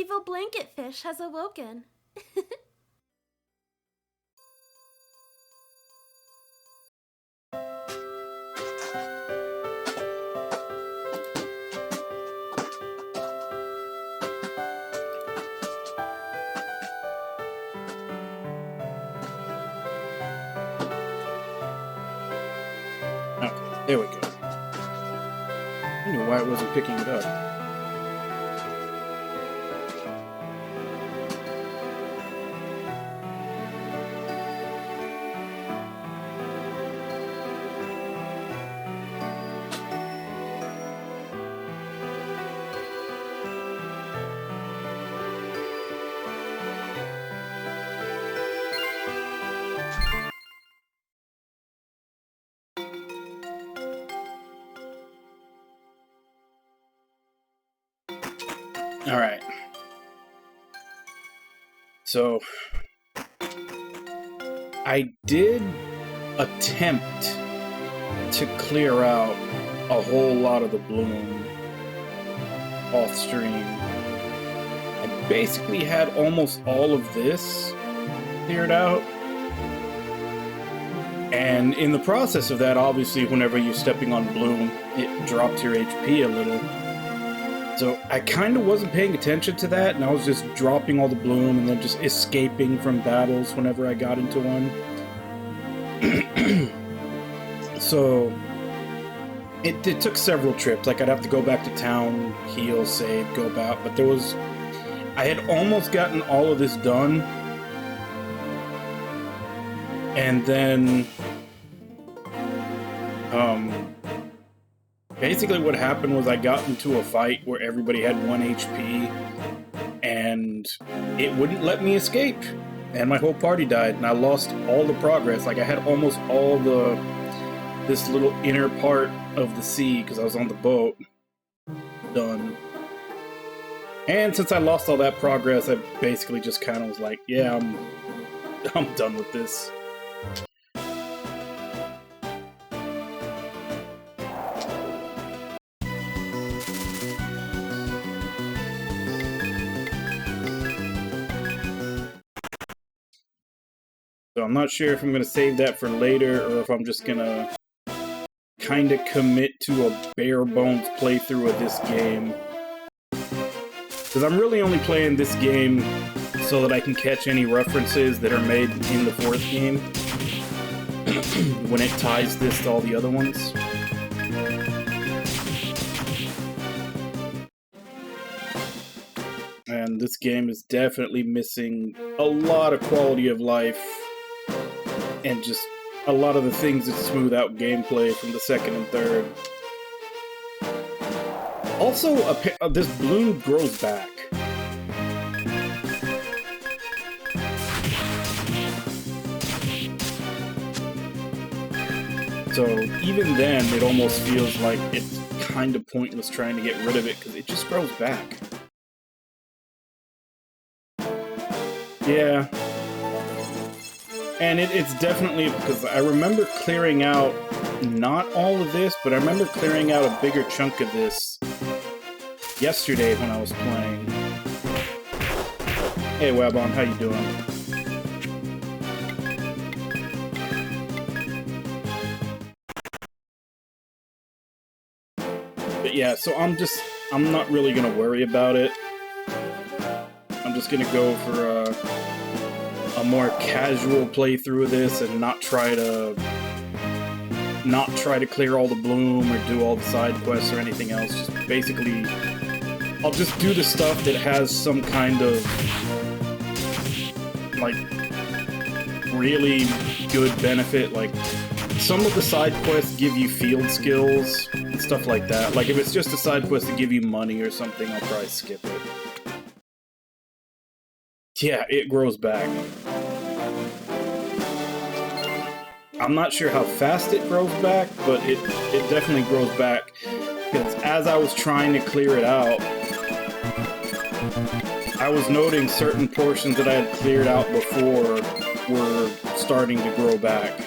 evil blanket fish has awoken. Okay, there we go. I don't know why it wasn't picking it up. Alright. So, I did attempt to clear out a whole lot of the bloom off stream. I basically had almost all of this cleared out. And in the process of that, obviously, whenever you're stepping on bloom, it drops your HP a little. So I kind of wasn't paying attention to that, and I was just dropping all the bloom and then just escaping from battles whenever I got into one. So it took several trips. Like, I'd have to go back to town, heal, save, go back. But I had almost gotten all of this done. And then basically what happened was I got into a fight where everybody had 1 HP, and it wouldn't let me escape, and my whole party died, and I lost all the progress. Like, I had almost all this little inner part of the sea, because I was on the boat, done. And since I lost all that progress, I basically just kind of was like, yeah, I'm done with this. So I'm not sure if I'm going to save that for later, or if I'm just going to kind of commit to a bare bones playthrough of this game. Because I'm really only playing this game so that I can catch any references that are made in the 4th game when it ties this to all the other ones. And this game is definitely missing a lot of quality of life and just a lot of the things that smooth out gameplay from the 2nd and 3rd. Also, this bloom grows back. So even then, it almost feels like it's kind of pointless trying to get rid of it, because it just grows back. Yeah. And it's definitely, because I remember clearing out, not all of this, but I remember clearing out a bigger chunk of this yesterday when I was playing. Hey Wabon, how you doing? But yeah, so I'm not really gonna worry about it. I'm just gonna go for a more casual playthrough of this and not try to clear all the bloom or do all the side quests or anything else. Just basically, I'll just do the stuff that has some kind of like really good benefit. Like, some of the side quests give you field skills and stuff like that. Like, if it's just a side quest to give you money or something, I'll probably skip it. Yeah, it grows back. I'm not sure how fast it grows back, but it definitely grows back. Because as I was trying to clear it out, I was noting certain portions that I had cleared out before were starting to grow back.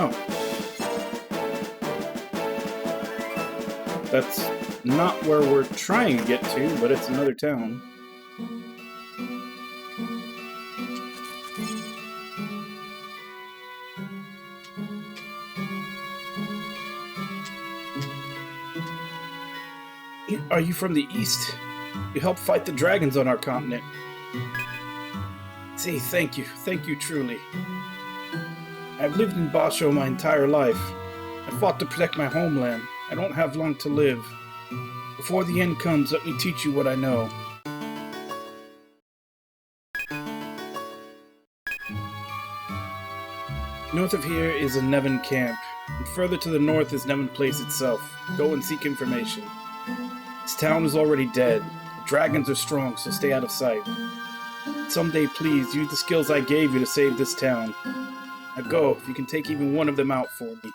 Oh. That's not where we're trying to get to, but it's another town. Are you from the East? You helped fight the dragons on our continent. See, thank you. Thank you truly. I've lived in Basho my entire life. I fought to protect my homeland. I don't have long to live. Before the end comes, let me teach you what I know. North of here is a Nevin camp, and further to the north is Nevin Place itself. Go and seek information. This town is already dead. The dragons are strong, so stay out of sight. Someday, please, use the skills I gave you to save this town. Now go, if you can take even one of them out for me.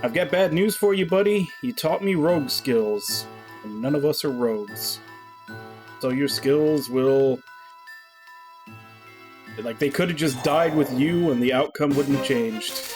I've got bad news for you, buddy. You taught me rogue skills, and none of us are rogues. So your skills will... Like, they could have just died with you, and the outcome wouldn't have changed.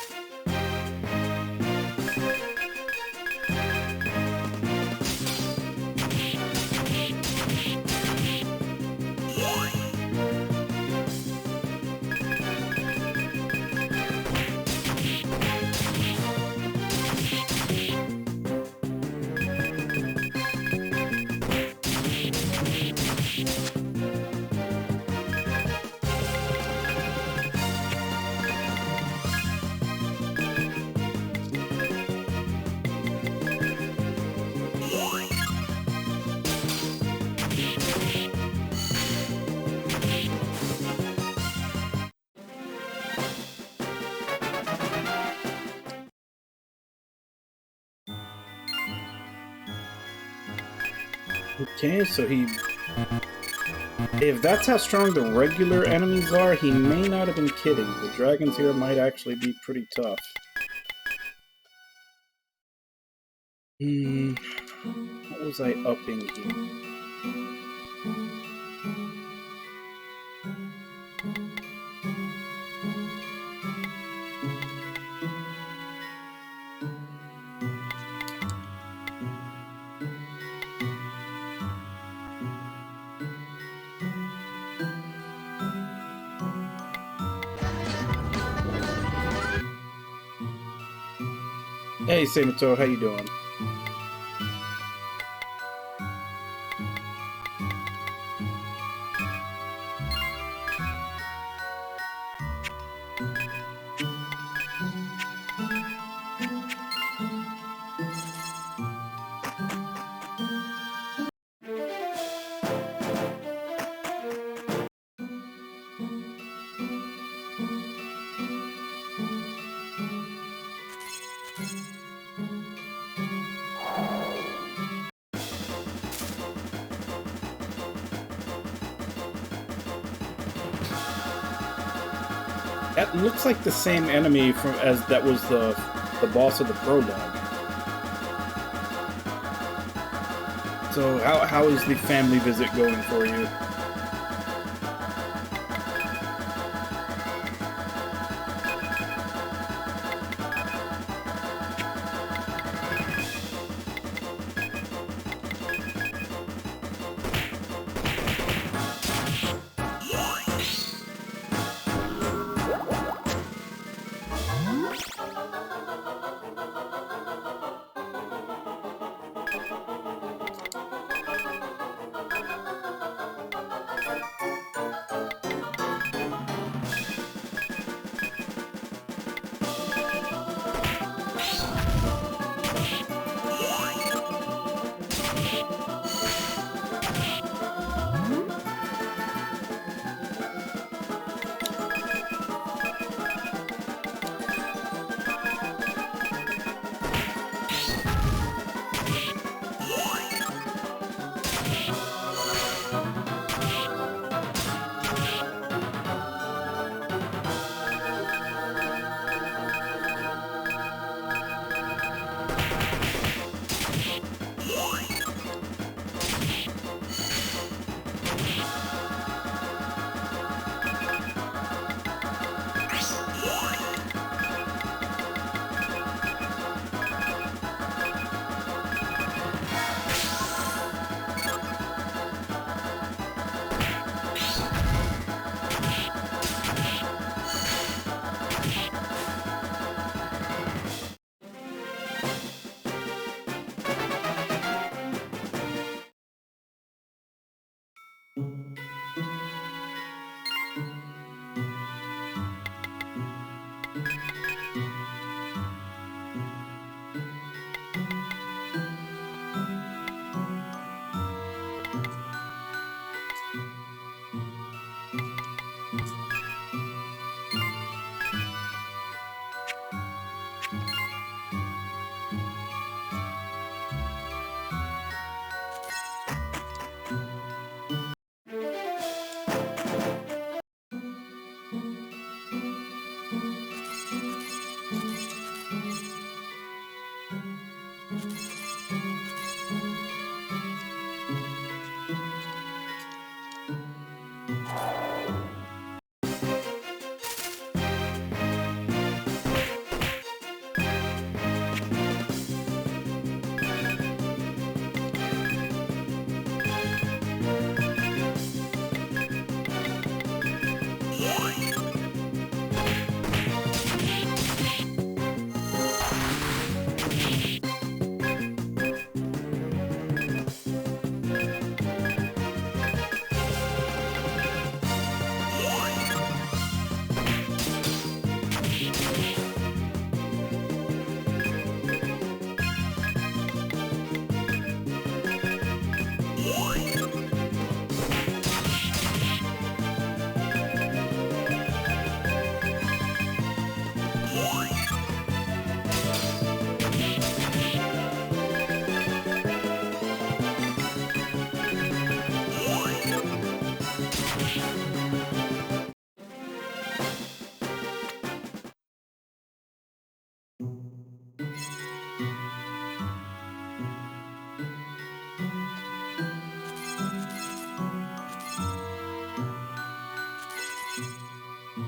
Okay, so he... If that's how strong the regular enemies are, he may not have been kidding. The dragons here might actually be pretty tough. What was I upping here? Hey, Senator, how you doing? That looks like the same enemy as that was the boss of the prologue. So how is the family visit going for you?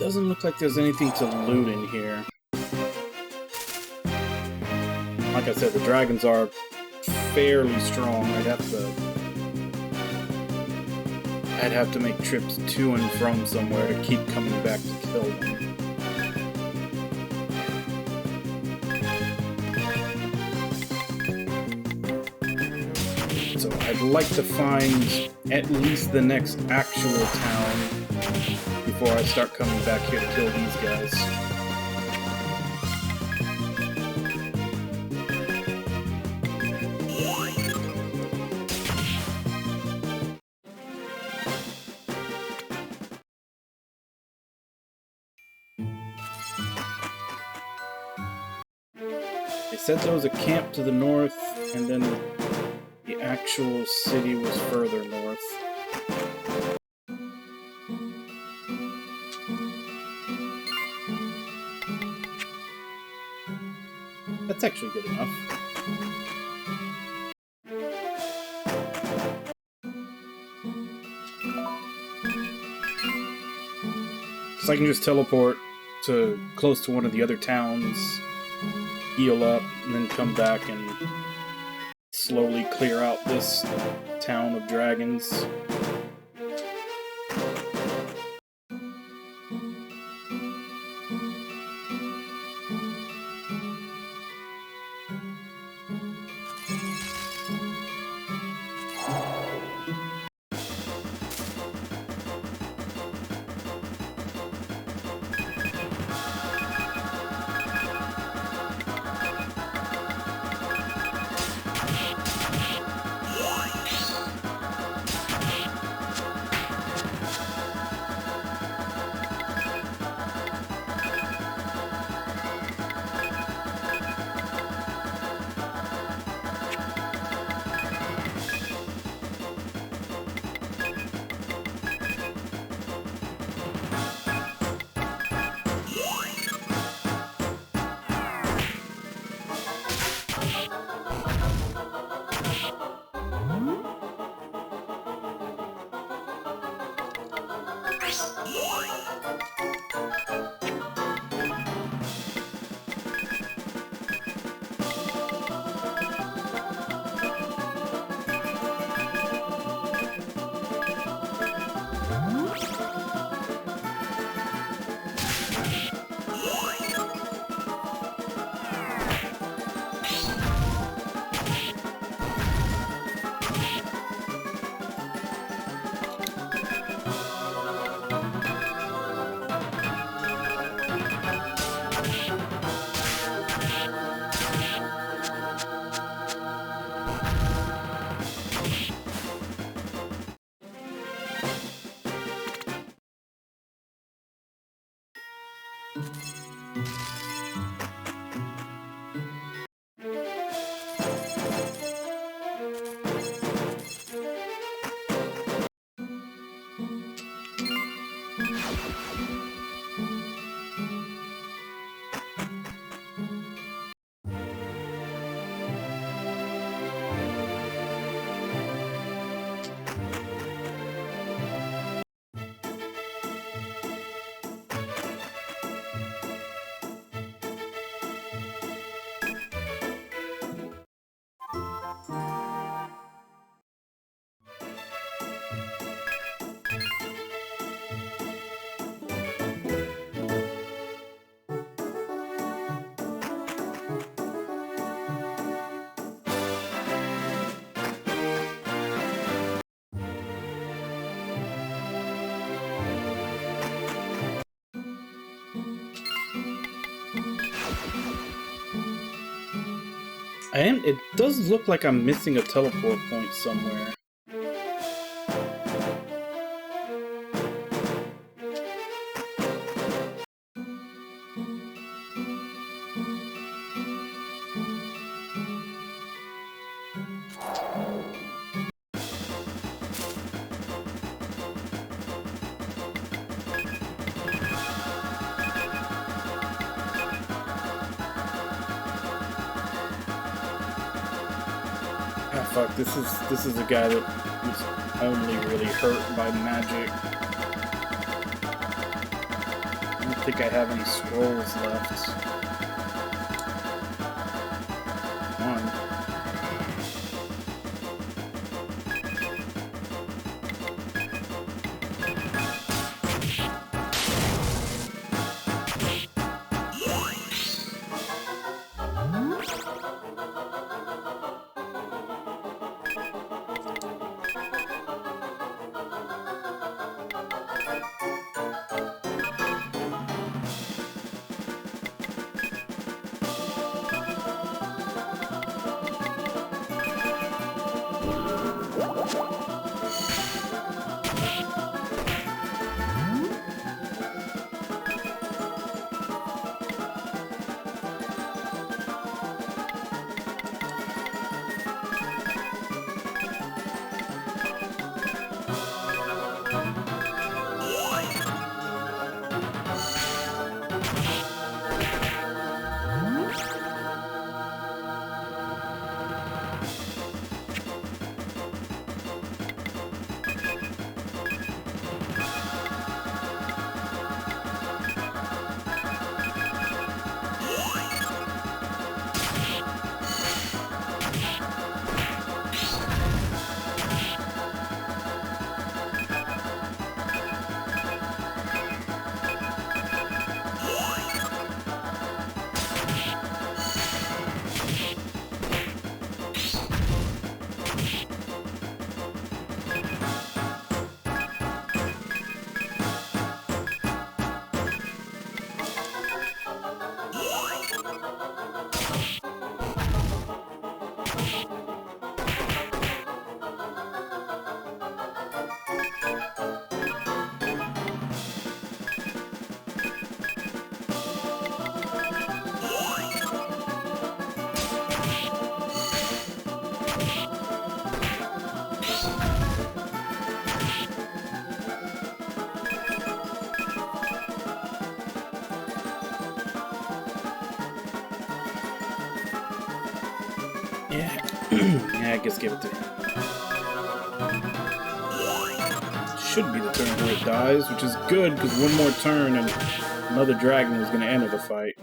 Doesn't look like there's anything to loot in here. Like I said, the dragons are fairly strong. I'd have to make trips to and from somewhere to keep coming back to kill them. So I'd like to find at least the next actual town before I start coming back here to kill these guys. They said there was a camp to the north, and then the actual city was further north. That's actually good enough. So I can just teleport to close to one of the other towns, heal up, and then come back and slowly clear out this town of dragons. And it does look like I'm missing a teleport point somewhere. Fuck, this is a guy that was only really hurt by magic. think I have any scrolls left. One. Yeah. Yeah, I guess give it to him. Should be the turn where it dies, which is good, because one more turn and another dragon is going to enter the fight.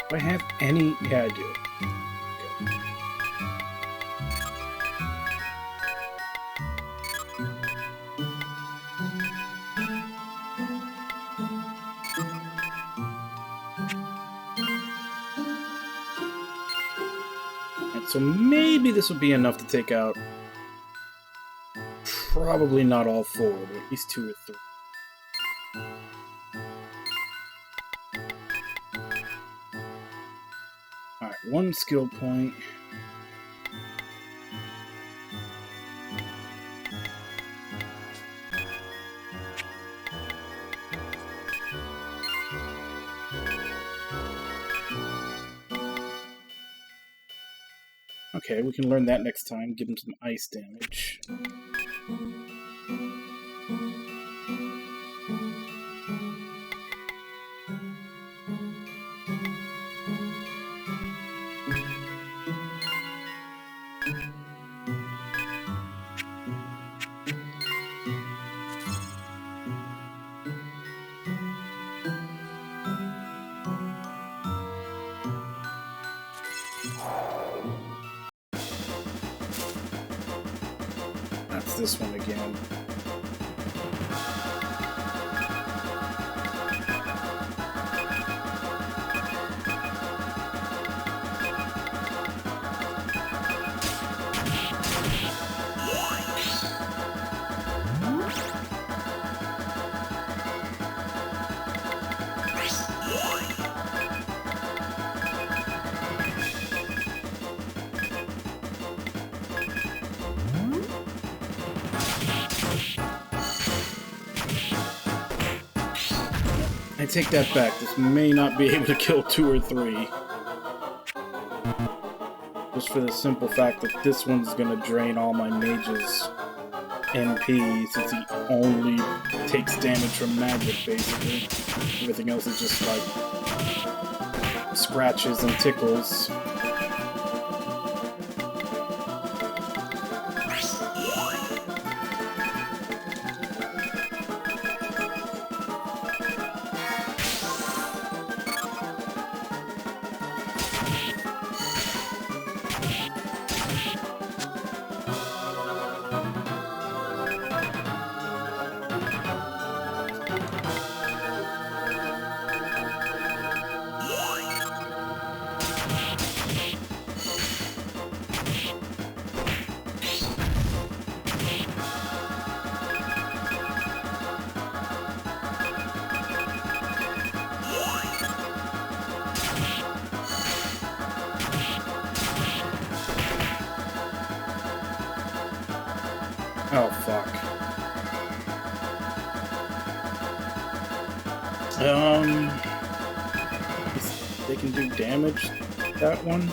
Do I have any? Yeah, I do. So maybe this would be enough to take out probably not all 4, but at least 2 or 3. Alright, 1 skill point. Okay, we can learn that next time. Give him some ice damage. That's this one again. I take that back. This may not be able to kill 2 or 3. Just for the simple fact that this one's gonna drain all my mage's MP, since he only takes damage from magic, basically. Everything else is just like scratches and tickles. Oh, fuck. They can do damage, that one?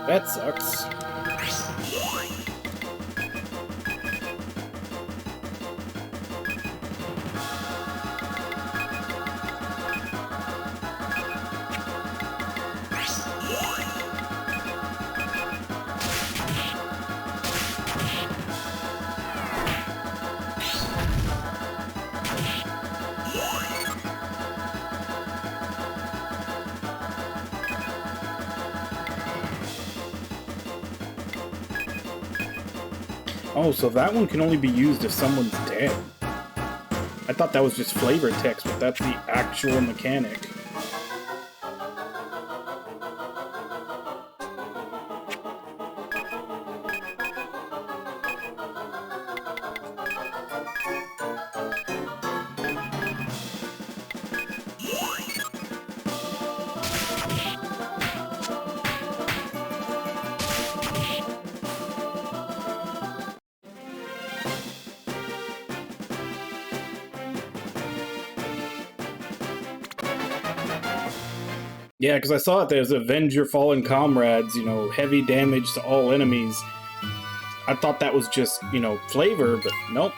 That sucks. Oh, so that one can only be used if someone's dead. I thought that was just flavor text, but that's the actual mechanic. Yeah, because I saw it. There's Avenge Your Fallen Comrades, you know, heavy damage to all enemies. I thought that was just, you know, flavor, but nope.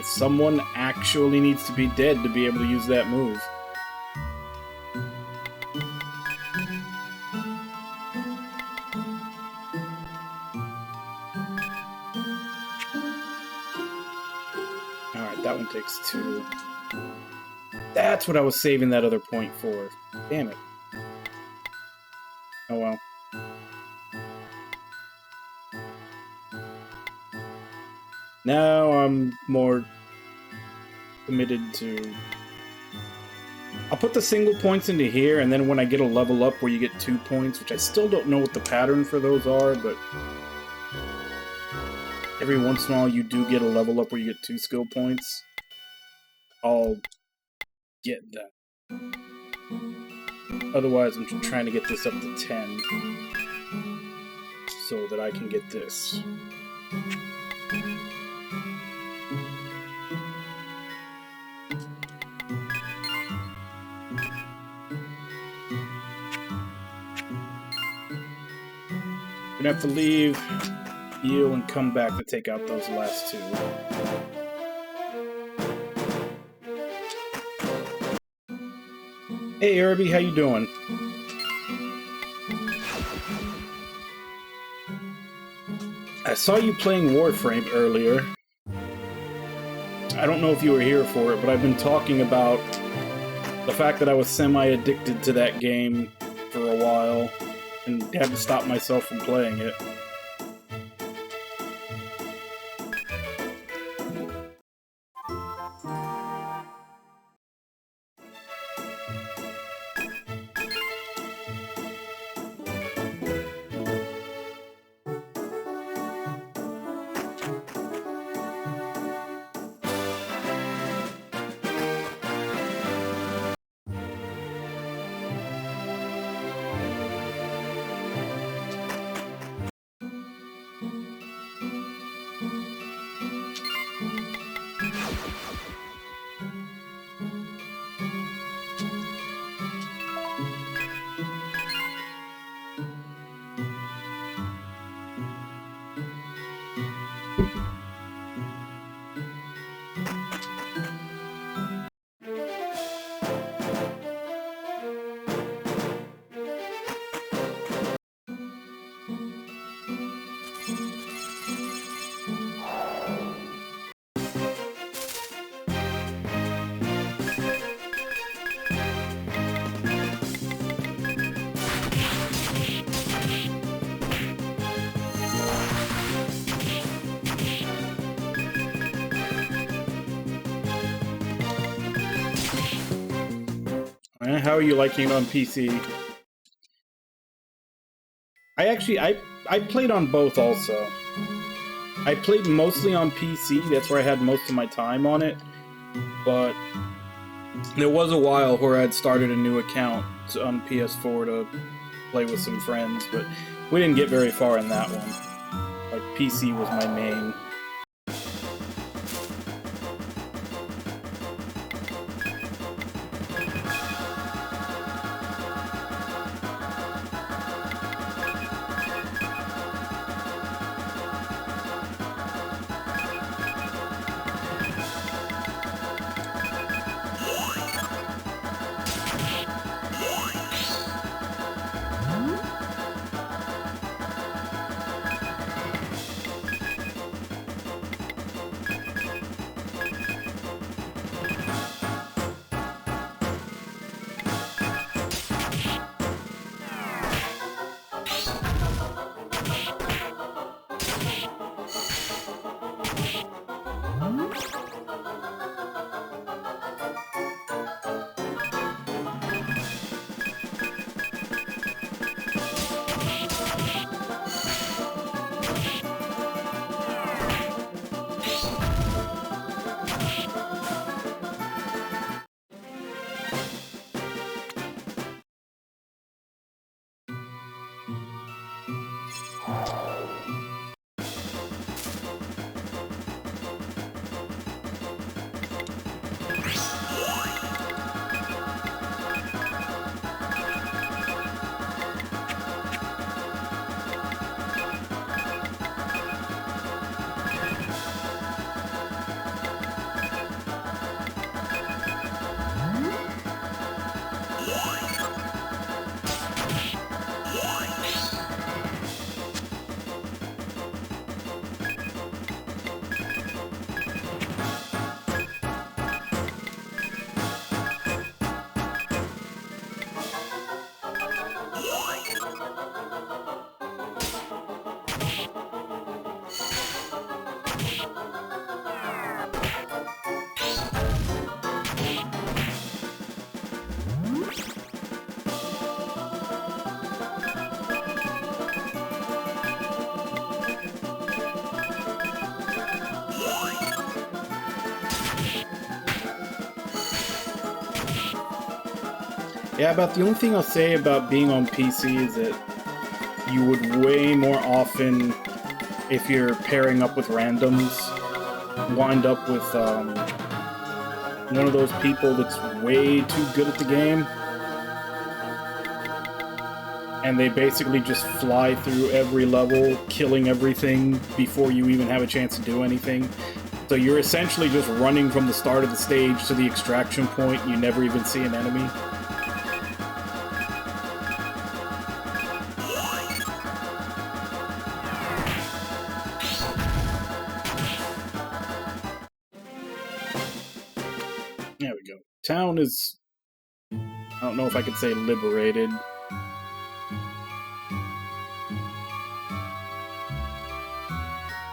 Someone actually needs to be dead to be able to use that move. Alright, that one takes 2. That's what I was saving that other point for. Damn it. Oh well. Now I'm more committed to... I'll put the single points into here, and then when I get a level up where you get 2 points, which I still don't know what the pattern for those are, but every once in a while you do get a level up where you get 2 skill points. I'll get that. Otherwise, I'm trying to get this up to 10 so that I can get this. Gonna have to leave, heal, and come back to take out those last 2. Hey, Irby, how you doing? I saw you playing Warframe earlier. I don't know if you were here for it, but I've been talking about the fact that I was semi-addicted to that game for a while and had to stop myself from playing it. How are you liking it on PC? I played on both also. I played mostly on PC, that's where I had most of my time on it, but there was a while where I'd started a new account on PS4 to play with some friends, but we didn't get very far in that one. Like, PC was my main. Yeah, about the only thing I'll say about being on PC is that you would way more often, if you're pairing up with randoms, wind up with one of those people that's way too good at the game, and they basically just fly through every level, killing everything before you even have a chance to do anything. So you're essentially just running from the start of the stage to the extraction point, and you never even see an enemy. There we go. Town is... I don't know if I could say liberated.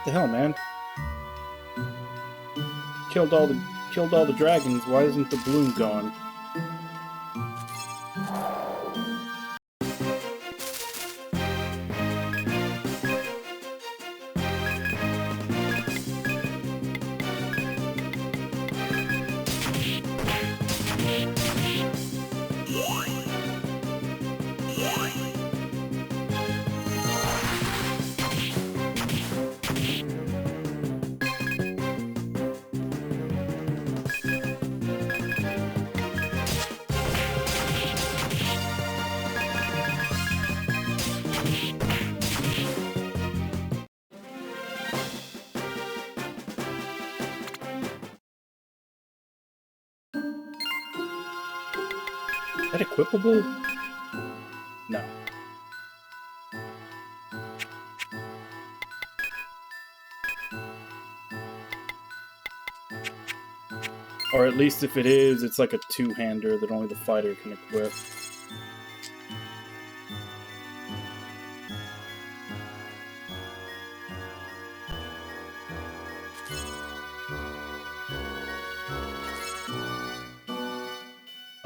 The hell, man? Killed all the dragons. Why isn't the bloom gone? Is that equipable? No. Or at least if it is, it's like a two-hander that only the fighter can equip.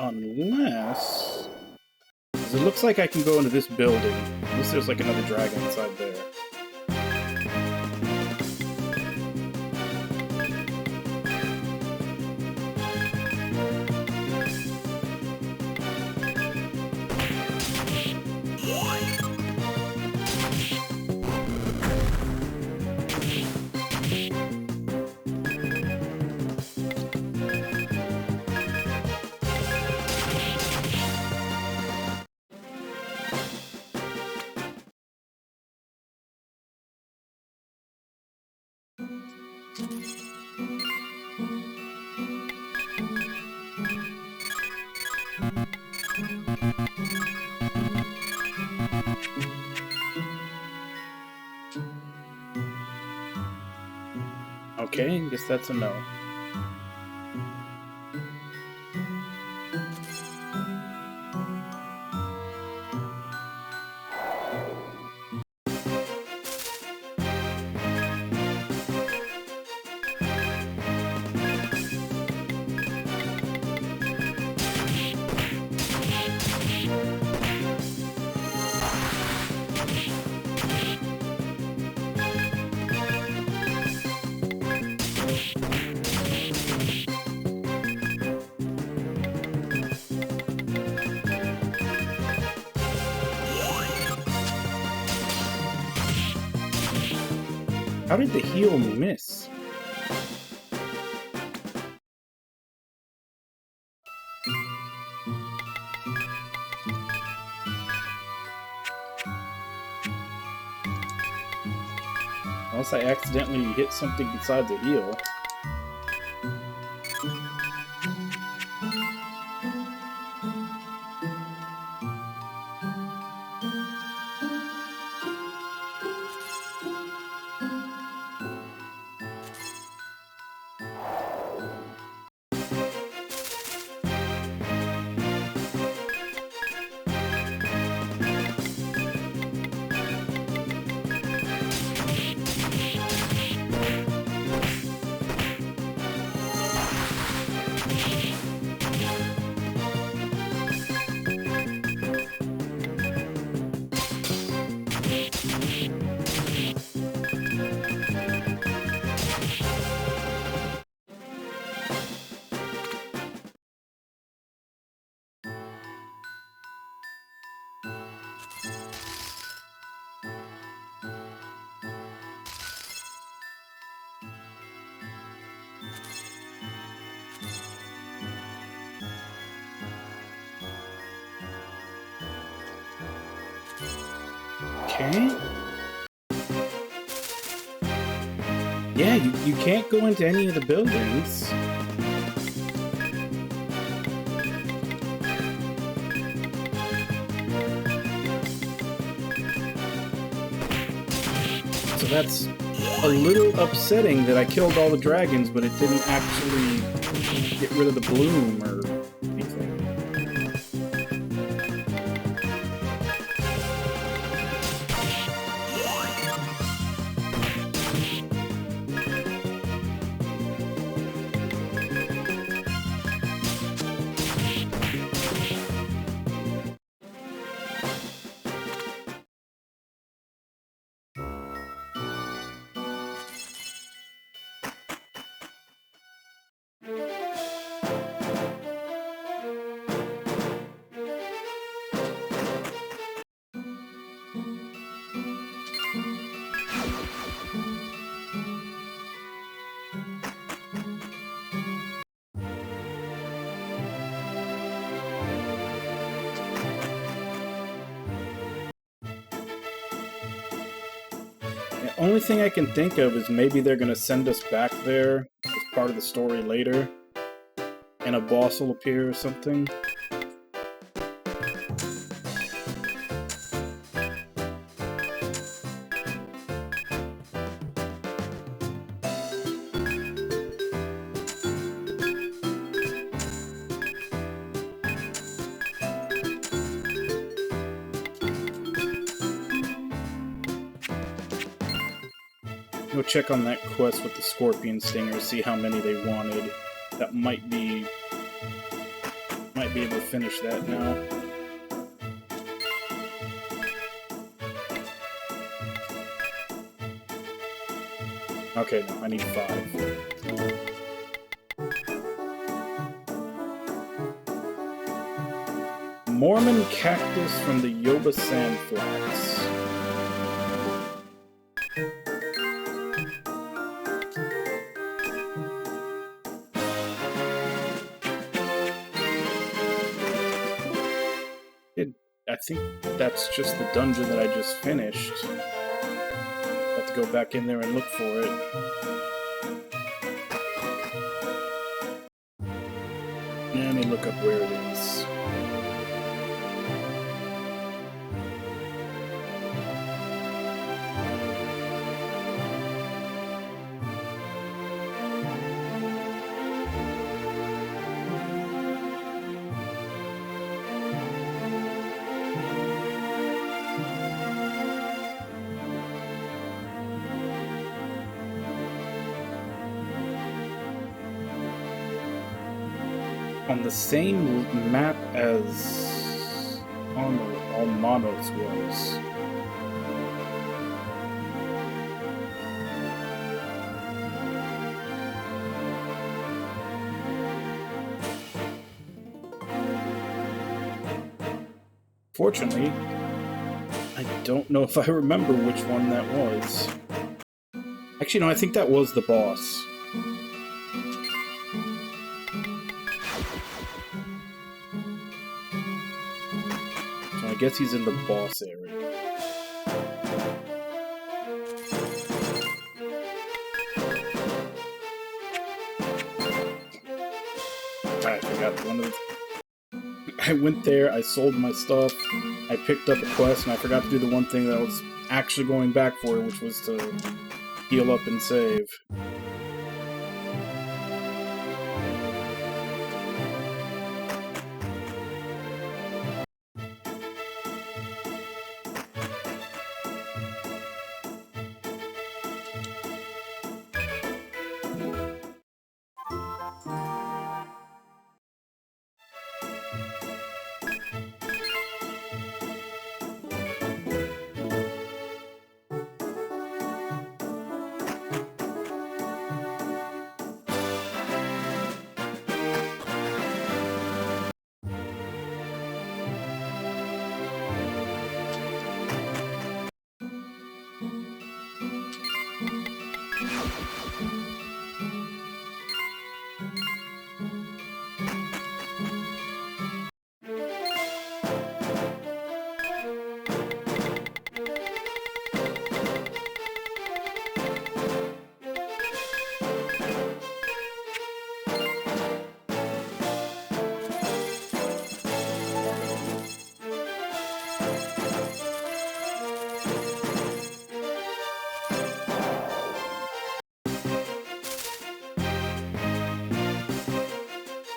Unless... Because it looks like I can go into this building. Unless there's like another dragon inside there. Okay, I guess that's a no. How did the heal miss? Unless I accidentally hit something besides a heal. Okay. Yeah, you can't go into any of the buildings. So that's a little upsetting that I killed all the dragons, but it didn't actually get rid of the bloom or anything. The only thing I can think of is maybe they're gonna send us back there as part of the story later, and a boss will appear or something. Go check on that quest with the scorpion stinger, see how many they wanted. That might be able to finish that now. Okay, no, I need 5. Mormon cactus from the Yoba Sandflats. I think that's just the dungeon that I just finished. Have to go back in there and look for it. Let me look up where it is. On the same map as Almanos was. Fortunately, I don't know if I remember which one that was. Actually, no, I think that was the boss. I guess he's in the boss area. I forgot one of the... I went there, I sold my stuff, I picked up a quest, and I forgot to do the one thing that I was actually going back for, which was to heal up and save.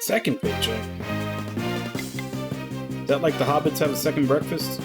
Second paycheck? Is that like the hobbits have a second breakfast?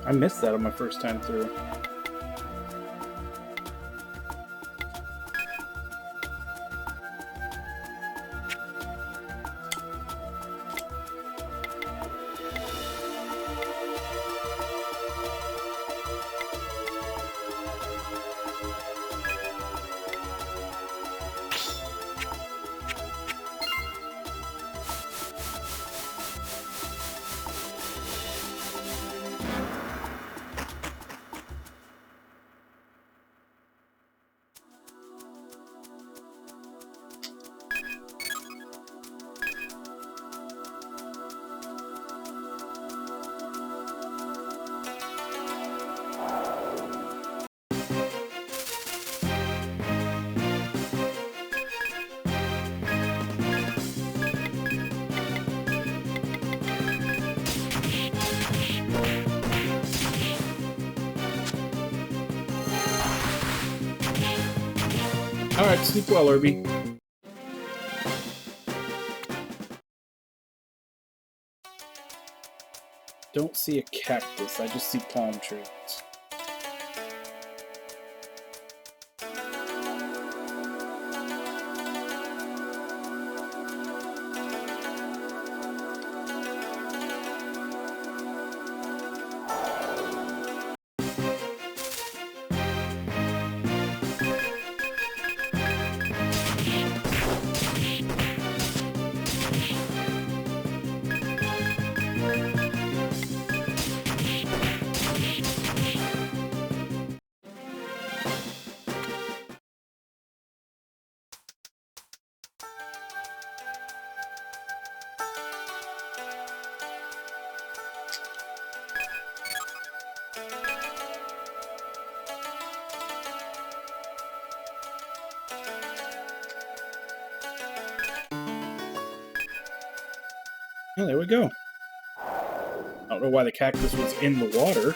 I missed that on my first time through. Alright, sleep well, Irby. Don't see a cactus, I just see palm trees. Oh, there we go. I don't know why the cactus was in the water.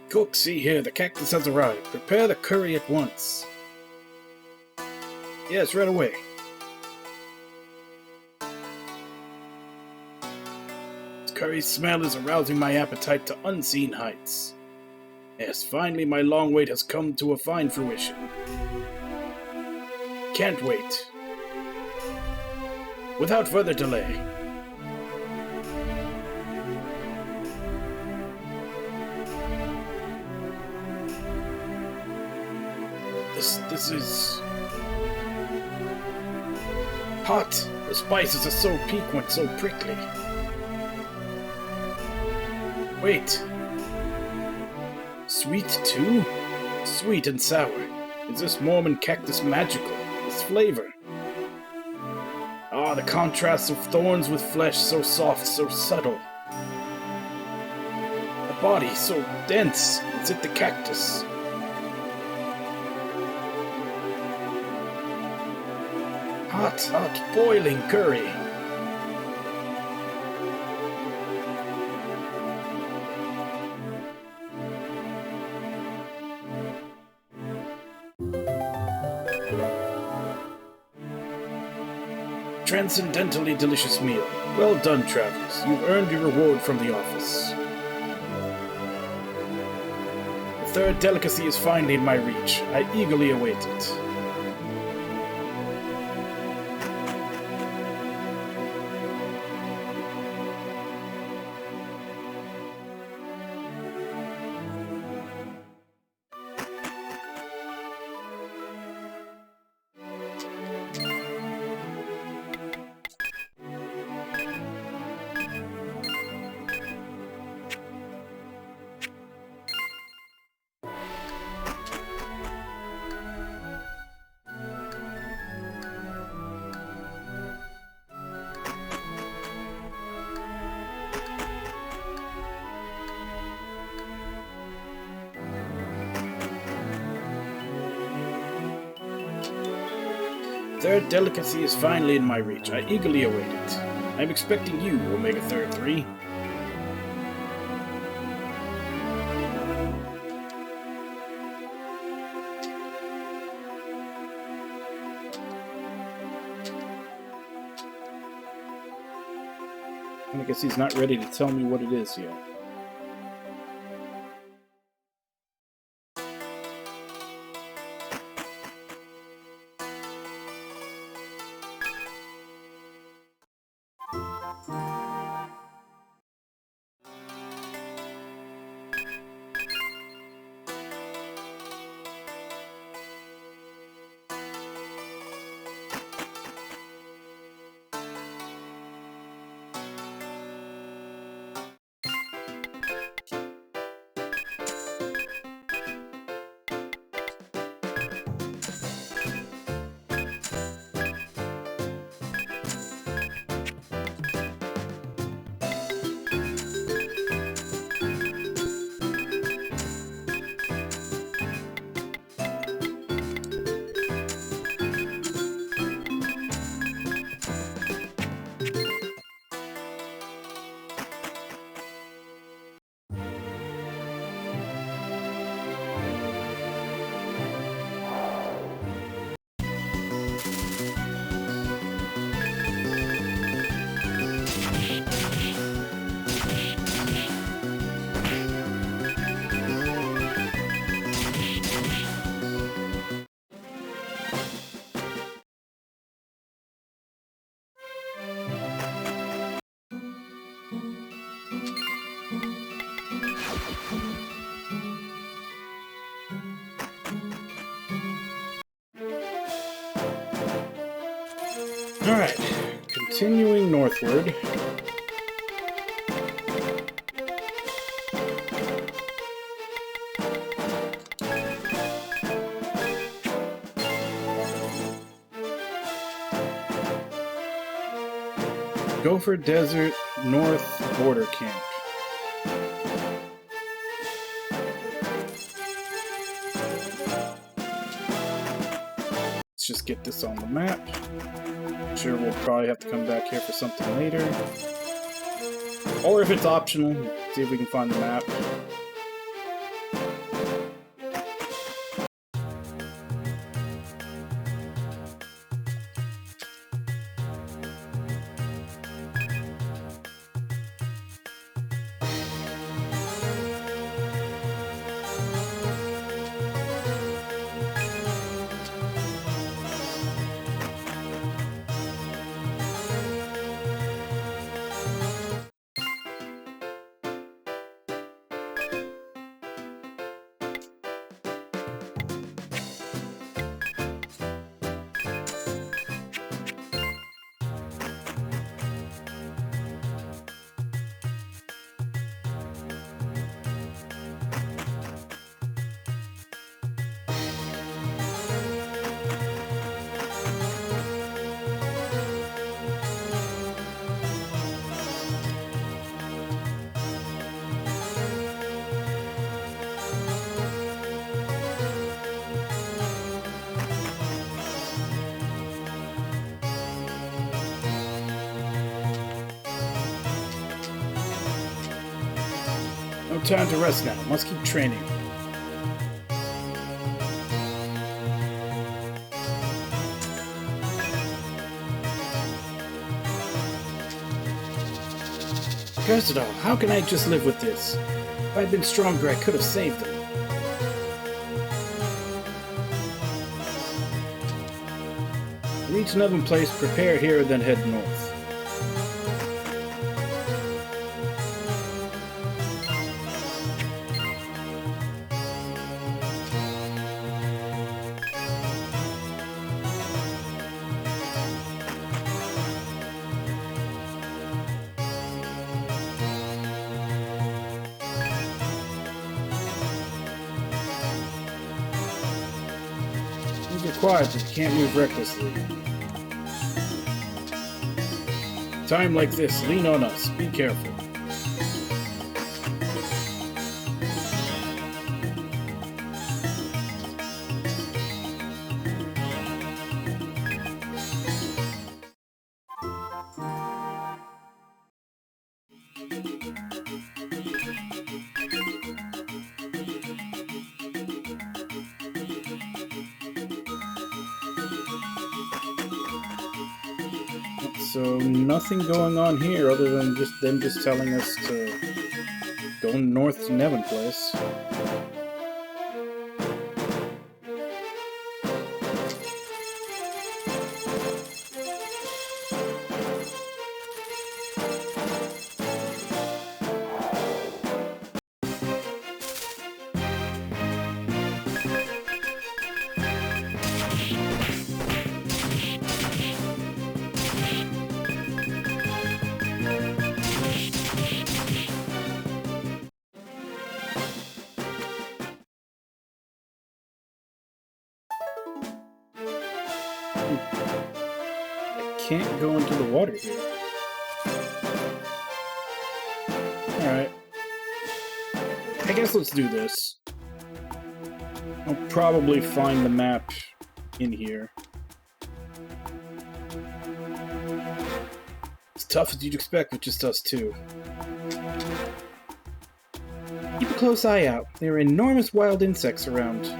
Cook, see here, the cactus has arrived. Prepare the curry at once. Yes, right away. This curry's smell is arousing my appetite to unseen heights. Yes, finally my long wait has come to a fine fruition. Can't wait. Without further delay. This is hot. The spices are so piquant, so prickly. Wait. Sweet too? Sweet and sour. Is this Mormon cactus magical? This flavor? Ah, the contrast of thorns with flesh, so soft, so subtle. The body, so dense. Is it the cactus? Hot, boiling curry. Transcendentally delicious meal. Well done, travelers. You've earned your reward from the office. The third delicacy is finally in my reach. I eagerly await it. Third delicacy is finally in my reach. I eagerly await it. I'm expecting you, Omega Third 3. I guess he's not ready to tell me what it is yet. Alright, continuing northward. Gopher Desert North Border Camp. Let's just get this on the map. Sure, we'll probably have to come back here for something later. Or if it's optional, see if we can find the map. No time to rest now. Must keep training. Curse it all, how can I just live with this? If I'd been stronger, I could have saved them. Reach Nevin Place, prepare here, then head north. You're quiet, but you can't move recklessly. Time like this, lean on us. Be careful. So nothing going on here other than them telling us to go north to Nevin Place. Can't go into the water here. Alright. I guess let's do this. I'll probably find the map in here. It's tough as you'd expect with just us two. Keep a close eye out. There are enormous wild insects around.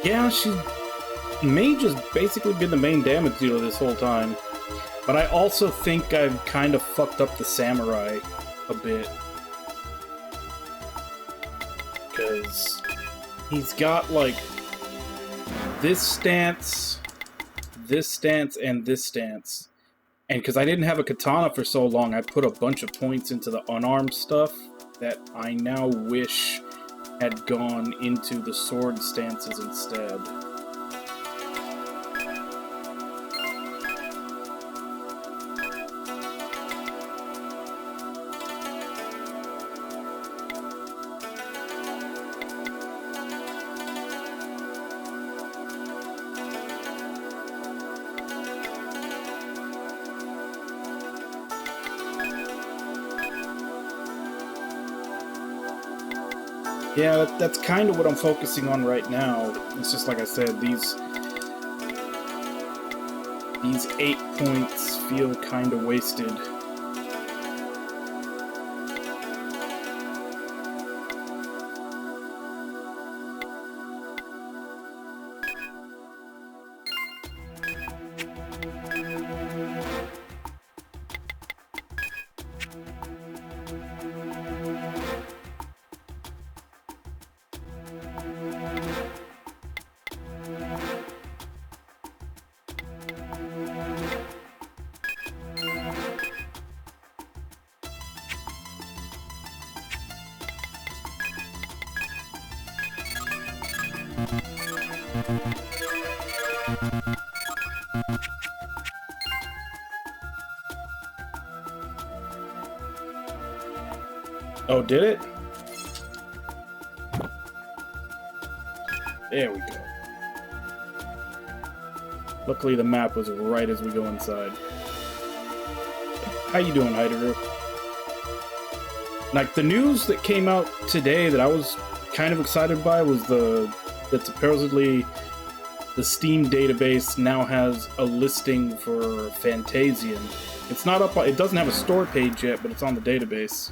Yeah, Mage has basically been the main damage dealer this whole time. But I also think I've kind of fucked up the Samurai a bit. Because he's got, like, this stance, and this stance. And because I didn't have a katana for so long, I put a bunch of points into the unarmed stuff that I now wish had gone into the sword stances instead. Yeah, that's kind of what I'm focusing on right now. It's just like I said, these 8 points feel kind of wasted. Oh, did it? There we go. Luckily the map was right as we go inside. How you doing, Heideru? Like, the news that came out today that I was kind of excited by was that supposedly the Steam database now has a listing for Fantasian. It's not up, it doesn't have a store page yet, but it's on the database.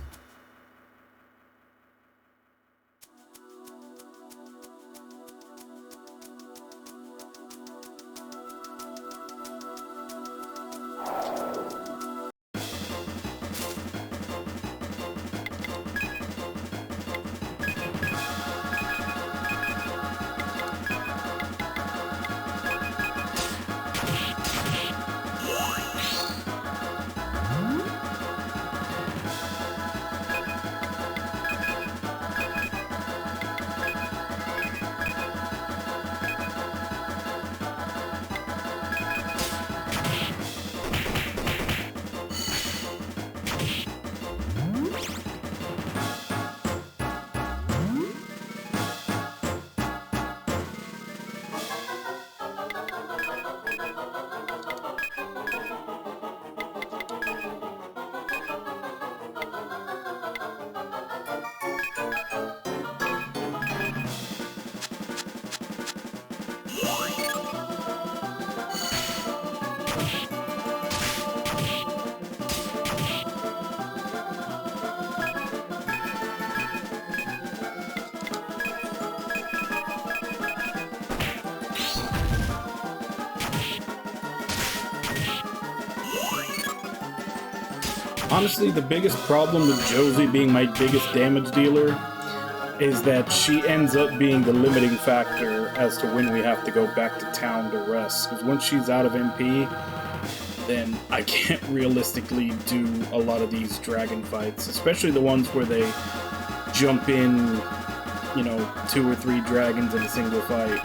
Honestly, the biggest problem with Josie being my biggest damage dealer is that she ends up being the limiting factor as to when we have to go back to town to rest. Because once she's out of MP, then I can't realistically do a lot of these dragon fights, especially the ones where they jump in, you know, 2 or 3 dragons in a single fight.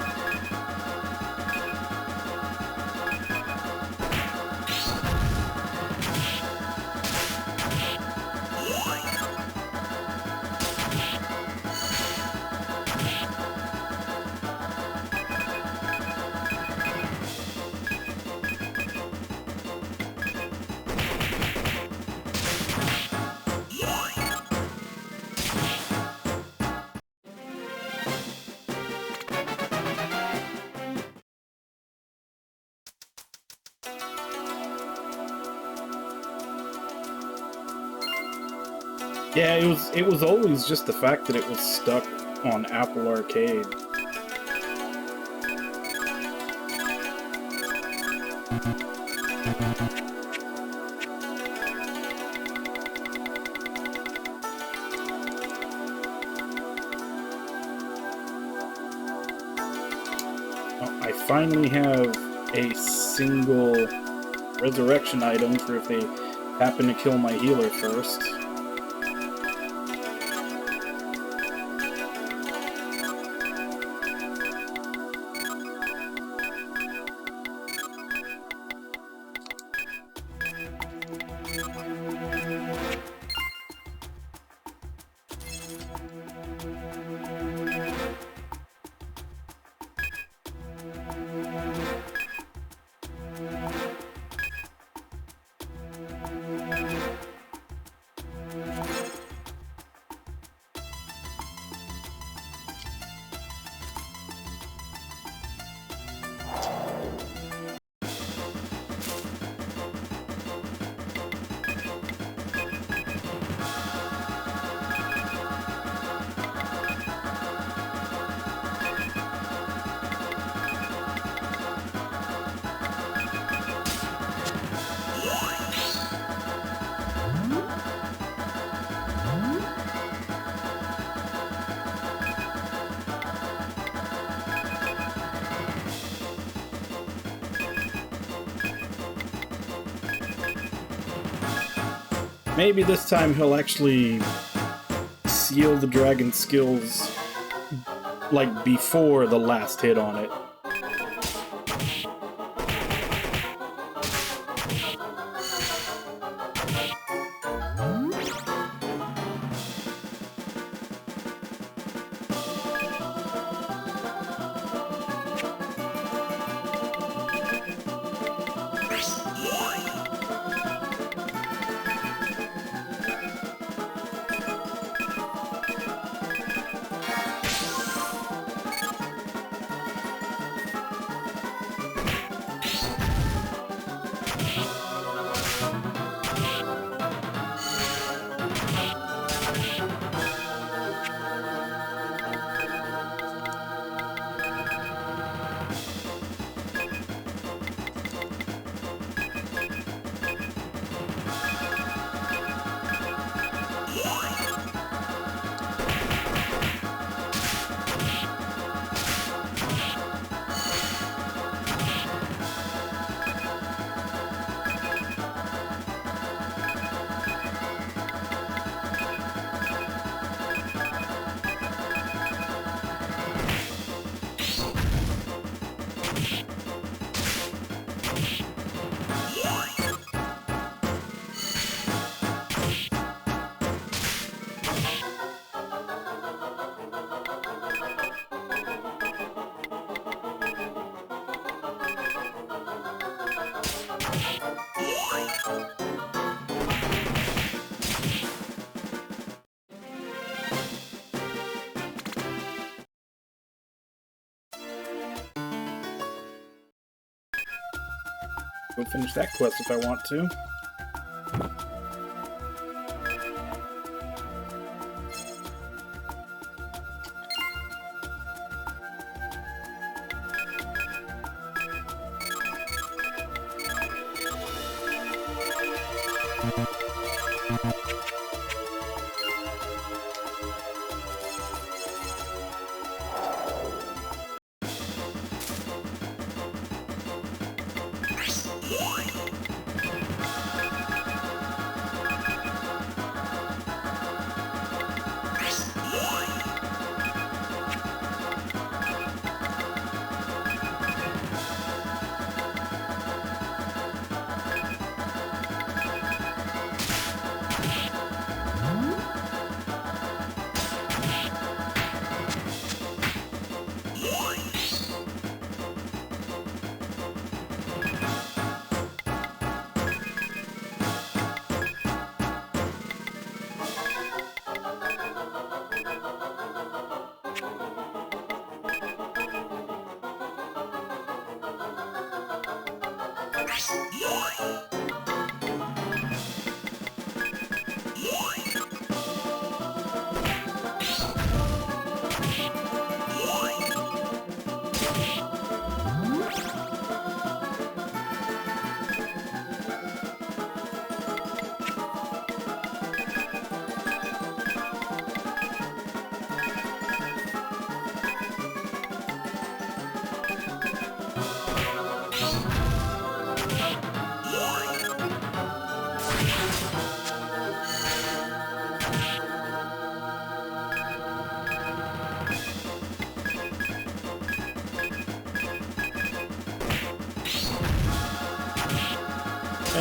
Yeah, it was always just the fact that it was stuck on Apple Arcade. I finally have a single resurrection item for if they happen to kill my healer first. Maybe this time he'll actually seal the dragon skills like before the last hit on it. Go finish that quest if I want to.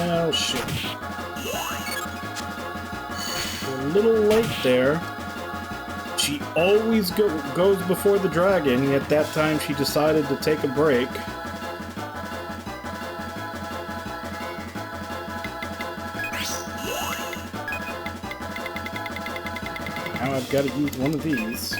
Oh, shit. A little late there. She always goes before the dragon, yet that time she decided to take a break. Now I've got to use one of these.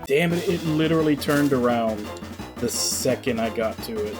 Damn it, it literally turned around the second I got to it.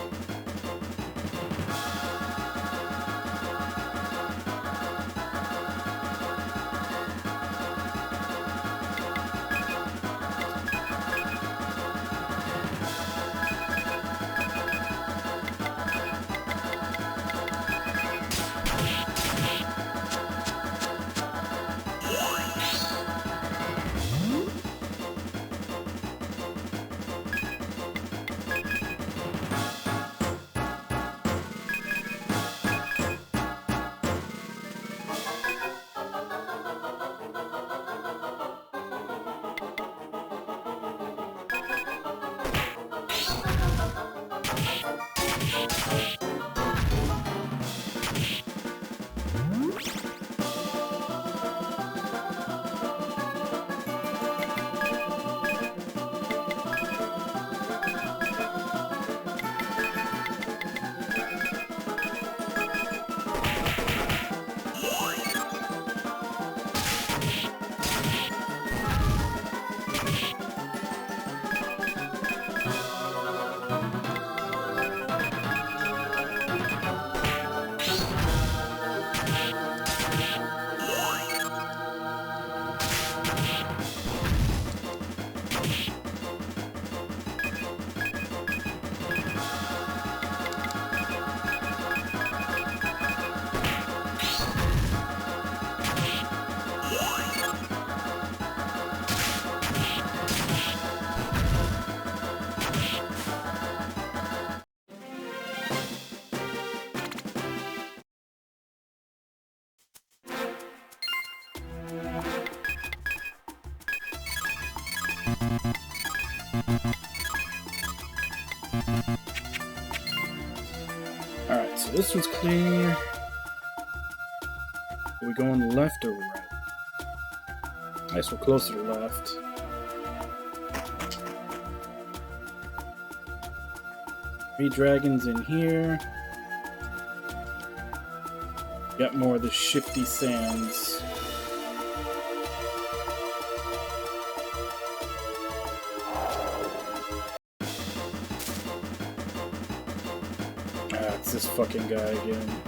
Alright, so this one's clear. Are we going left or right? I guess we're closer to left. 3 dragons in here. Got more of the shifty sands. Ah, it's this fucking guy again.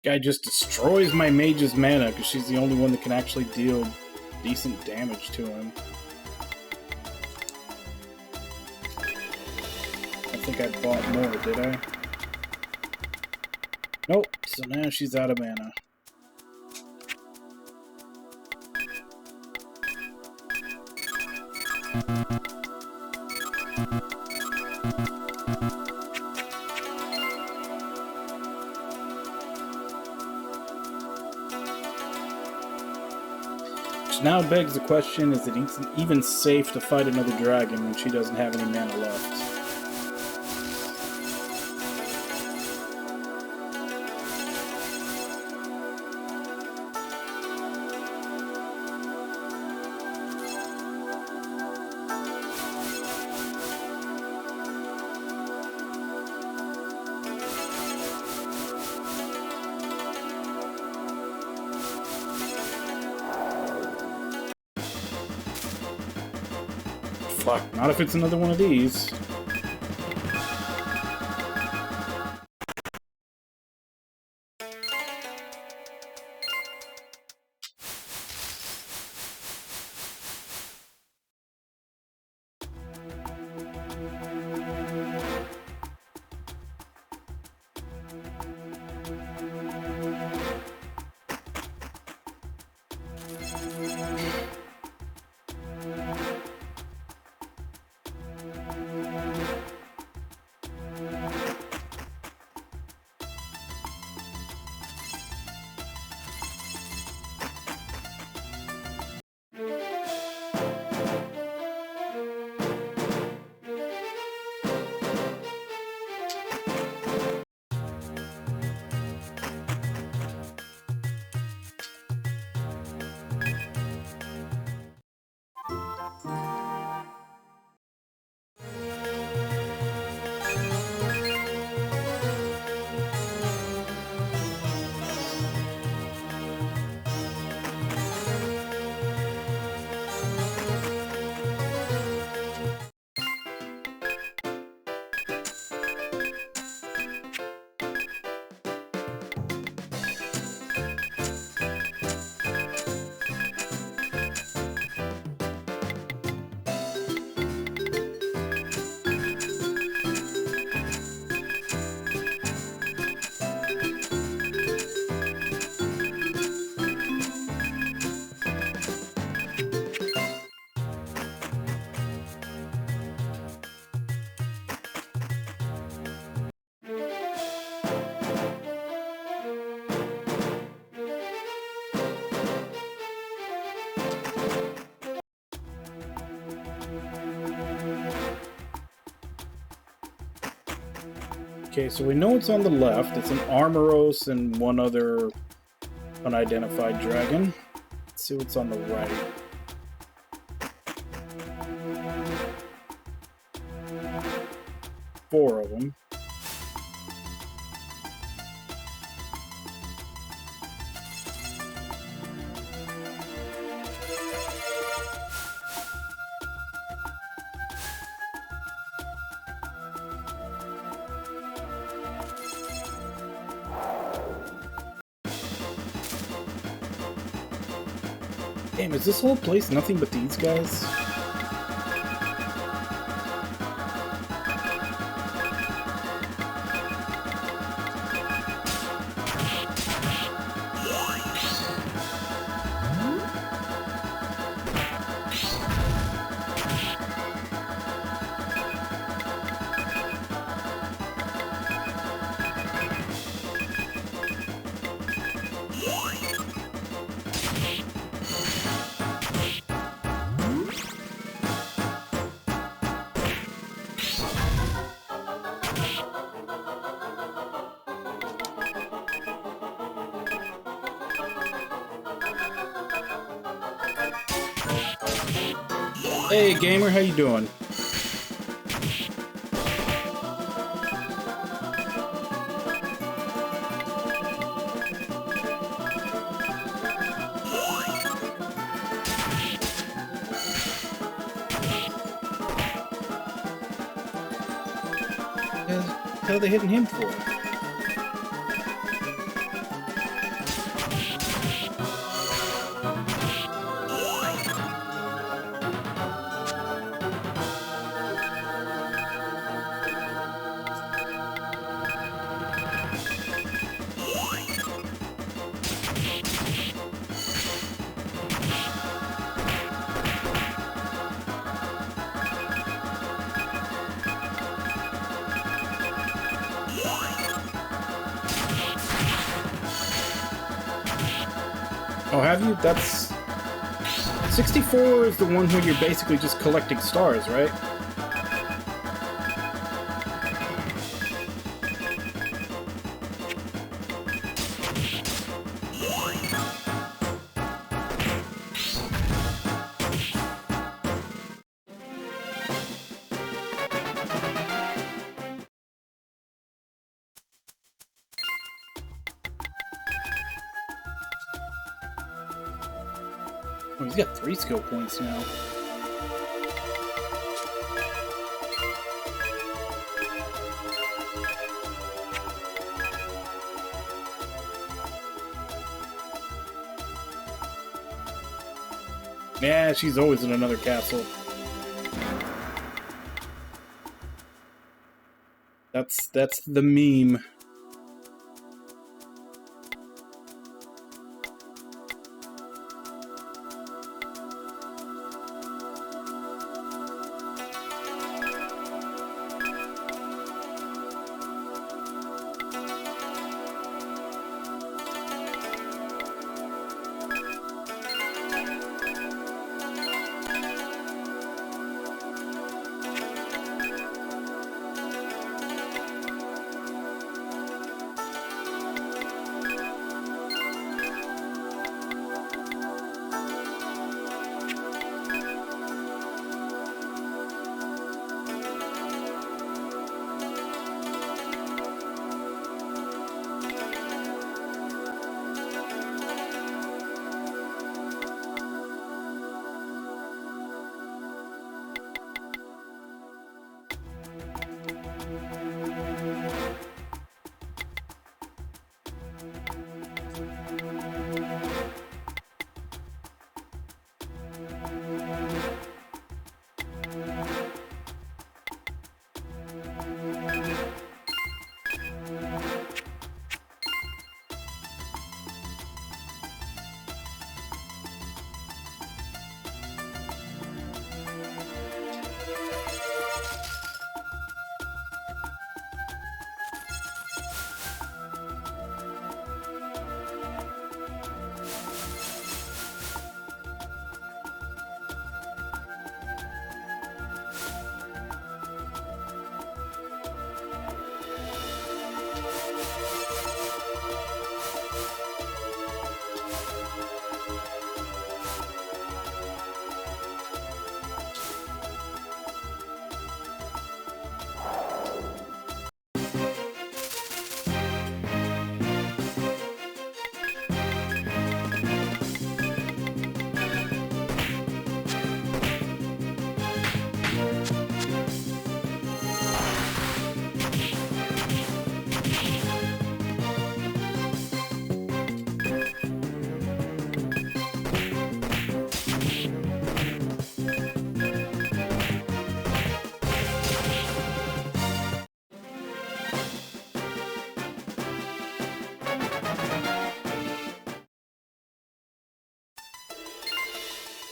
Guy just destroys my mage's mana because she's the only one that can actually deal decent damage to him. I think I bought more, did I? Nope, so now she's out of mana. Which now begs the question, is it even safe to fight another dragon when she doesn't have any mana left? Fuck, not if it's another one of these. Okay, so we know it's on the left. It's an Armoros and one other unidentified dragon. Let's see what's on the right. Four of them. Damn, is this whole place nothing but these guys? Hey gamer, how you doing? What the hell are they hitting him for? Oh, have you? That's... 64 is the one where you're basically just collecting stars, right? Oh, he's got 3 skill points now. Yeah, she's always in another castle. That's the meme.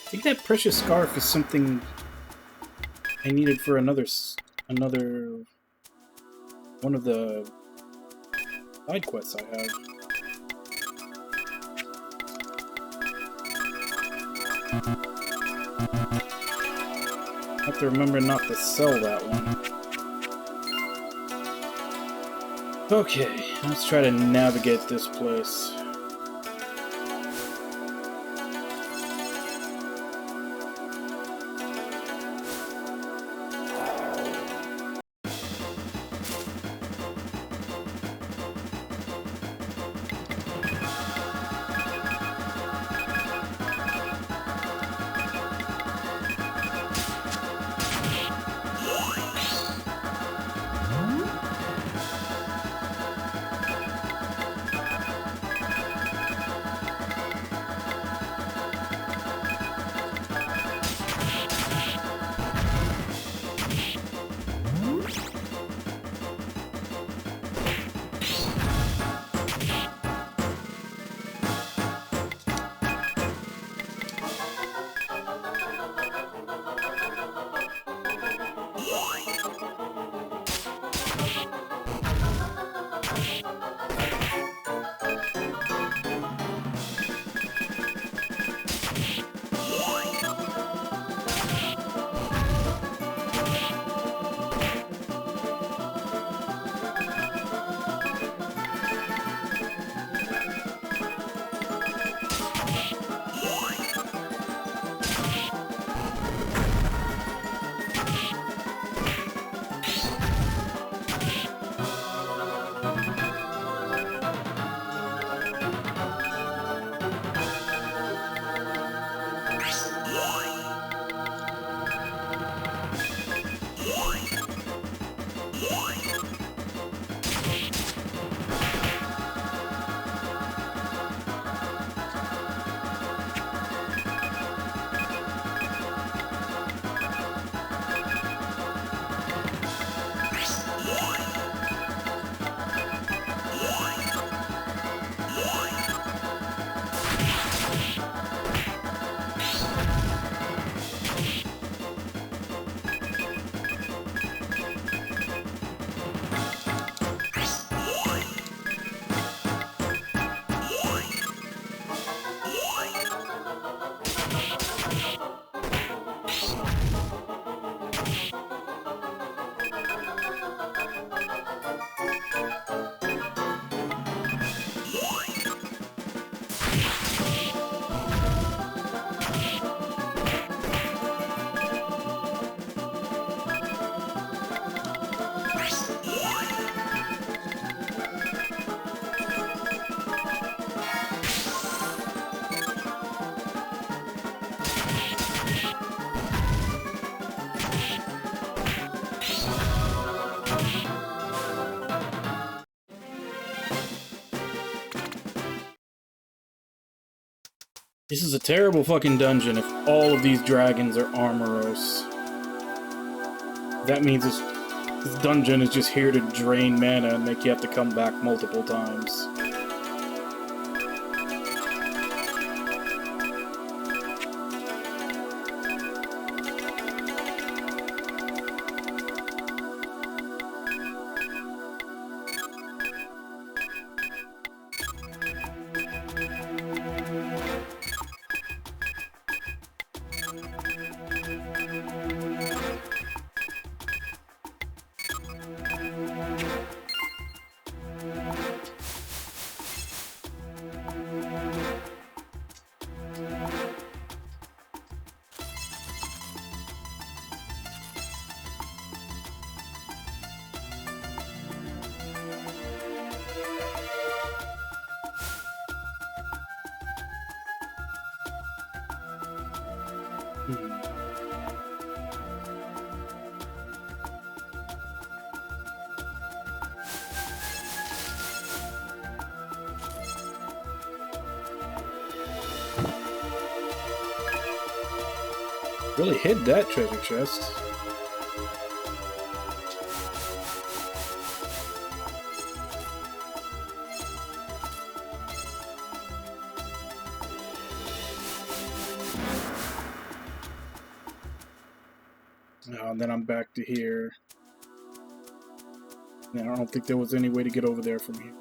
I think that precious scarf is something I needed for another one of the side quests I have. I have to remember not to sell that one. Okay, let's try to navigate this place. This is a terrible fucking dungeon if all of these dragons are Armoros. That means this dungeon is just here to drain mana and make you have to come back multiple times. Really hid that treasure chest. and then I'm back to here. And I don't think there was any way to get over there from here.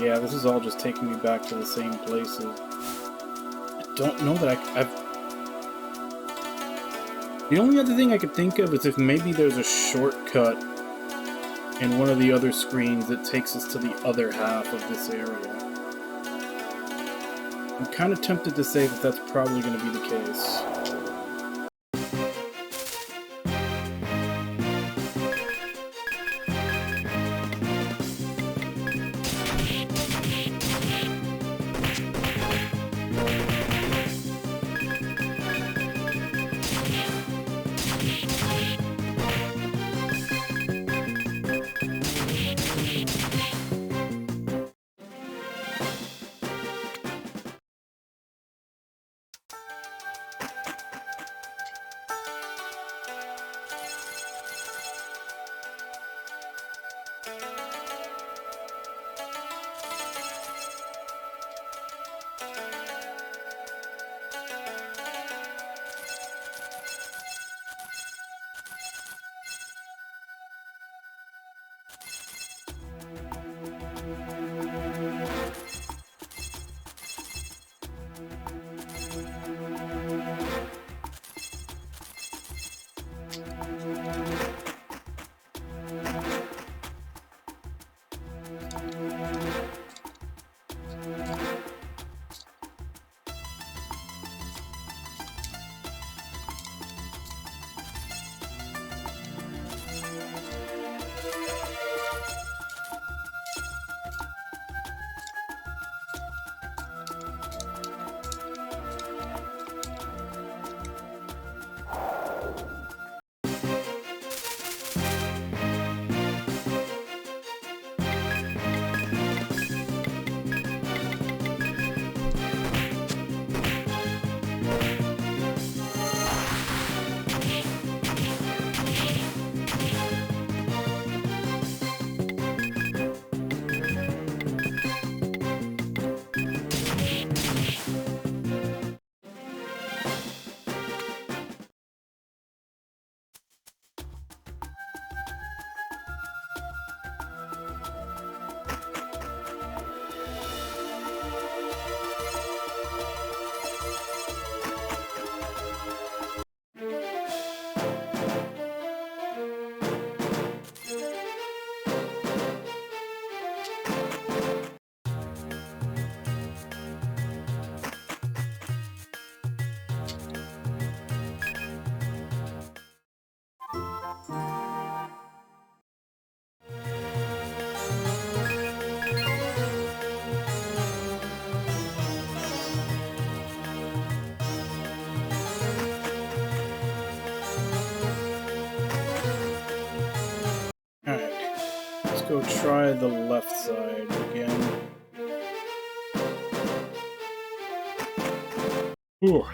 Yeah, this is all just taking me back to the same places. I don't know that I've... The only other thing I could think of is if maybe there's a shortcut in one of the other screens that takes us to the other half of this area. I'm kind of tempted to say that that's probably going to be the case. go try the left side again. Ooh.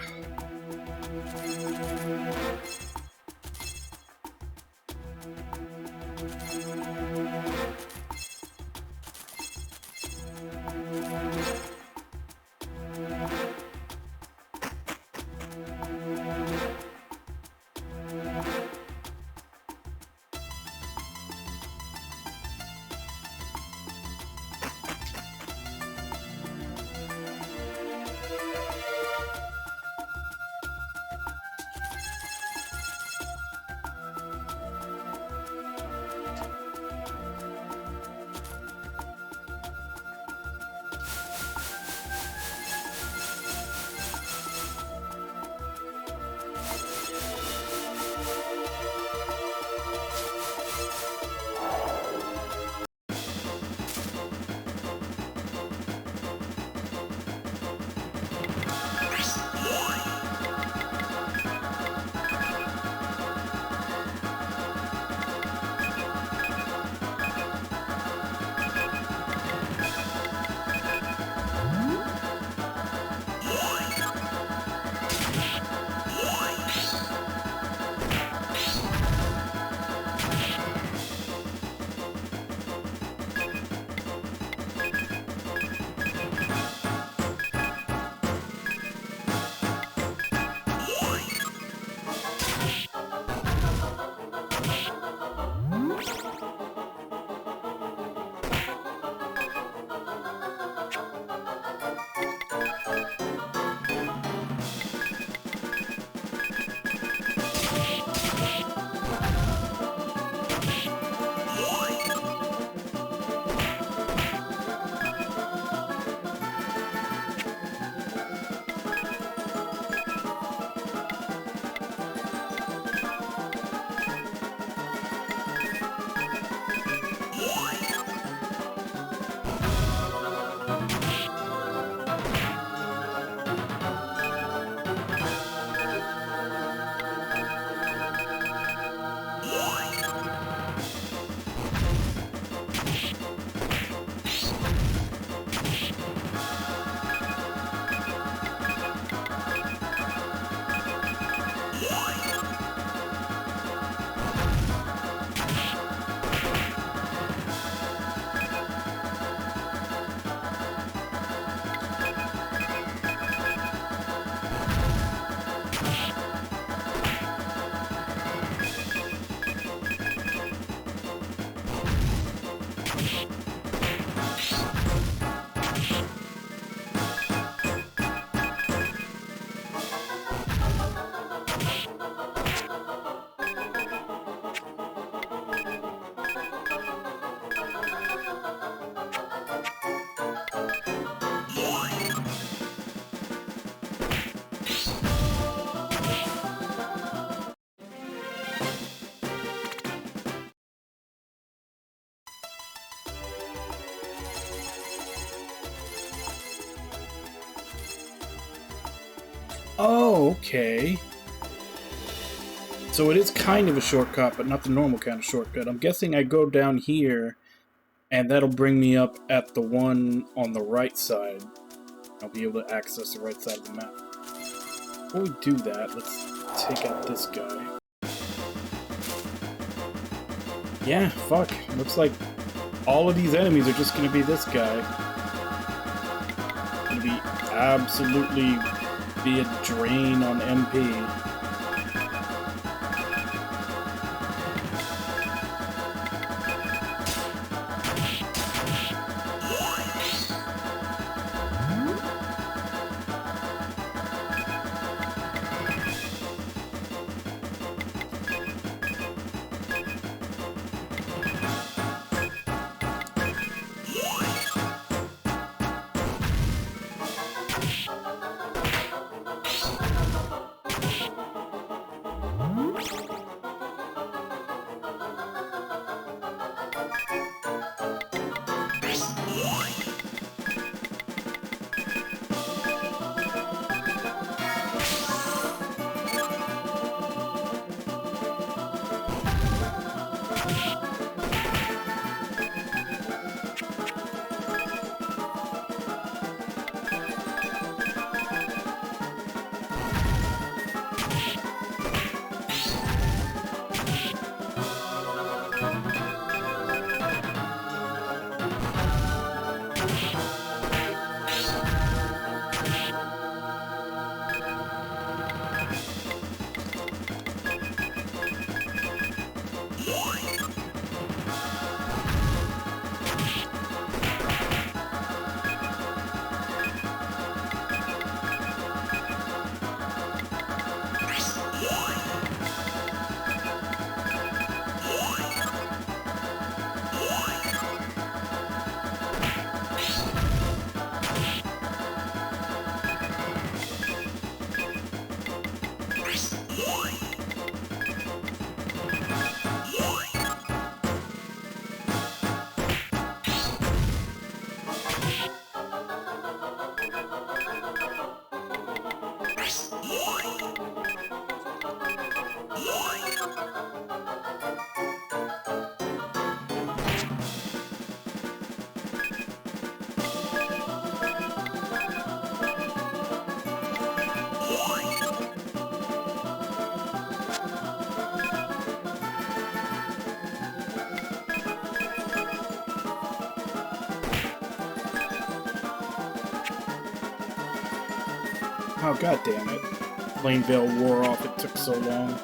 Oh, okay. So it is kind of a shortcut, but not the normal kind of shortcut. I'm guessing I go down here, and that'll bring me up at the one on the right side. I'll be able to access the right side of the map. Before we do that, let's take out this guy. Yeah, fuck. Looks like all of these enemies are just gonna be this guy. Gonna be absolutely be a drain on MP. Oh, god damn it. Flame Veil wore off, it took so long.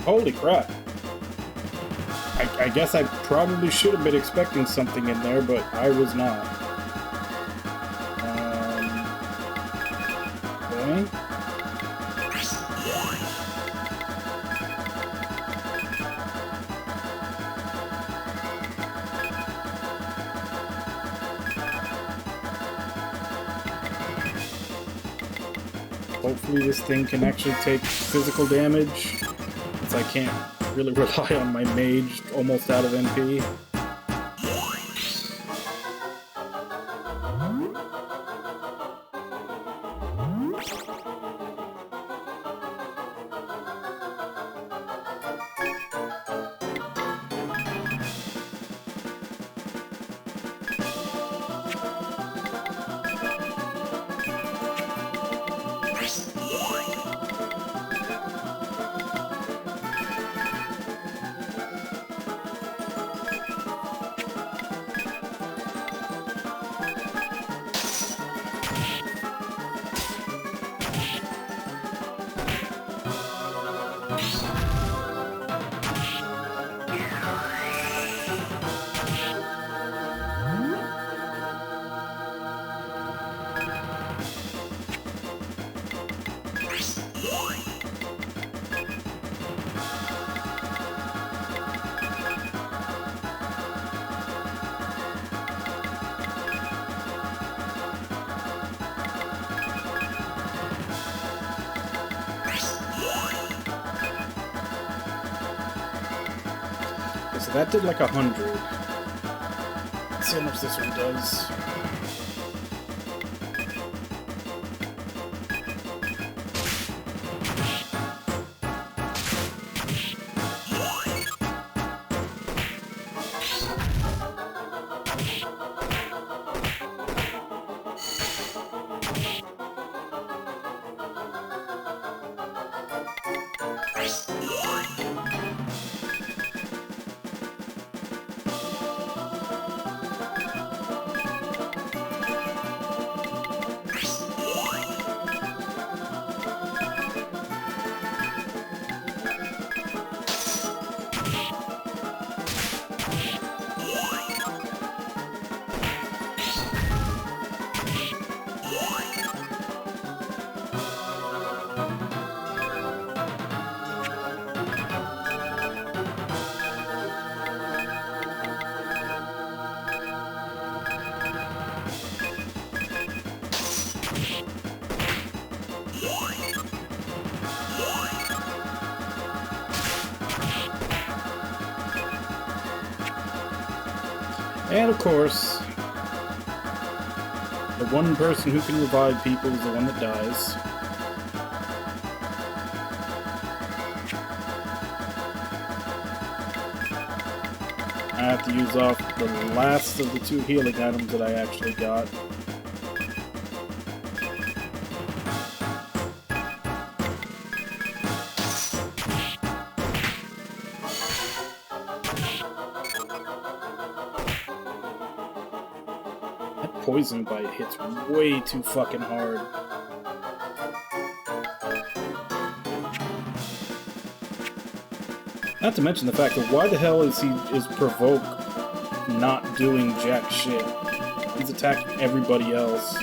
Holy crap. I guess I probably should have been expecting something in there, but I was not. Okay. Hopefully this thing can actually take physical damage, since I can't really rely on my mage, almost out of MP. So that did like 100. Let's see how much this one does. And of course, the one person who can revive people is the one that dies. I have to use off the last of the 2 healing items that I actually got. Poison bite hits way too fucking hard. Not to mention the fact that why the hell is Provoke not doing jack shit? He's attacking everybody else.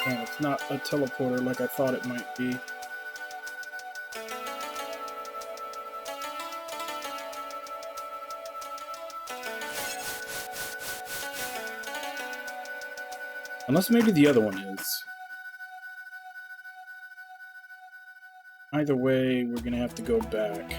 And it's not a teleporter like I thought it might be. Unless maybe the other one is. Either way, we're gonna have to go back.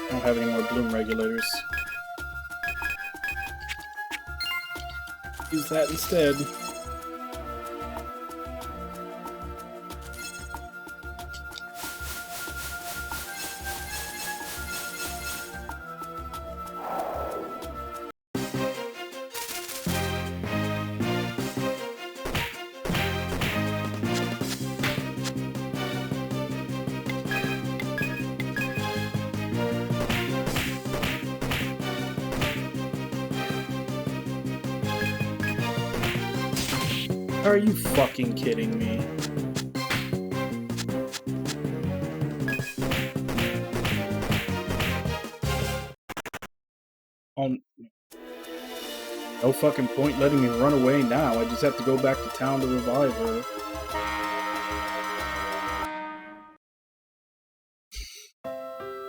I don't have any more bloom regulators. Use that instead. Are you fucking kidding me? No fucking point letting me run away now. I just have to go back to town to revive her.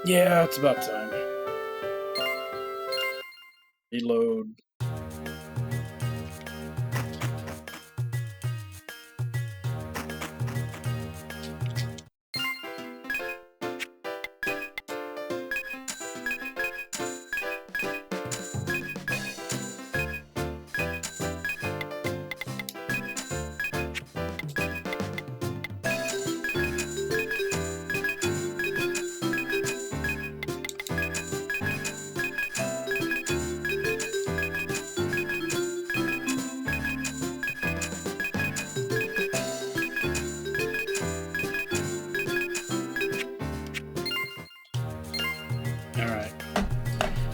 Yeah, it's about time. Reload.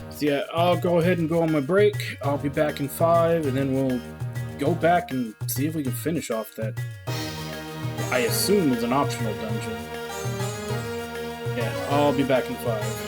So yeah, I'll go ahead and go on my break. I'll be back in 5, and then we'll go back and see if we can finish off that, I assume, is an optional dungeon. Yeah, I'll be back in 5.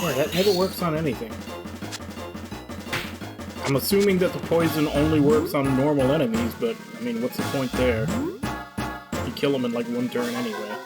Yeah, that never works on anything. I'm assuming that the poison only works on normal enemies, but, I mean, what's the point there? You kill them in, like, one turn anyway.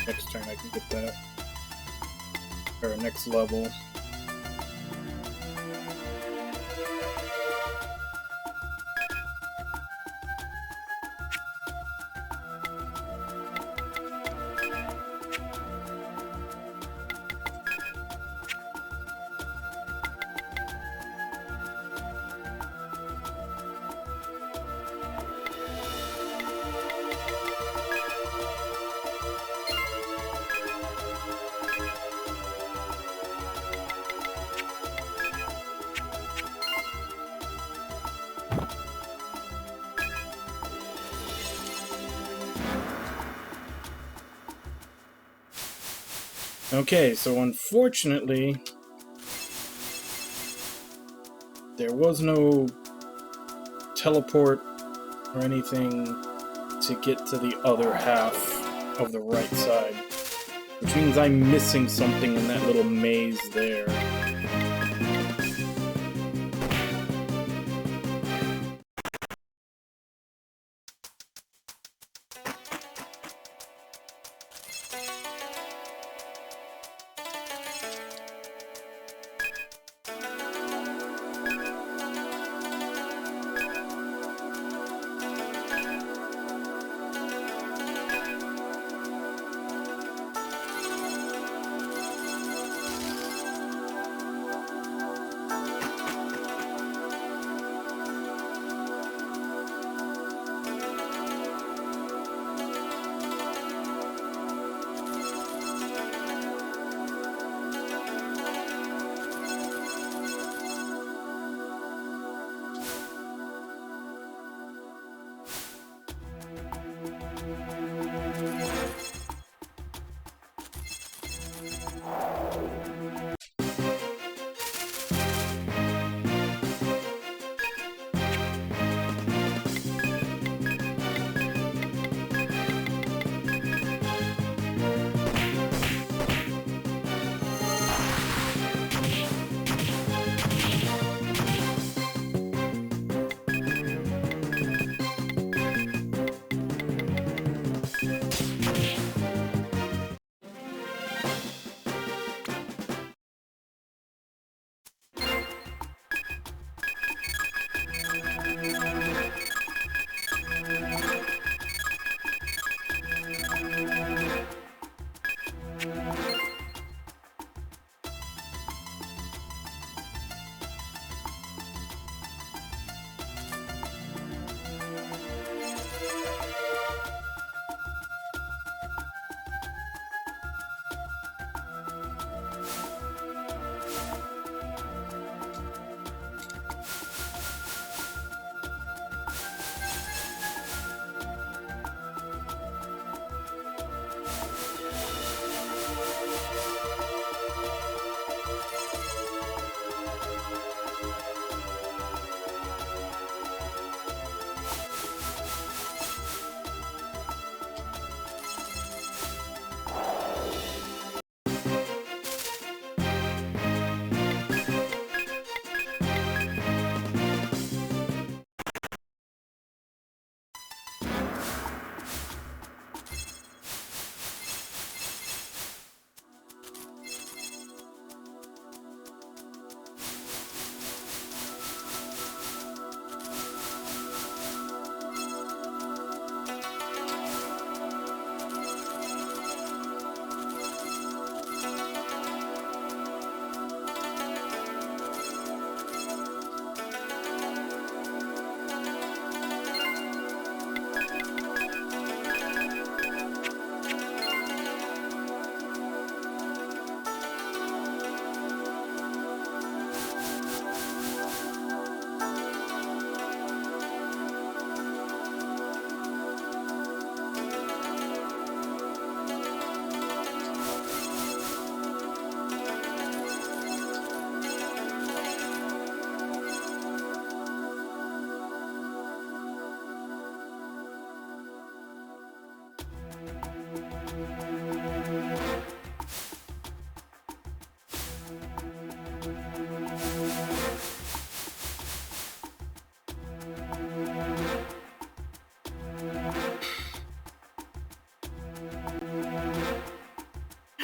Next turn I can get that. Or next level. Okay, so unfortunately, there was no teleport or anything to get to the other half of the right side, which means I'm missing something in that little maze there.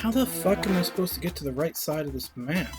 How the fuck am I supposed to get to the right side of this map?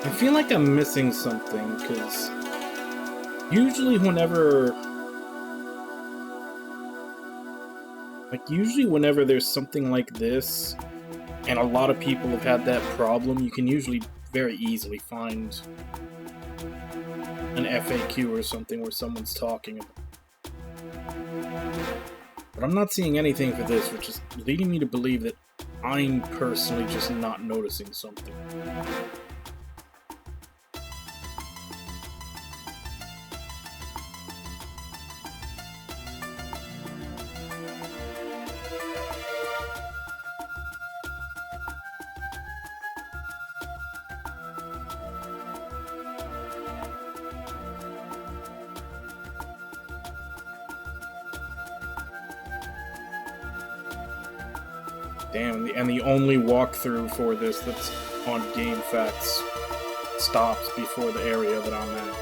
I feel like I'm missing something, because usually whenever there's something like this, and a lot of people have had that problem, you can usually very easily find an FAQ or something where someone's talking about it. But I'm not seeing anything for this, which is leading me to believe that I'm personally just not noticing something. Damn, and the only walkthrough for this that's on GameFAQs stops before the area that I'm at.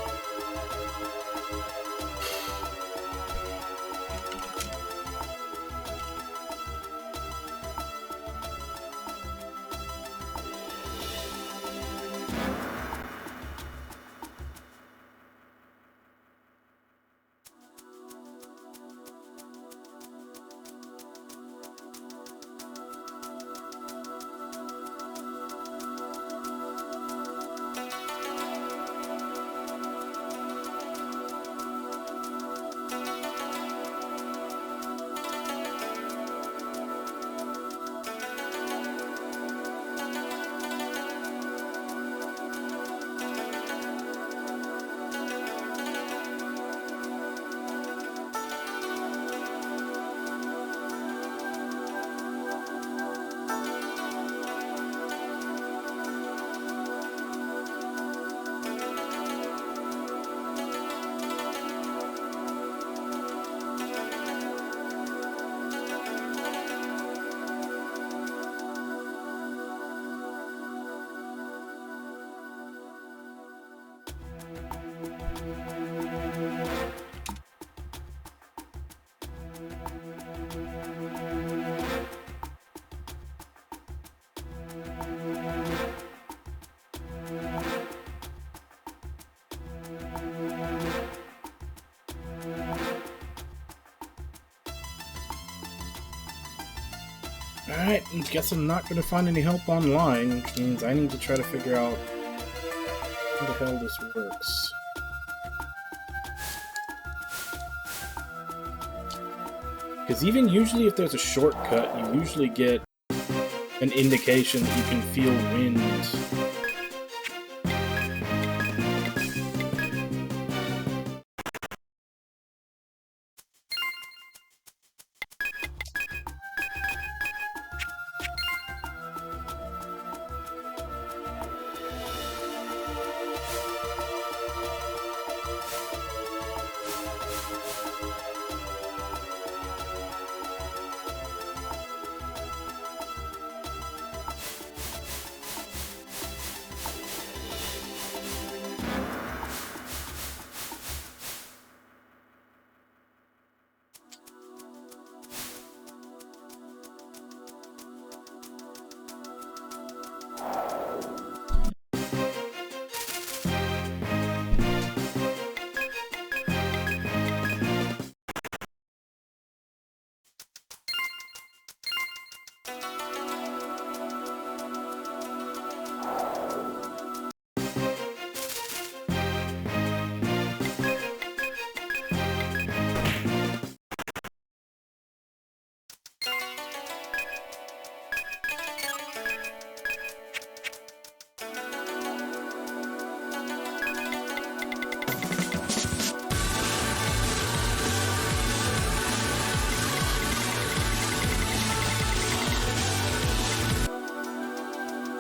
Alright, I guess I'm not going to find any help online, which means I need to try to figure out how the hell this works. Because even usually if there's a shortcut, you usually get an indication that you can feel wind.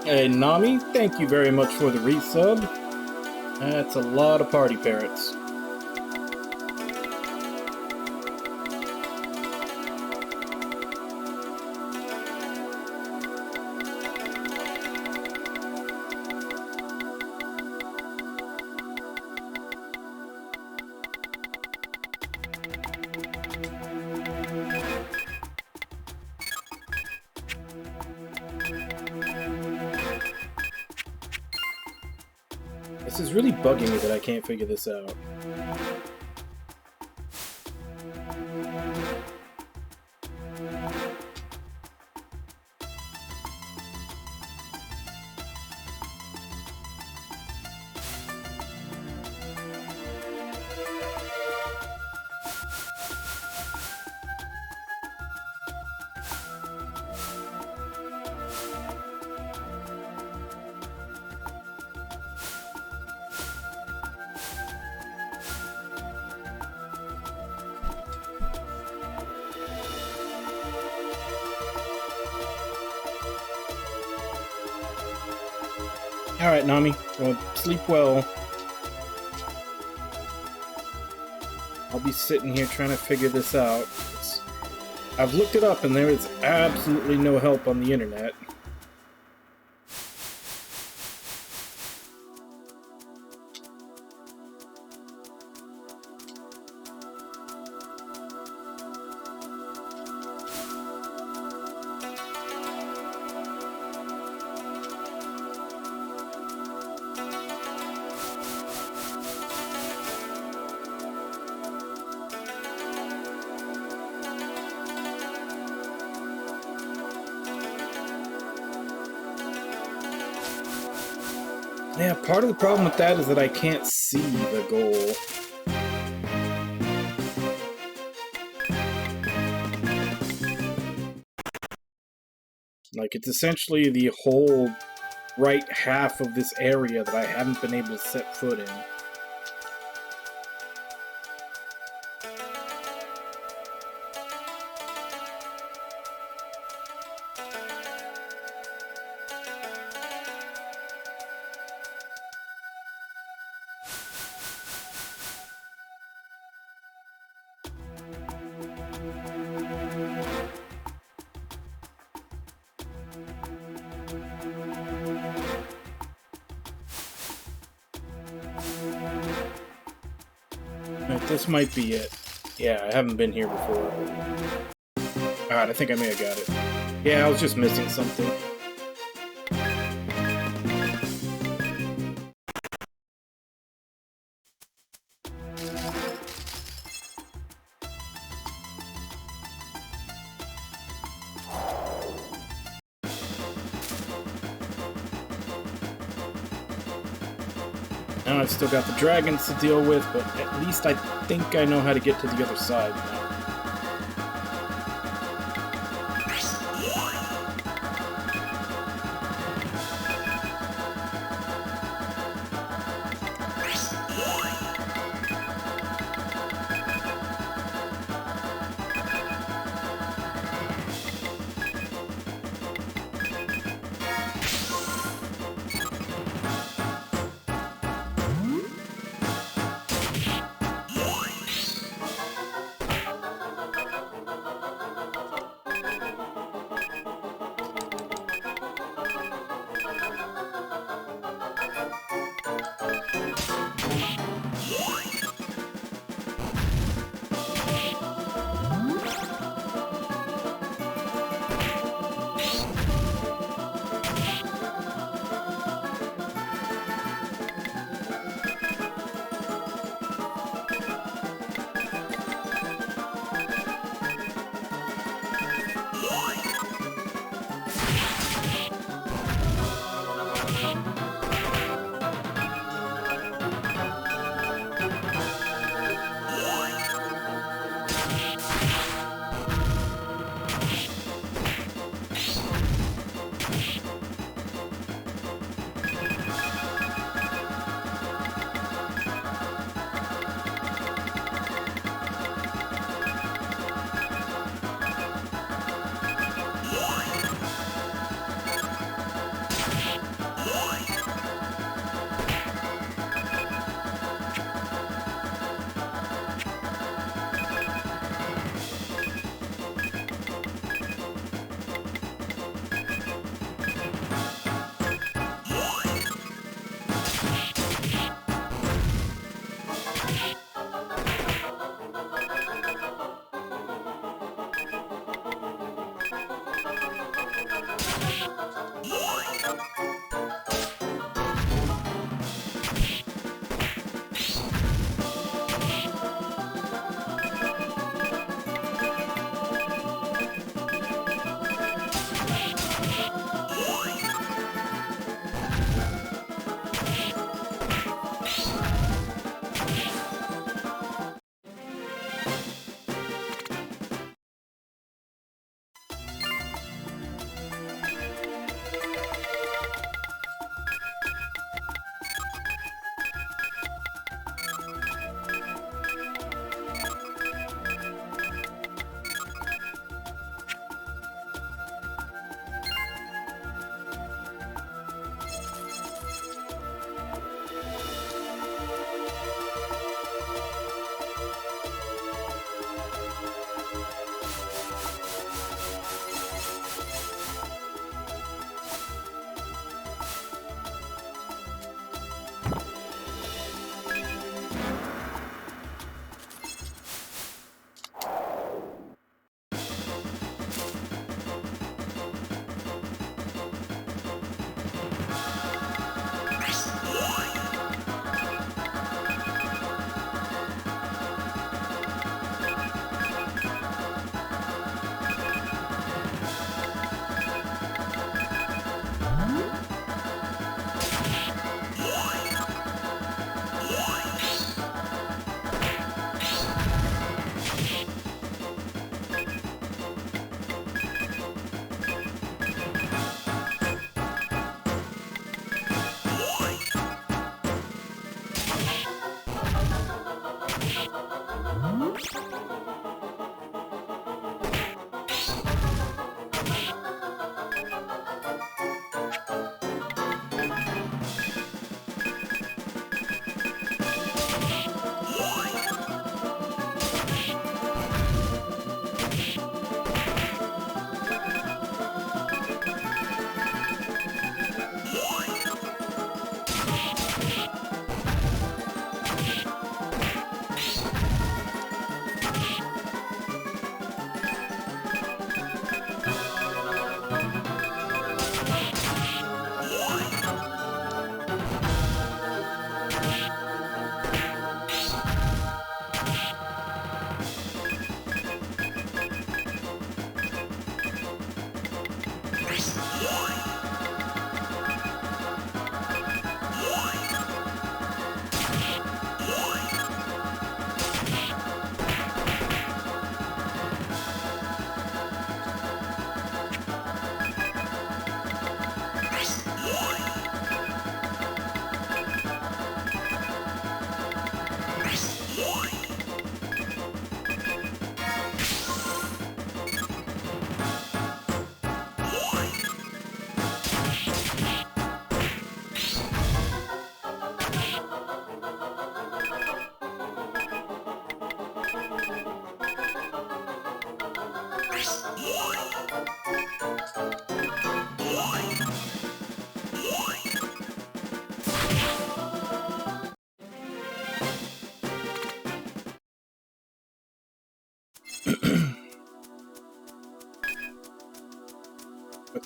Hey Nami, thank you very much for the resub. That's a lot of party parrots. This is really bugging me that I can't figure this out. Alright, Nami. Well, sleep well. I'll be sitting here trying to figure this out. I've looked it up and there is absolutely no help on the internet. Yeah, part of the problem with that is that I can't see the goal. Like, it's essentially the whole right half of this area that I haven't been able to set foot in. This might be it. Yeah, I haven't been here before. Alright, I think I may have got it. Yeah, I was just missing something. Now I've still got the dragons to deal with, but at least I think I know how to get to the other side now.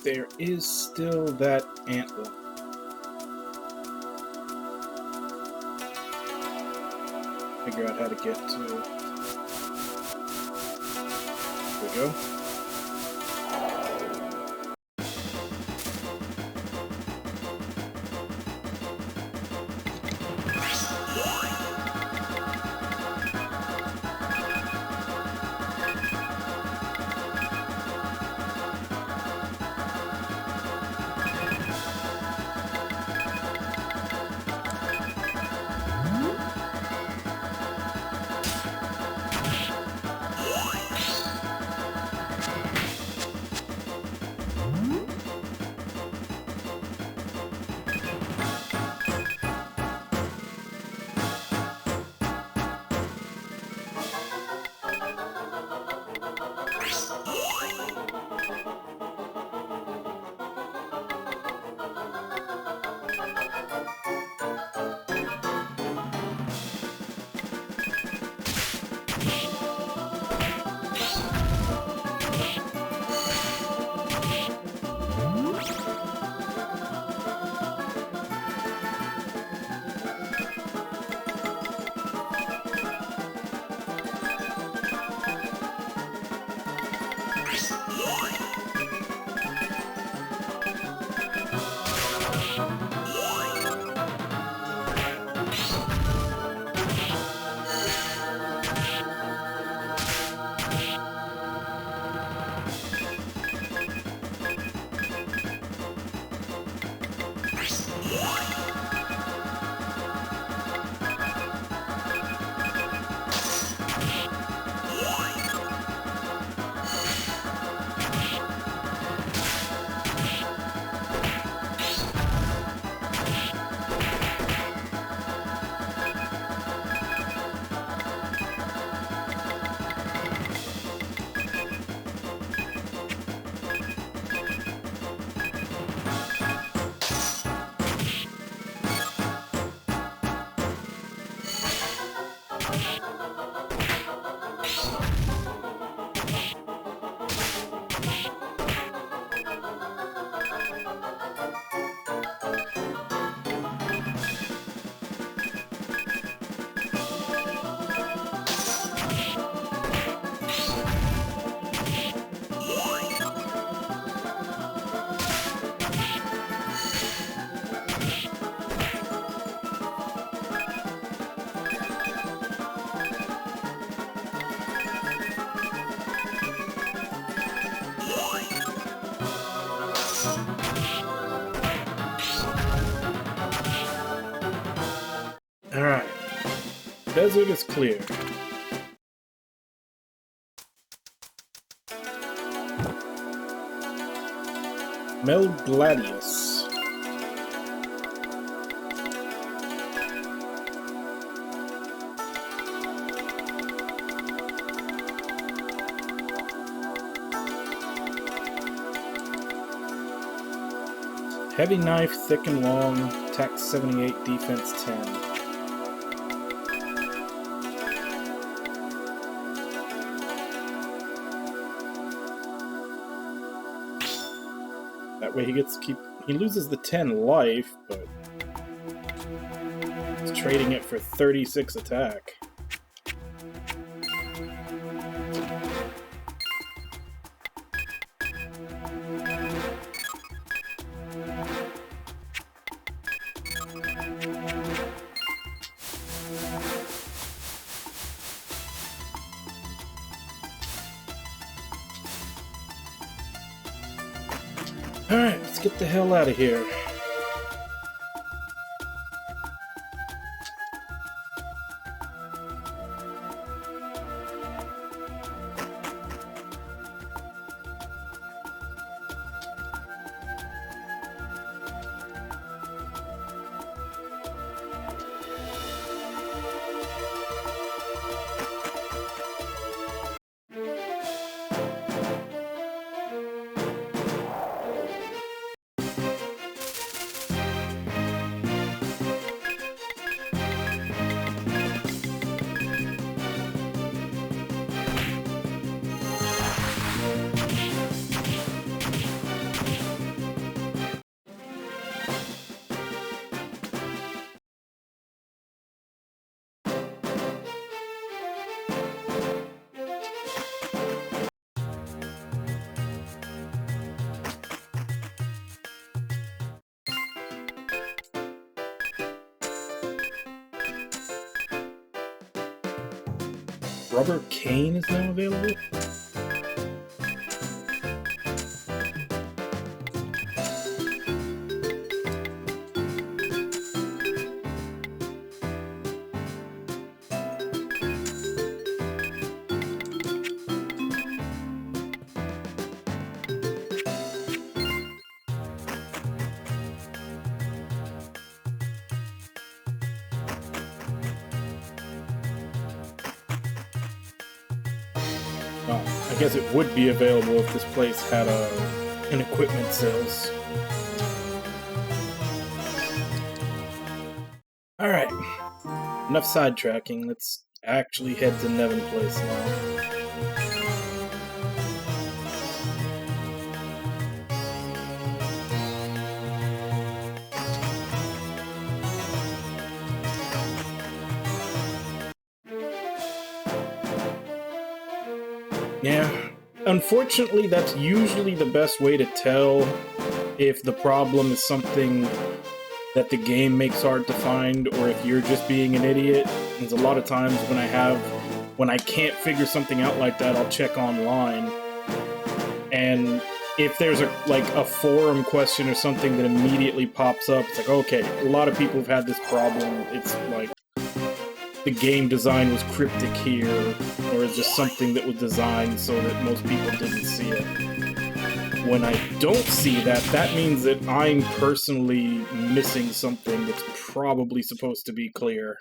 there is still that antler. Figure out how to get to... There we go. Alright. Desert is clear. Melgladius. Heavy knife, thick and long, attack 78, defense 10. That way he loses the 10 life, but he's trading it for 36 attack. Alright, let's get the hell out of here. Rubber cane is now available? I guess it would be available if this place had an equipment sales. Alright. Enough sidetracking. Let's actually head to Nevin Place now. Yeah, unfortunately, that's usually the best way to tell if the problem is something that the game makes hard to find, or if you're just being an idiot. There's a lot of times when I can't figure something out like that, I'll check online. And if there's a forum question or something that immediately pops up, it's like, okay, a lot of people have had this problem. It's like the game design was cryptic here, or is just something that was designed so that most people didn't see it. When I don't see that, that means that I'm personally missing something that's probably supposed to be clear,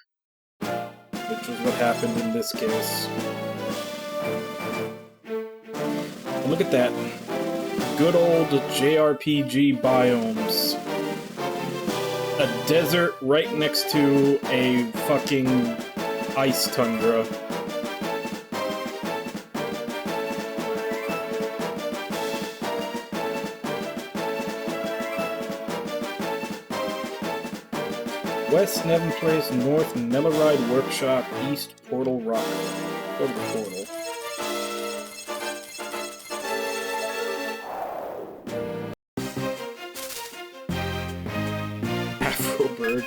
which was what happened in this case. And look at that. Good old JRPG biomes. A desert right next to a fucking ice tundra. West Nevin Place, North Meloride Workshop, East Portal Rock. Go to the portal. Afro Bird.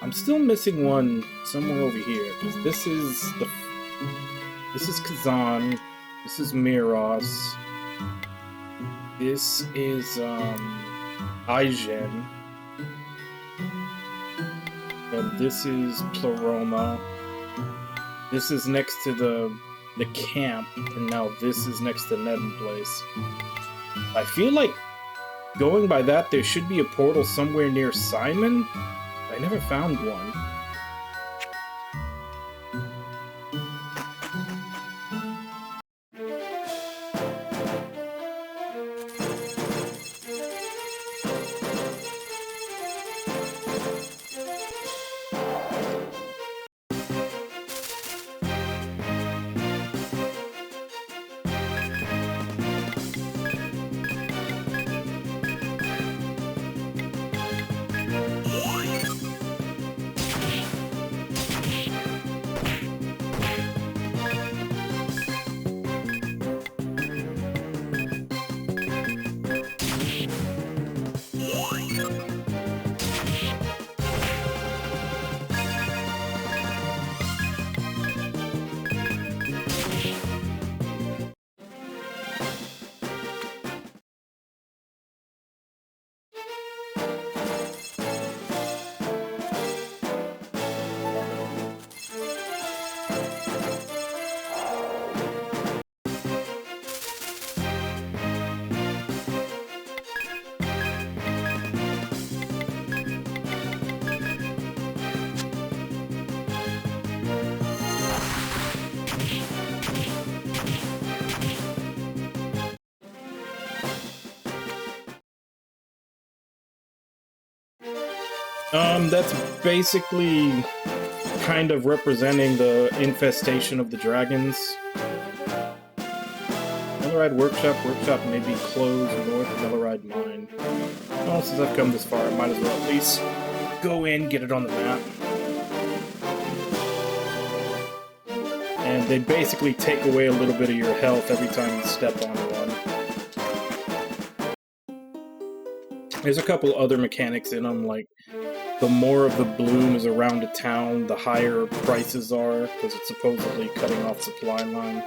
I'm still missing one somewhere over here, because this is Kazan, this is Miros, this is Aigen, and this is Pleroma. This is next to the camp, and now this is next to Nevin Place. I feel like going by that, there should be a portal somewhere near Simon. I never found one. That's basically kind of representing the infestation of the dragons. And Meloride Workshop. Workshop may be closed north of Meloride Mine. Well, since I've come this far, I might as well at least go in, get it on the map. And they basically take away a little bit of your health every time you step on one. There's a couple other mechanics in them, like the more of the bloom is around a town, the higher prices are, because it's supposedly cutting off supply line.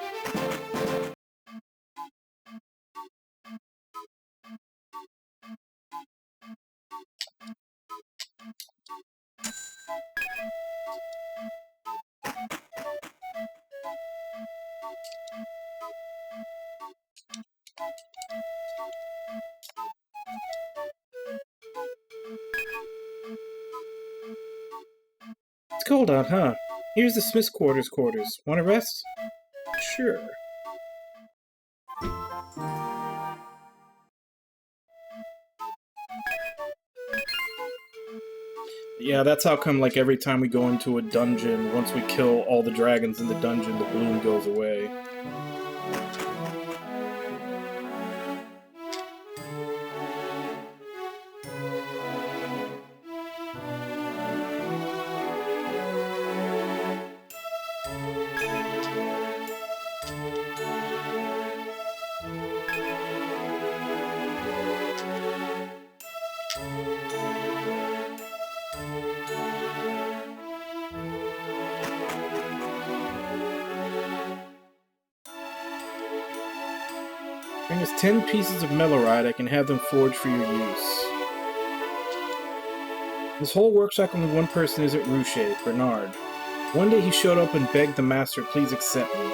It's cold out, huh? Here's the Smith's quarters. Want to rest? Sure. Yeah, that's how come, like, every time we go into a dungeon, once we kill all the dragons in the dungeon, the bloom goes away. Bring us 10 pieces of Meloride. I can have them forged for your use. This whole workshop only one person isn't Ruche, Bernard. One day he showed up and begged the master, please accept me.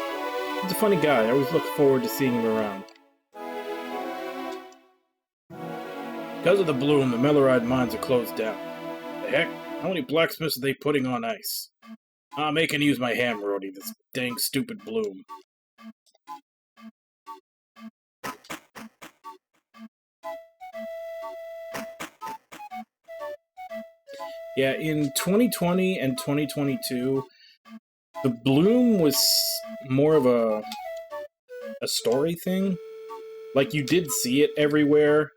He's a funny guy. I always look forward to seeing him around. Because of the bloom, the Meloride mines are closed down. The heck? How many blacksmiths are they putting on ice? I'm making use my hammer, Rody, this dang stupid bloom. Yeah, in 2020 and 2022, the bloom was more of a story thing. Like, you did see it everywhere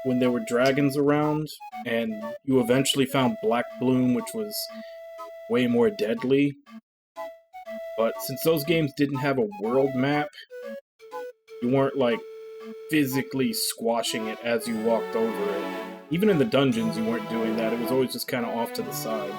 when there were dragons around, and you eventually found Black Bloom, which was way more deadly. But since those games didn't have a world map, you weren't, like, physically squashing it as you walked over it. Even in the dungeons, you weren't doing that. It was always just kind of off to the side.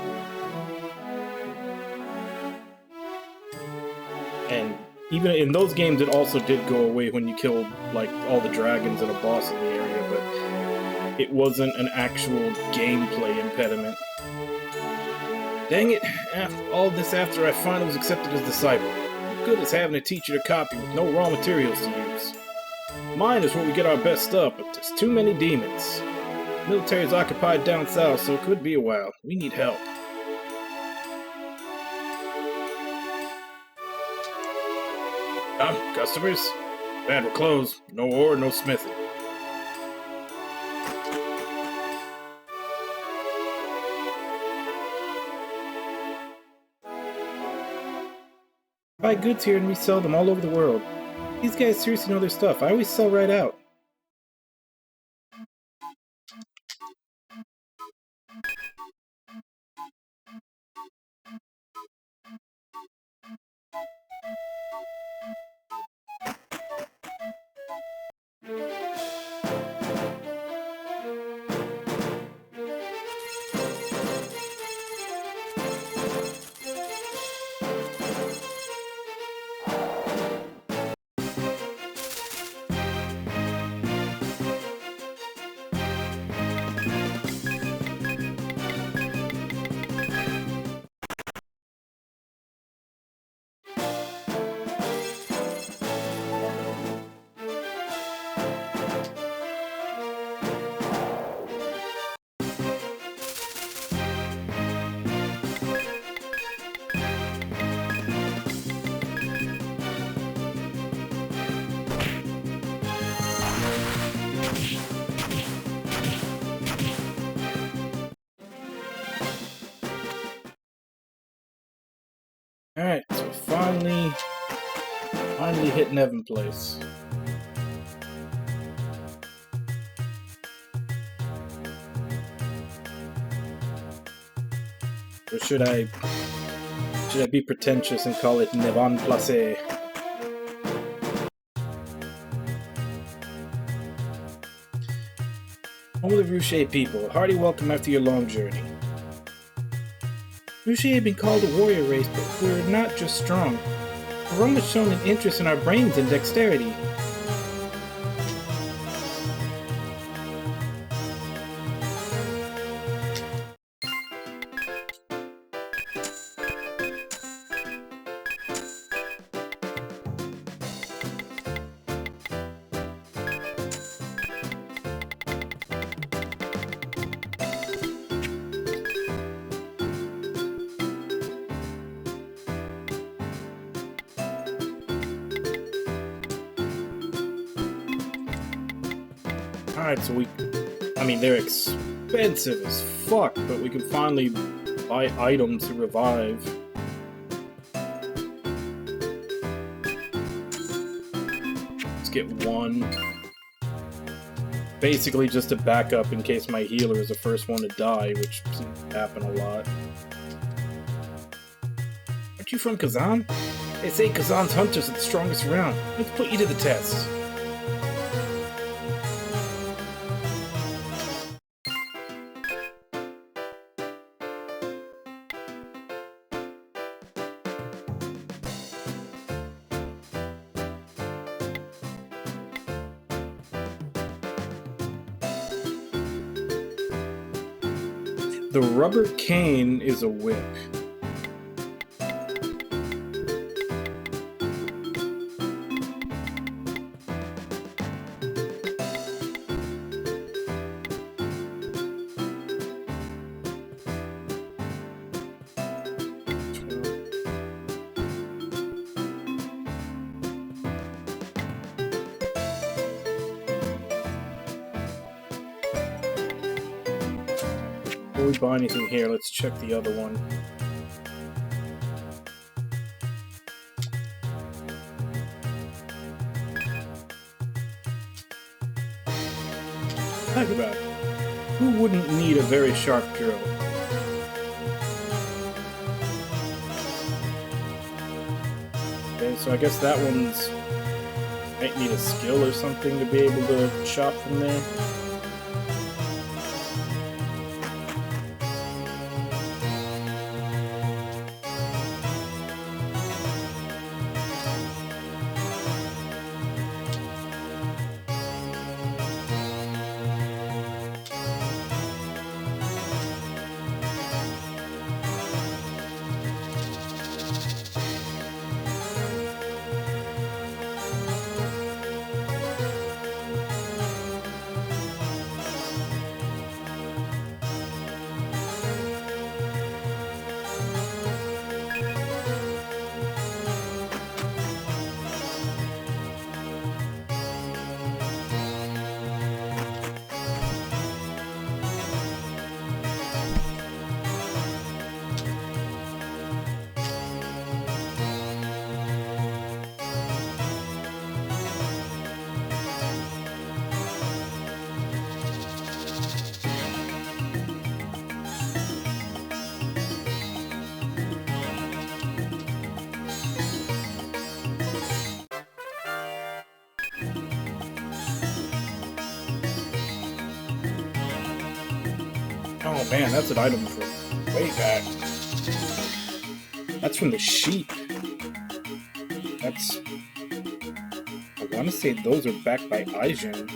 And even in those games, it also did go away when you killed, like, all the dragons and a boss in the area, but it wasn't an actual gameplay impediment. Dang it, all this after I finally was accepted as disciple. What good is having a teacher to copy with no raw materials to use? Mine is where we get our best stuff, but there's too many demons. The military is occupied down south, so it could be a while. We need help. Customers? Bad, we're closed. No ore, no smithing. I buy goods here and resell them all over the world. These guys seriously know their stuff. I always sell right out. Alright, so finally Finally hit Nevin Place. Or should I be pretentious and call it Nevin Place? Home of the Ruche people, a hearty welcome after your long journey. Ruche had been called a warrior race, but we're not just strong. Rome has shown an interest in our brains and dexterity. Alright, so they're expensive as fuck, but we can finally buy items to revive. Let's get one. Basically just a backup in case my healer is the first one to die, which seems to happen a lot. Aren't you from Kazan? They say Kazan's hunters are the strongest around. Let's put you to the test. The rubber cane is a whip. Before we buy anything here, let's check the other one. Think about it. Who wouldn't need a very sharp drill? Okay, so I guess that one's might need a skill or something to be able to chop from there. Oh man, that's an item from way back. That's from the sheep. I want to say those are backed by Aijin.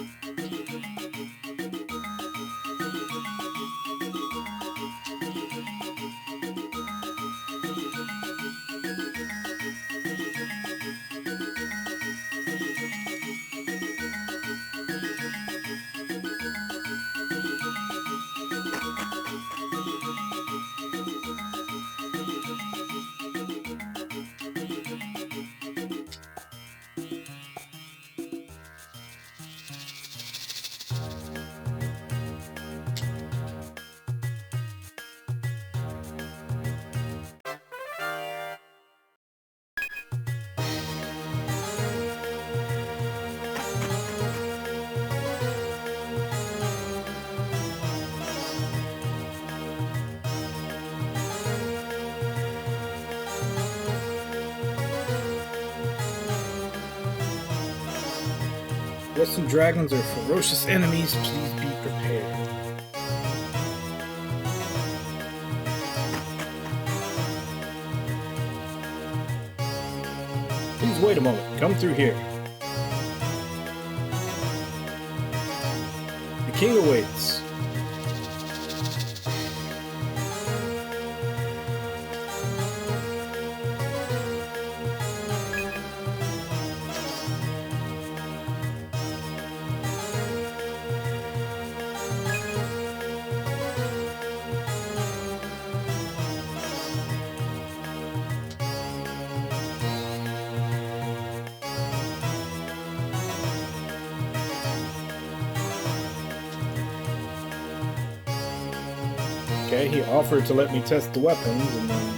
Crescent dragons are ferocious enemies. Please be prepared. Please wait a moment. Come through here. The king awaits. Okay, he offered to let me test the weapons, and then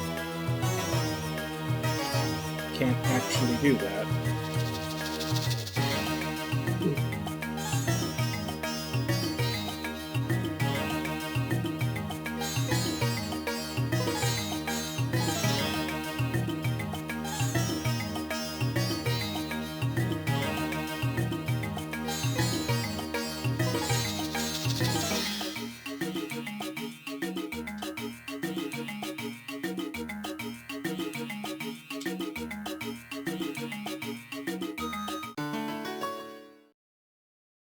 can't actually do that.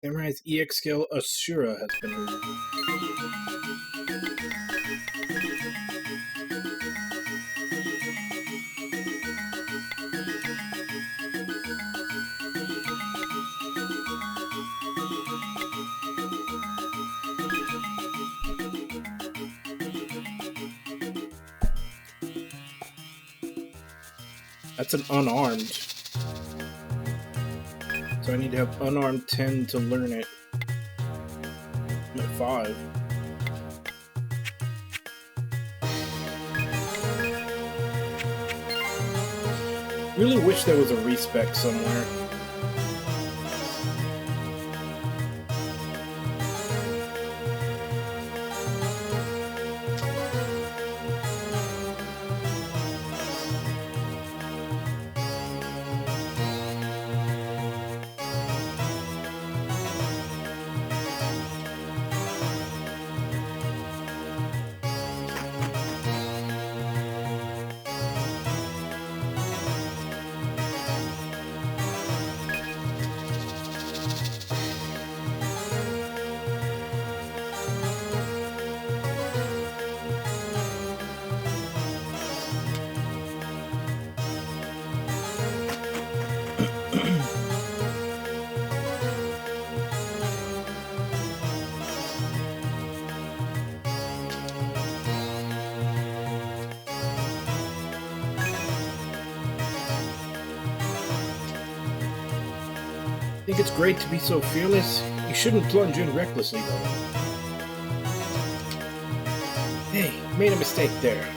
Samurai's EX skill Asura has been removed. That's an unarmed. So I need to have unarmed 10 to learn it. I'm at 5. Really wish there was a respec somewhere. Think it's great to be so fearless? You shouldn't plunge in recklessly, though. Hey, made a mistake there.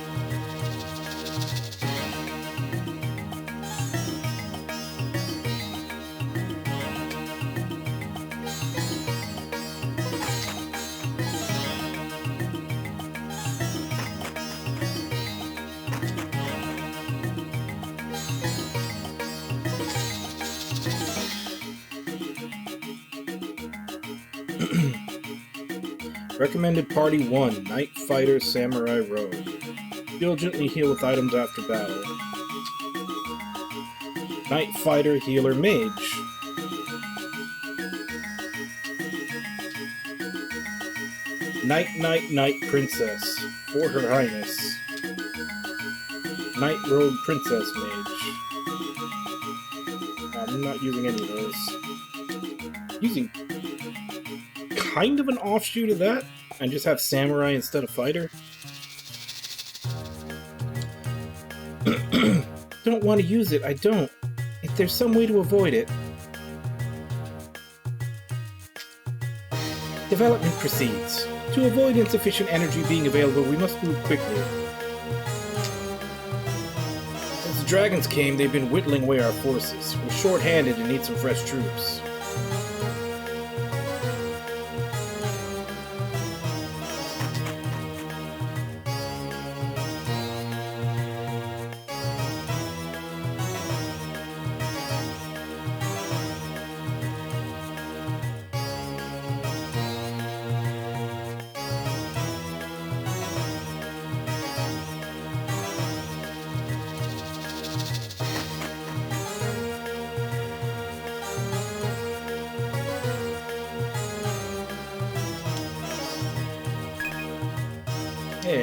Recommended Party 1, Knight Fighter Samurai Rogue. Diligently heal with items after battle. Knight Fighter Healer Mage. Knight Princess for Her Highness. Knight Rogue Princess Mage. I'm not using any of those. Using kind of an offshoot of that and just have Samurai instead of Fighter. Don't want to use it, I don't. If there's some way to avoid it. Development proceeds. To avoid insufficient energy being available, we must move quickly. Since the dragons came, they've been whittling away our forces. We're short-handed and need some fresh troops.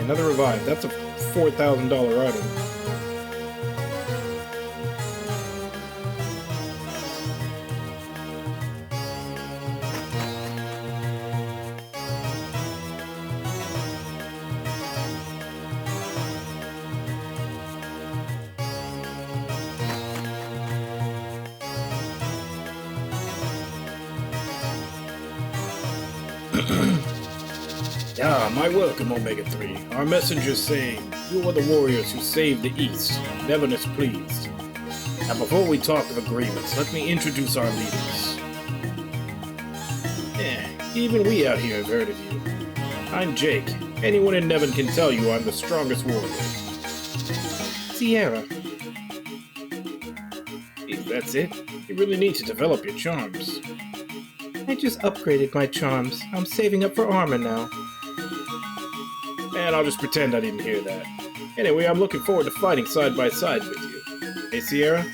another revive. That's a $4,000 item. My welcome, Omega-3. Our messengers saying, you are the warriors who saved the East. Nevin is pleased. Now before we talk of agreements, let me introduce our leaders. Even we out here have heard of you. I'm Jake. Anyone in Nevin can tell you I'm the strongest warrior. Sierra. If that's it, you really need to develop your charms. I just upgraded my charms. I'm saving up for armor now. And I'll just pretend I didn't hear that. Anyway, I'm looking forward to fighting side by side with you. Hey, Sierra?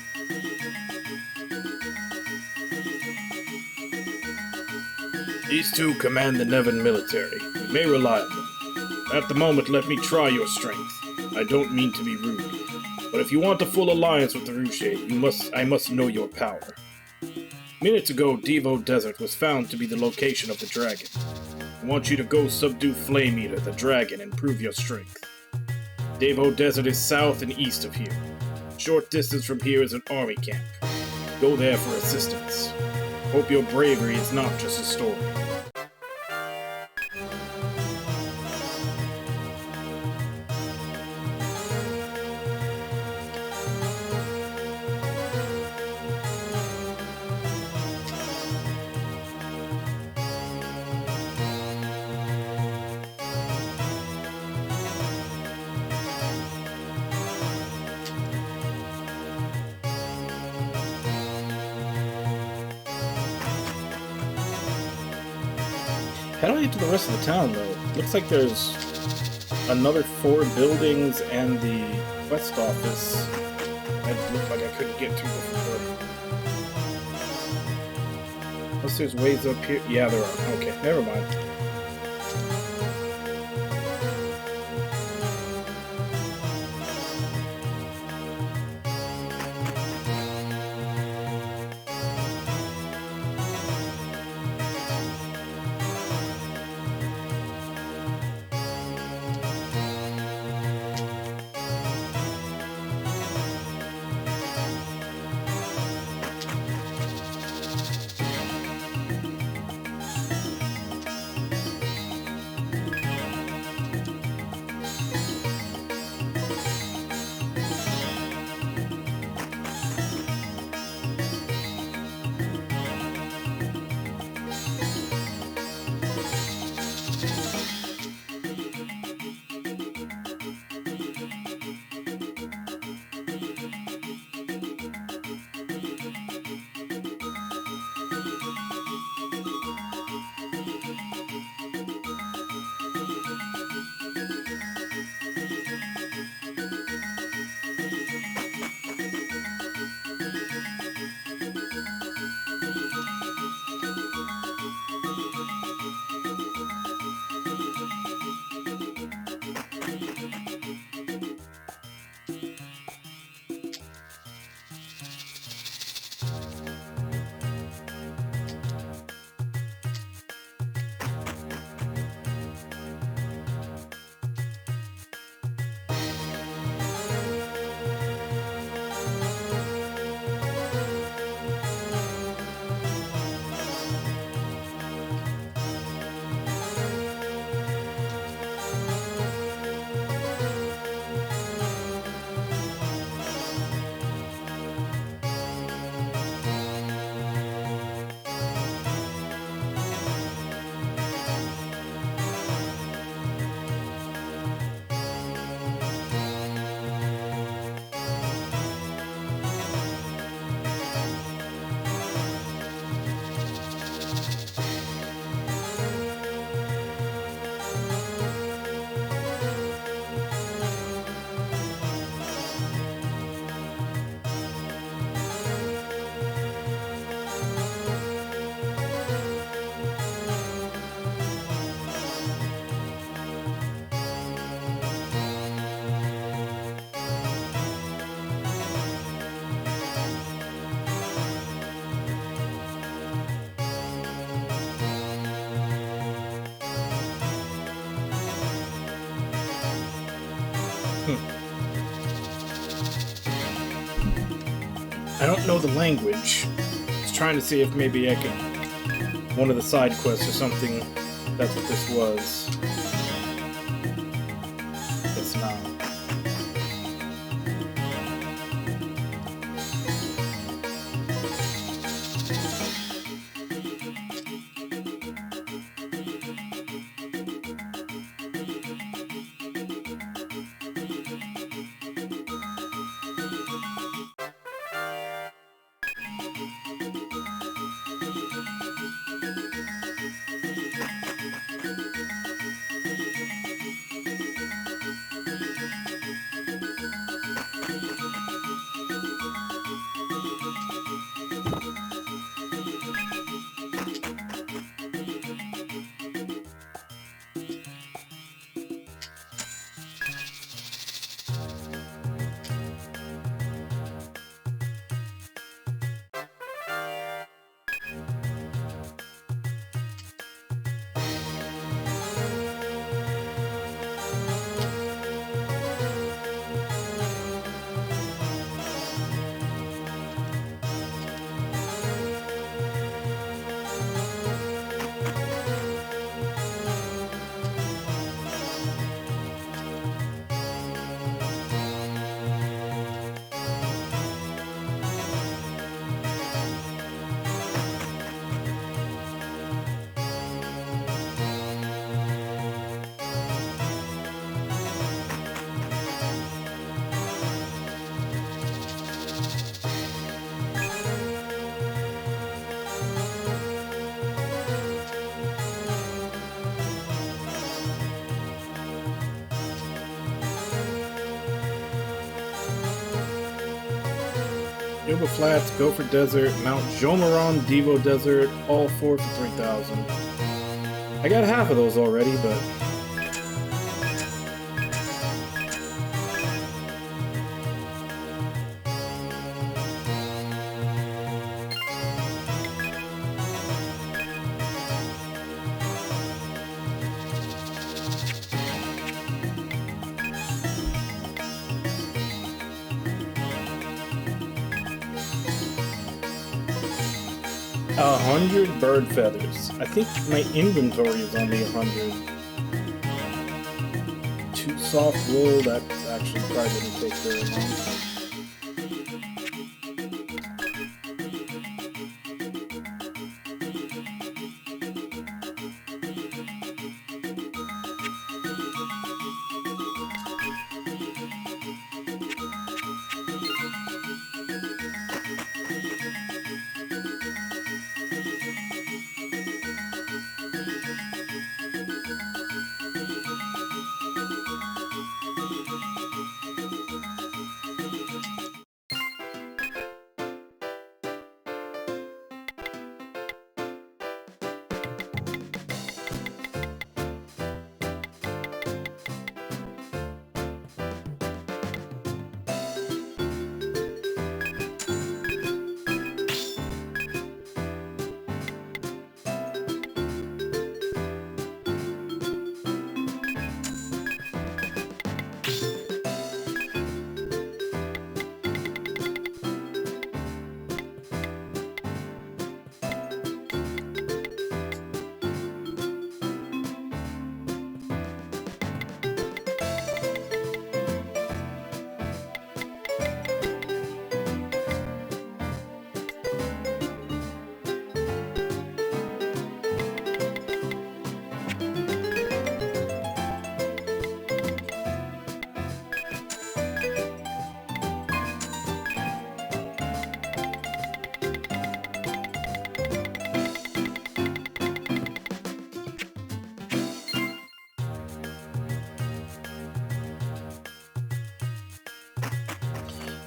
These two command the Nevin military. You may rely on them. At the moment, let me try your strength. I don't mean to be rude, but if you want a full alliance with the Ruche, I must know your power. Minutes ago, Devo Desert was found to be the location of the dragon. I want you to go subdue Flame Eater, the dragon, and prove your strength. Devo Desert is south and east of here. Short distance from here is an army camp. Go there for assistance. Hope your bravery is not just a story. Head on into the rest of the town, though. Looks like there's another 4 buildings and the quest office that looked like I couldn't get to before. Unless there's ways up here. Yeah, there are. Okay, never mind. I don't know the language. I was trying to see if maybe I could... one of the side quests or something. That's what this was. It's not. Yoba Flats, Gopher Desert, Mount Jomaron, Devo Desert, all 4 for 3,000. I got half of those already, but... 100 bird feathers. I think my inventory is only 100. 2 soft wool, that actually probably didn't take very long.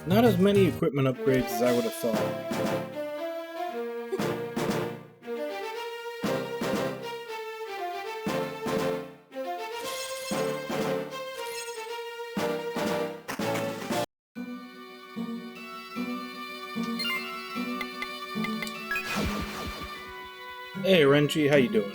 Not as many equipment upgrades as I would have thought. Hey Renchi, how you doing?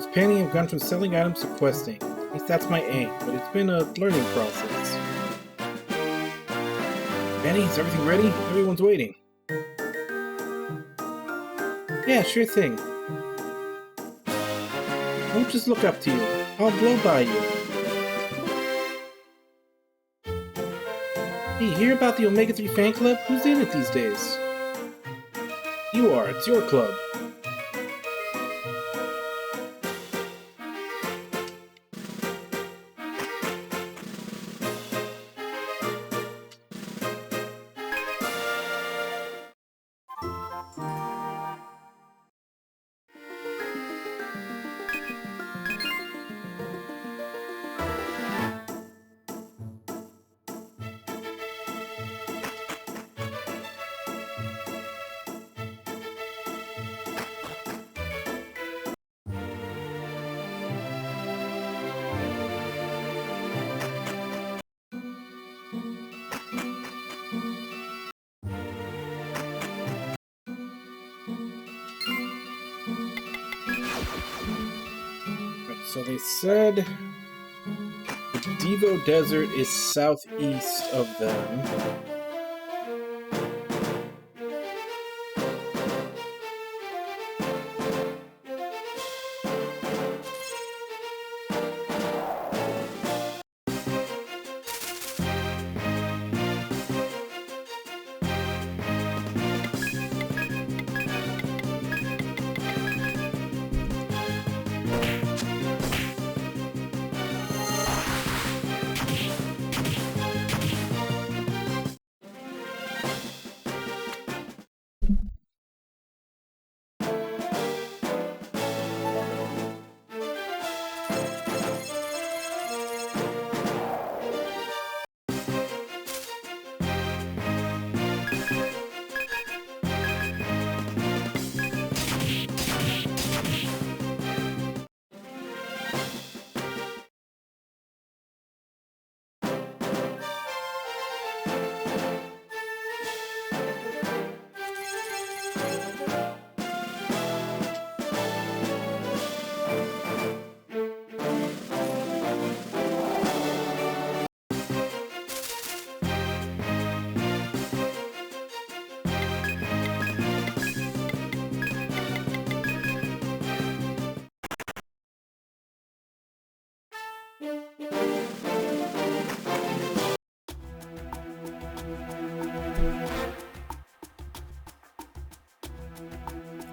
James Penny have gone from selling items to questing. At least that's my aim, but it's been a learning process. Penny, is everything ready? Everyone's waiting. Yeah, sure thing. I won't just look up to you. I'll blow by you. Hey, hear about the Omega 3 fan club? Who's in it these days? You are. It's your club. So they said the Devo Desert is southeast of them.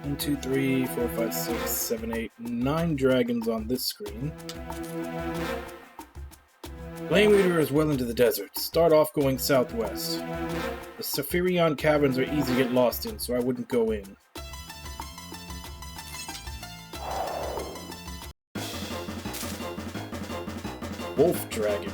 One, two, three, four, five, six, seven, eight, 9 dragons on this screen. Flame Reader is well into the desert. Start off going southwest. The Saphirion caverns are easy to get lost in, so I wouldn't go in. Wolf Dragon.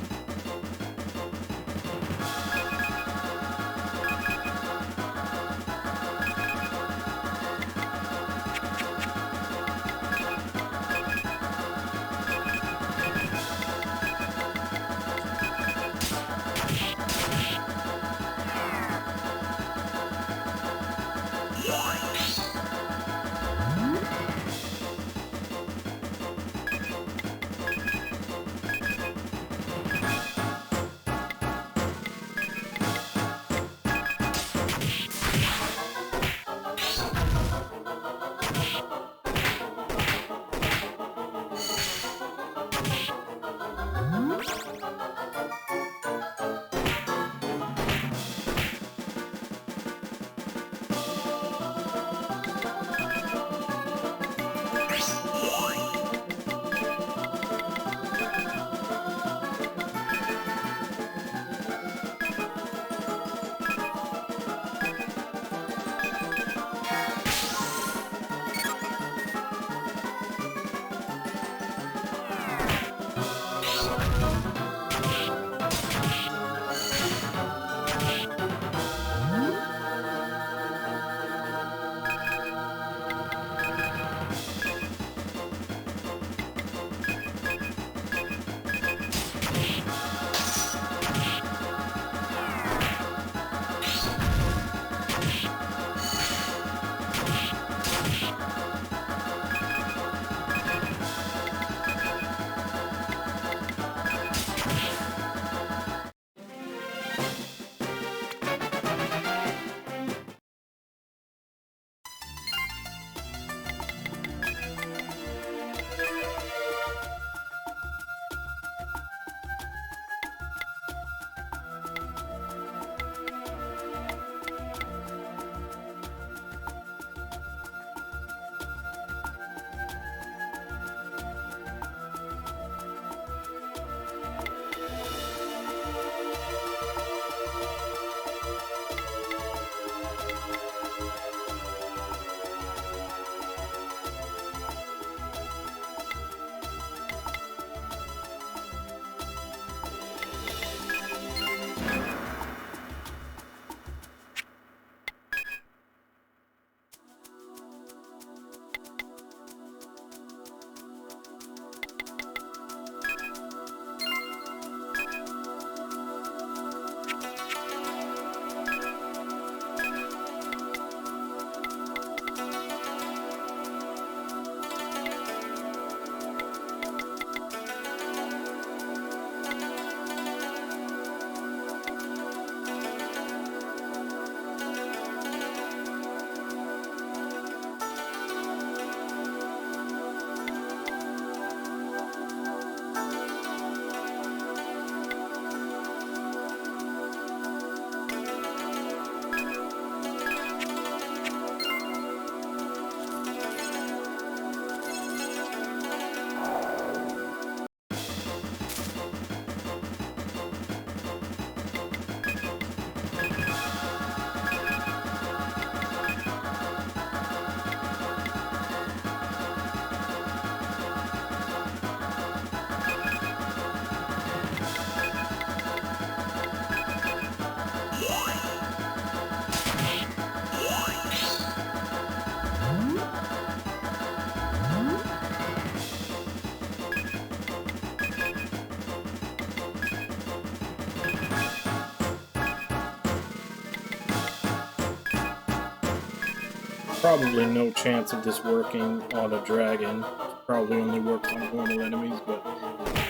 Probably no chance of this working on a dragon. Probably only works on normal enemies, but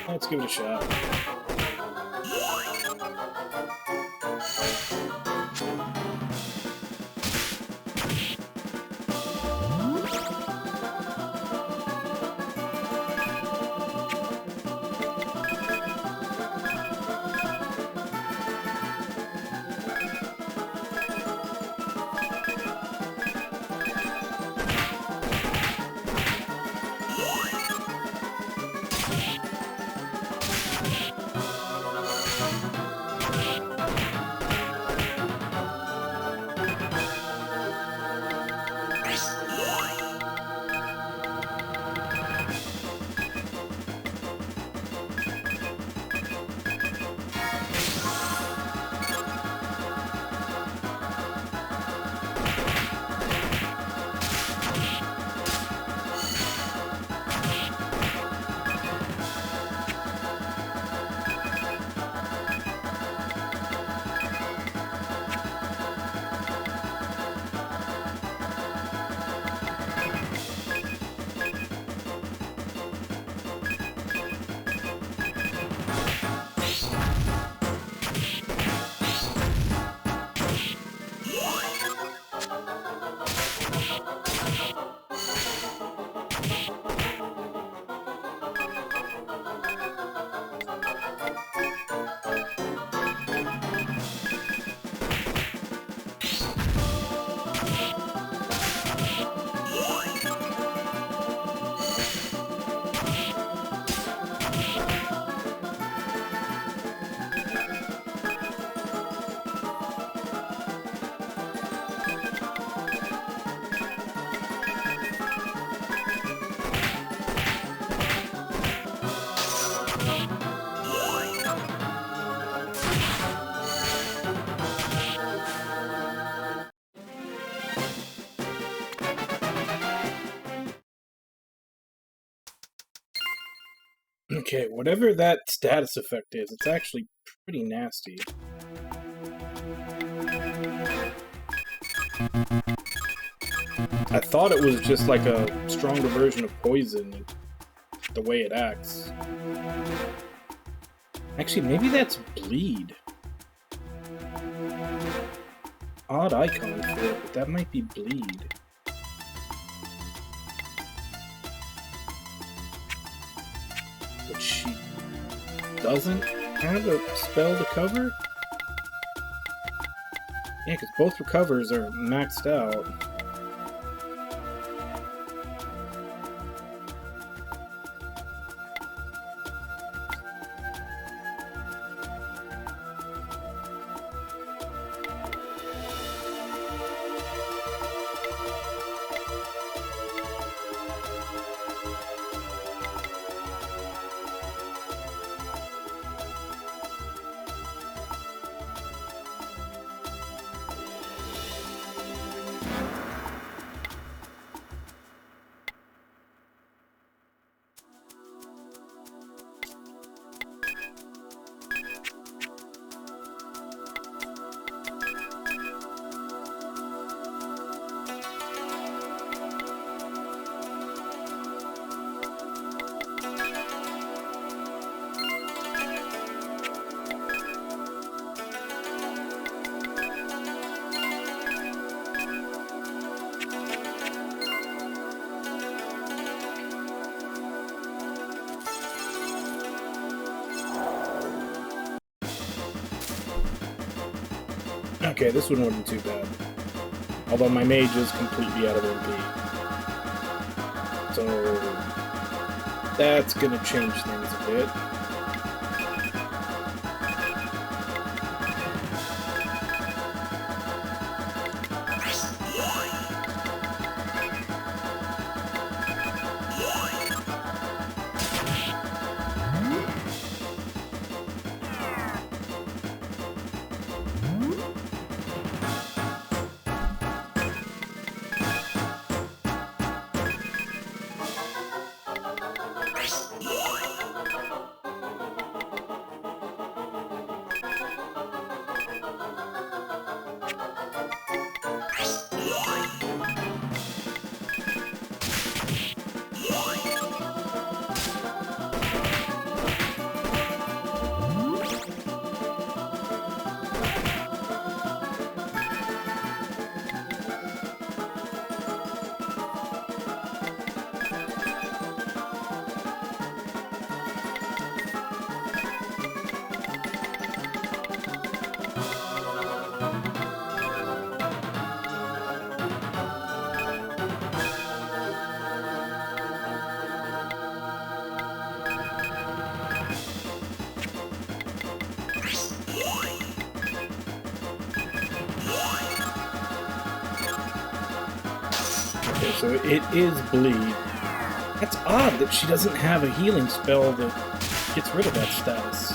let's give it a shot. Okay, whatever that status effect is, it's actually pretty nasty. I thought it was just like a stronger version of poison, the way it acts. Actually, maybe that's bleed. Odd icon for it, but that might be bleed. But she doesn't have a spell to cover? Yeah, because both recovers are maxed out. Okay, this one wasn't too bad. Although my mage is completely out of MP. So that's gonna change things a bit. Okay, so it is bleed. That's odd that she doesn't have a healing spell that gets rid of that status.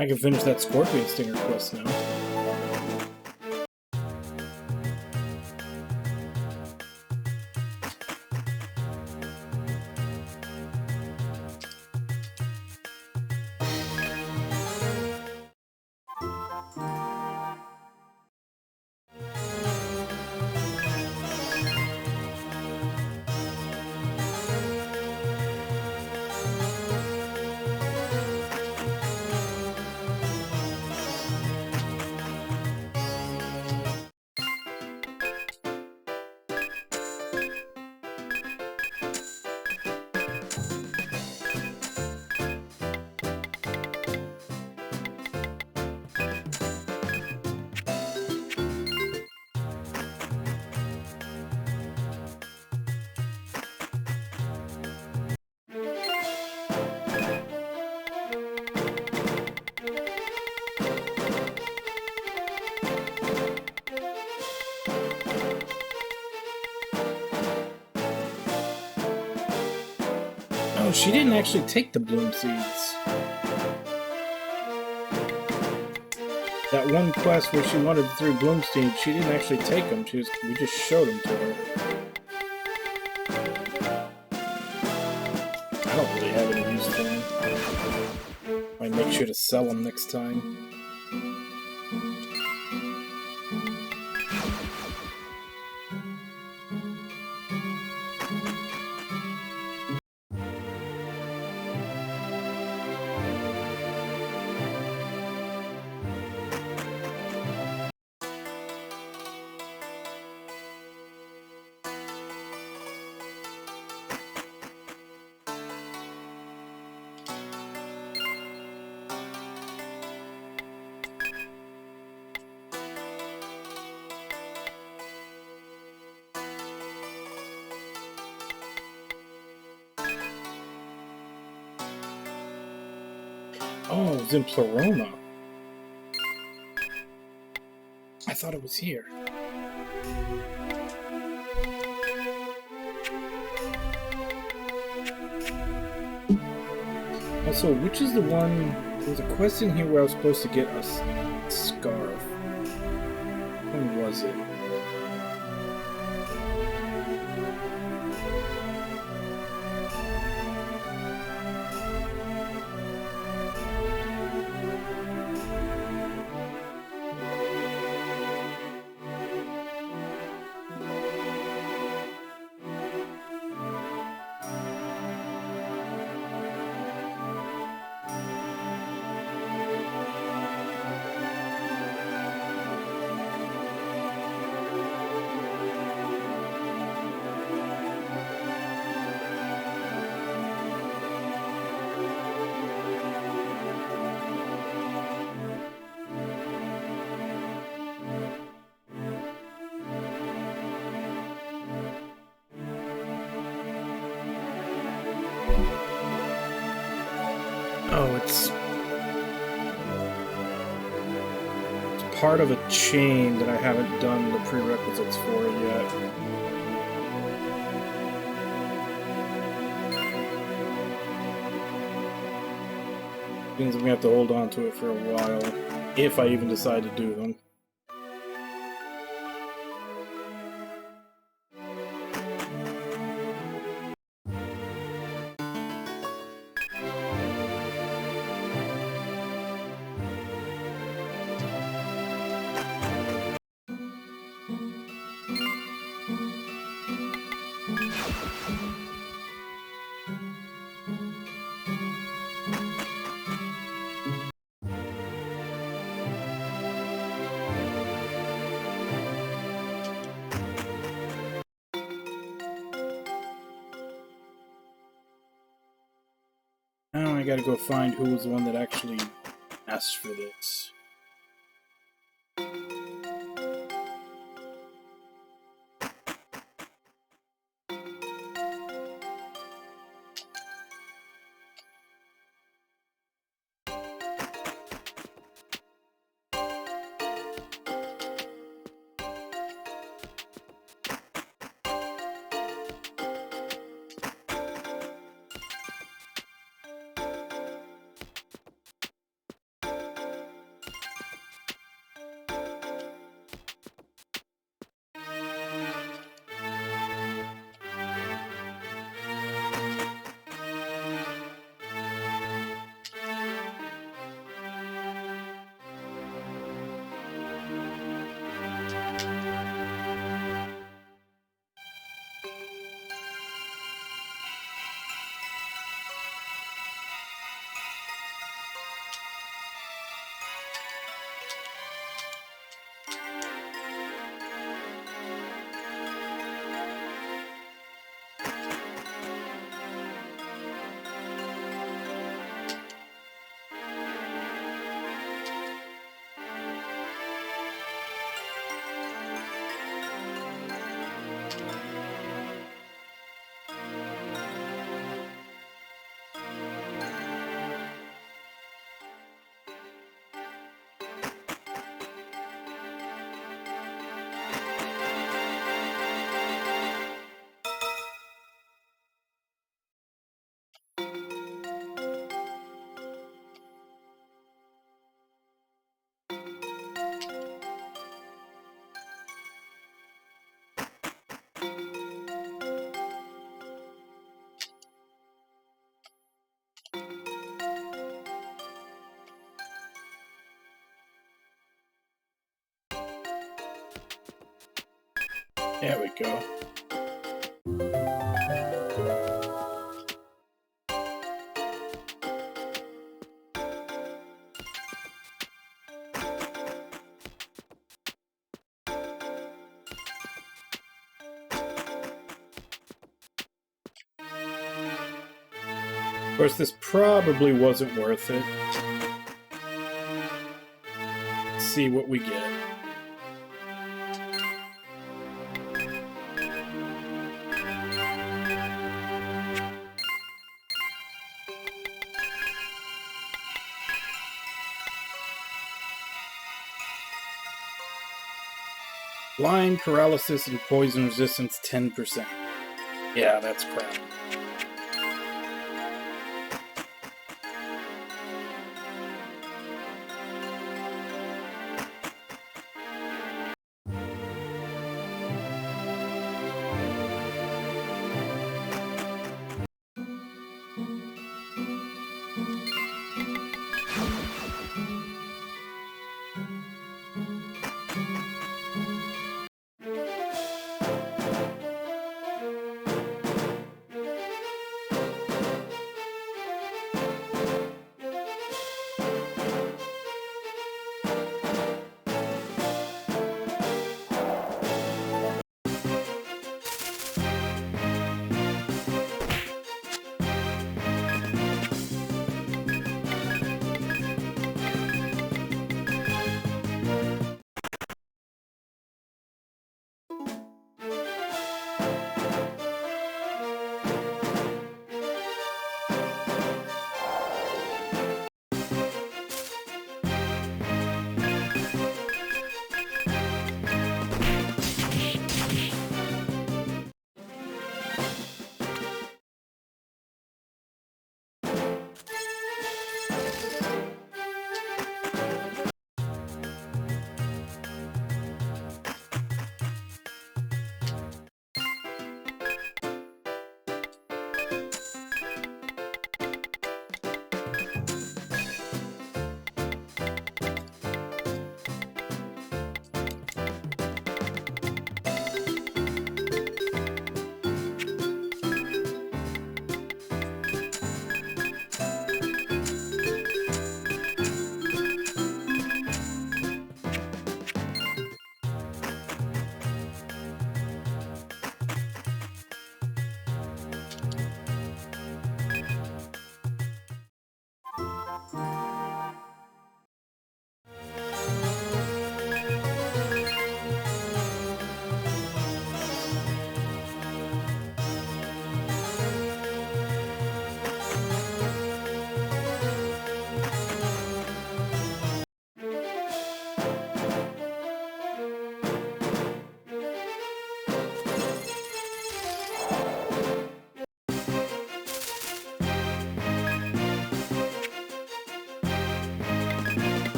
I can finish that Scorpion Stinger quest now. Oh, she didn't actually take the bloom seeds. That one quest where she wanted the 3 bloom seeds, she didn't actually take them. We just showed them to her. I don't really have any use for them. Might make sure to sell them next time. Oh, it was in Pleroma. I thought it was here. Also, which is the one... There's a quest in here where I was supposed to get a scarf. When was it? Oh, it's part of a chain that I haven't done the prerequisites for yet. Means I'm gonna have to hold on to it for a while, if I even decide to do them. Now I gotta go find who was the one that actually asked for this. There we go. Of course, this probably wasn't worth it. Let's see what we get. Blind, paralysis, and poison resistance 10%. Yeah, that's crap.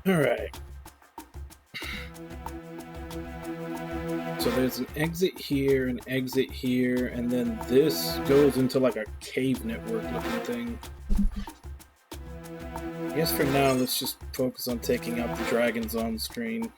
Alright. So there's an exit here, and then this goes into like a cave network looking thing. I guess for now, let's just focus on taking out the dragons on screen.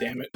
damn it.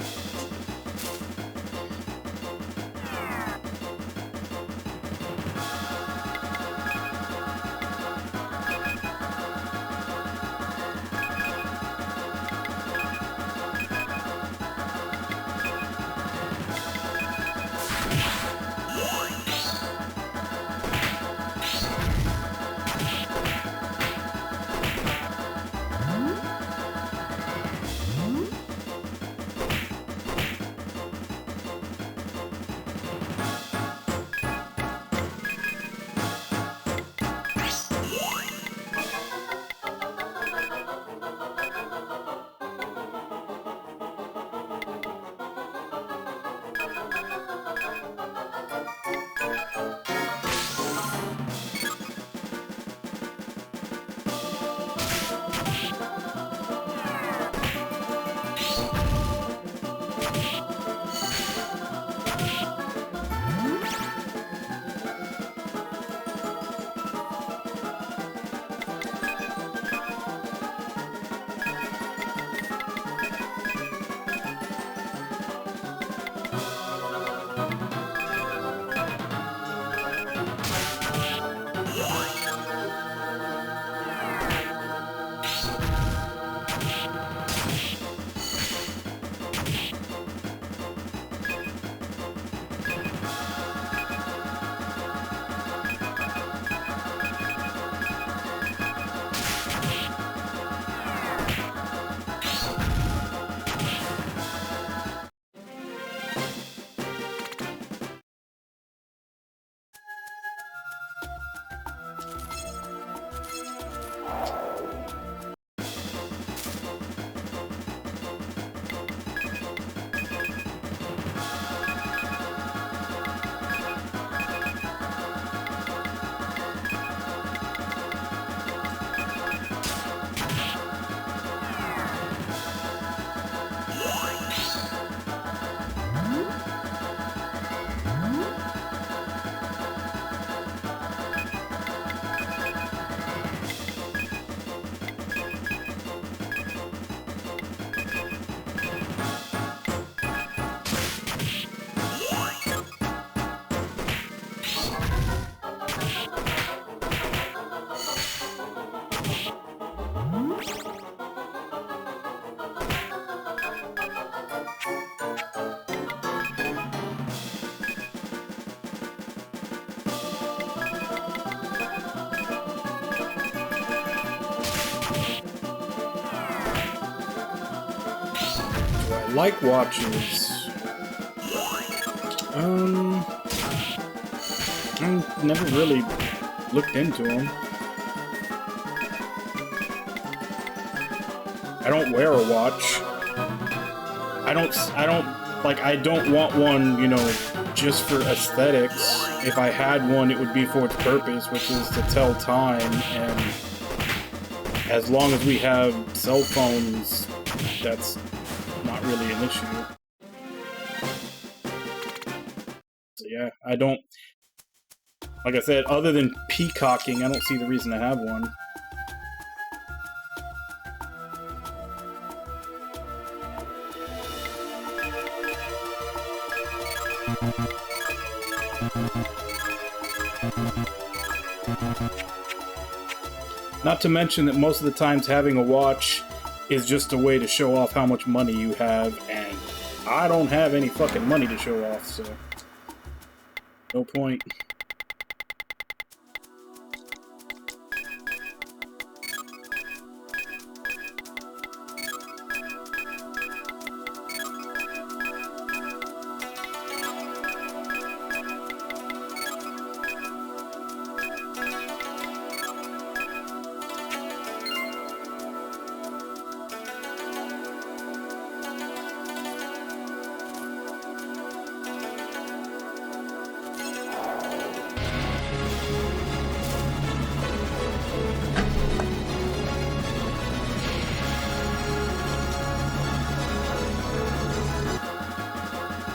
Like watches. I've never really looked into them. I don't wear a watch. I don't want one, you know, just for aesthetics. If I had one, it would be for its purpose, which is to tell time, and as long as we have cell phones, that's not really an issue. So yeah, I don't, like I said, other than peacocking, I don't see the reason to have one. Not to mention that most of the times having a watch is just a way to show off how much money you have, and I don't have any fucking money to show off, so no point.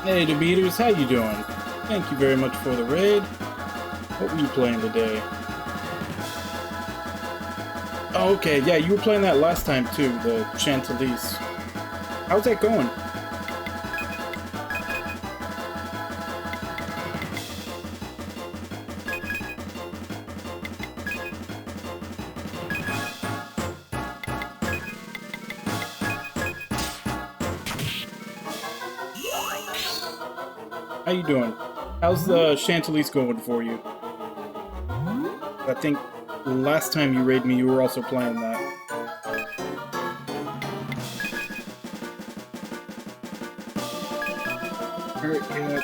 Hey, Debeaters, how you doing? Thank you very much for the raid. What were you playing today? Oh, okay, yeah, you were playing that last time too, the Chantilly's. How's that going? How you doing? How's the Chantilly's going for you? I think last time you raided me, you were also playing that. Alright, yeah,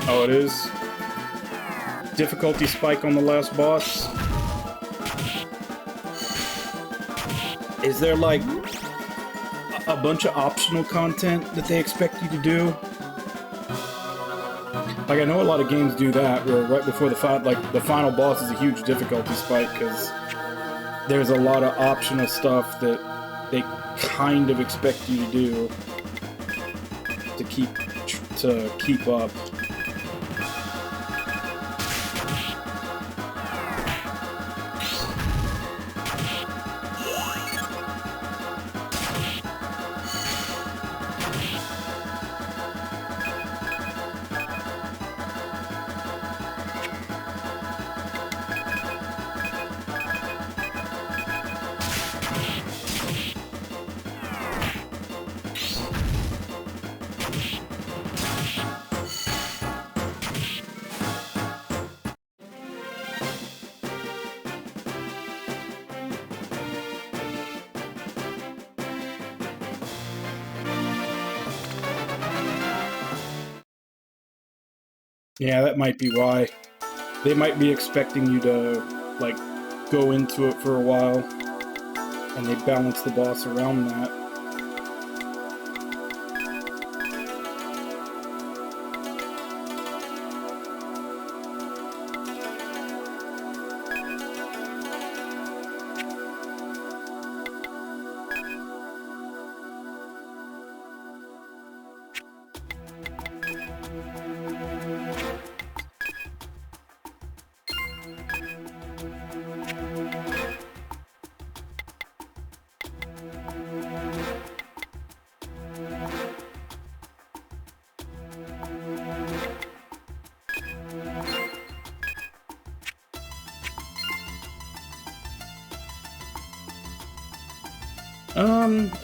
oh, it is? Difficulty spike on the last boss? Is there, like, a bunch of optional content that they expect you to do? Like, I know a lot of games do that, where right before the final boss is a huge difficulty spike, because there's a lot of optional stuff that they kind of expect you to do to keep up. Yeah, that might be why. They might be expecting you to, like, go into it for a while, and they balance the boss around that.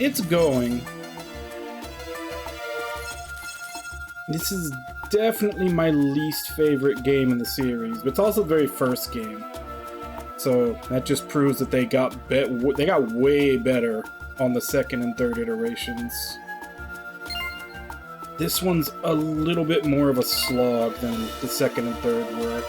It's going. This is definitely my least favorite game in the series, but it's also the very first game. So that just proves that they got way better on the second and third iterations. This one's a little bit more of a slog than the second and third were.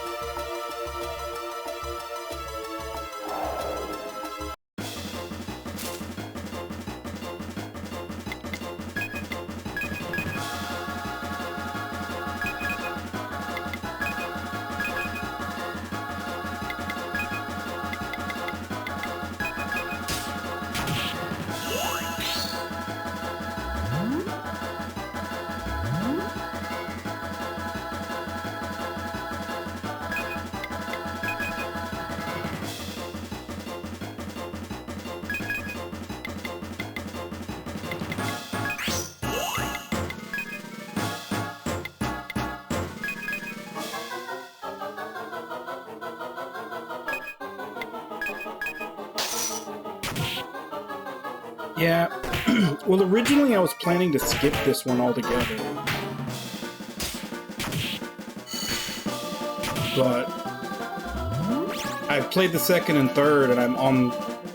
Yeah, well, originally I was planning to skip this one altogether, but I played the second and third, and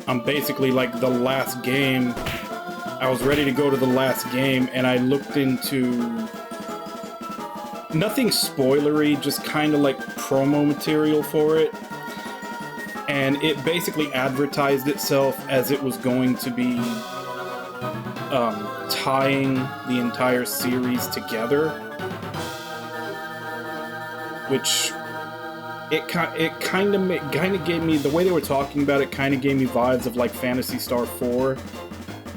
I'm basically like the last game. I was ready to go to the last game, and I looked into nothing spoilery, just kind of like promo material for it. And it basically advertised itself as it was going to be tying the entire series together, which it kind of gave me, the way they were talking about it kind of gave me vibes of like Phantasy Star 4,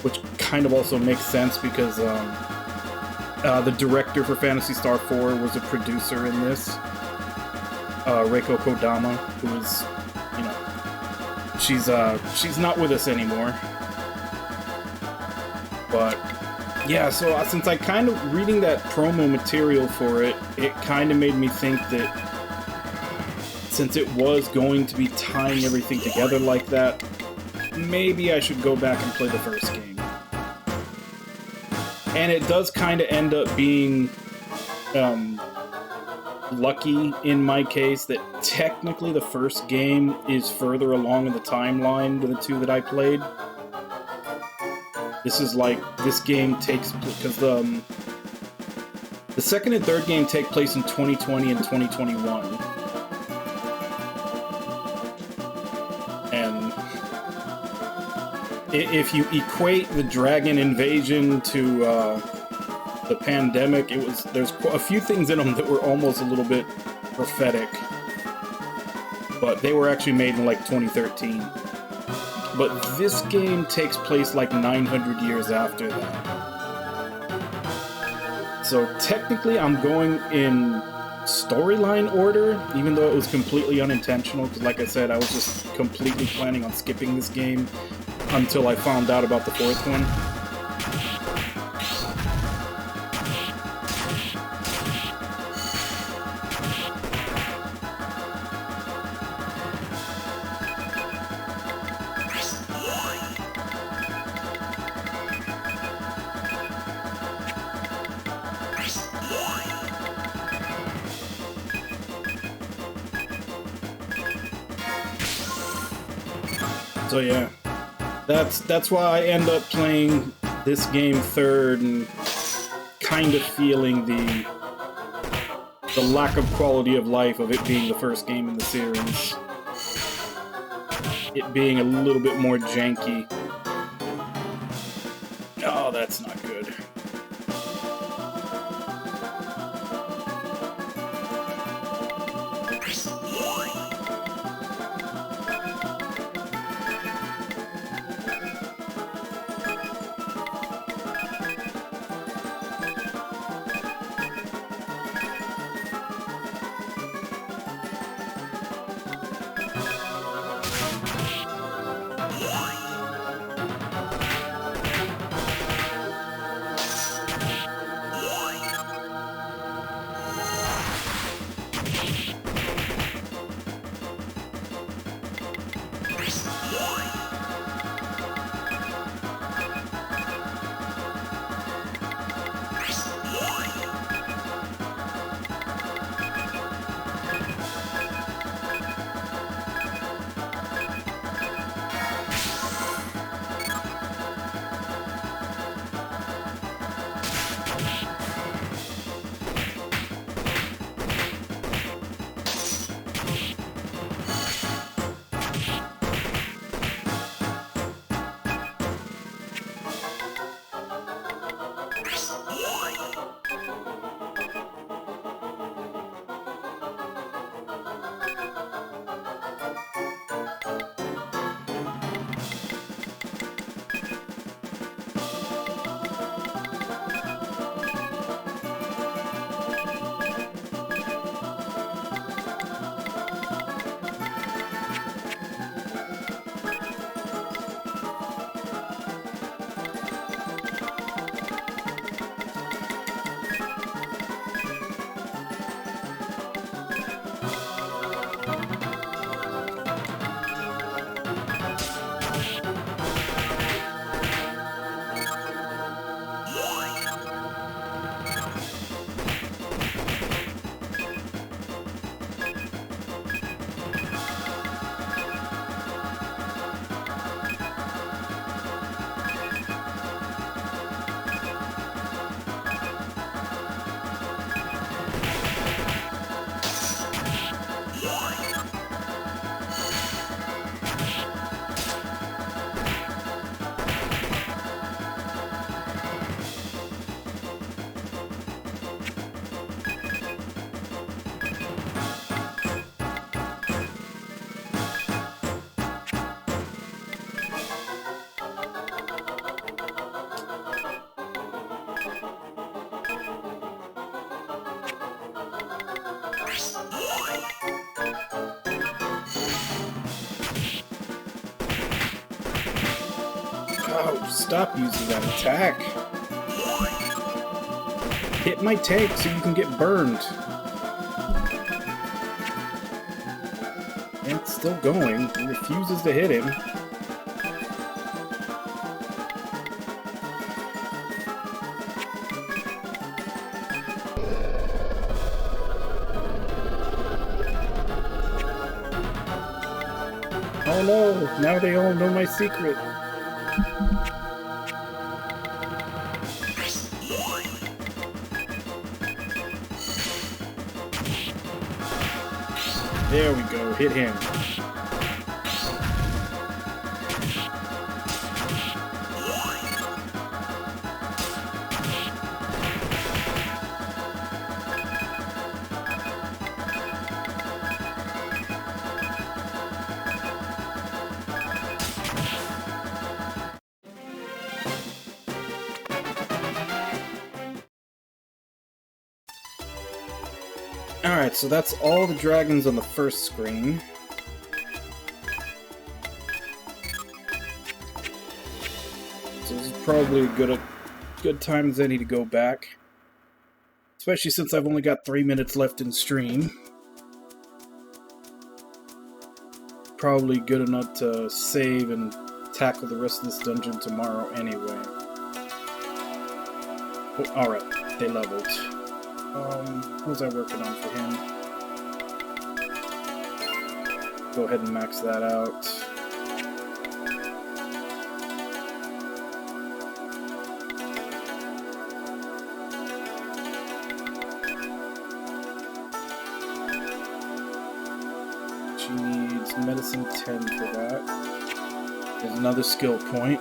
which kind of also makes sense because the director for Phantasy Star 4 was a producer in this, Reiko Kodama, who is, you know, she's not with us anymore. But yeah, so since I kind of reading that promo material for it, it kind of made me think that since it was going to be tying everything together like that, maybe I should go back and play the first game. And it does kind of end up being lucky in my case that technically the first game is further along in the timeline than the two that I played. This is like, this game takes, because the second and third game take place in 2020 and 2021. And if you equate the dragon invasion to the pandemic, there's a few things in them that were almost a little bit prophetic, but they were actually made in like 2013. But this game takes place like 900 years after that. So technically I'm going in storyline order, even though it was completely unintentional, because like I said, I was just completely planning on skipping this game until I found out about the fourth one. So yeah, that's why I end up playing this game third and kind of feeling the lack of quality of life of it being the first game in the series. It being a little bit more janky. Oh, that's not good. Oh, stop using that attack. Hit my tank so you can get burned. And it's still going. He refuses to hit him. Oh no, now they all know my secret. There we go, hit him. Alright, so that's all the dragons on the first screen. So this is probably a good time as any to go back. Especially since I've only got 3 minutes left in stream. Probably good enough to save and tackle the rest of this dungeon tomorrow anyway. Oh, alright, they leveled. What was I working on for him? Go ahead and max that out. She needs medicine 10 for that. There's another skill point.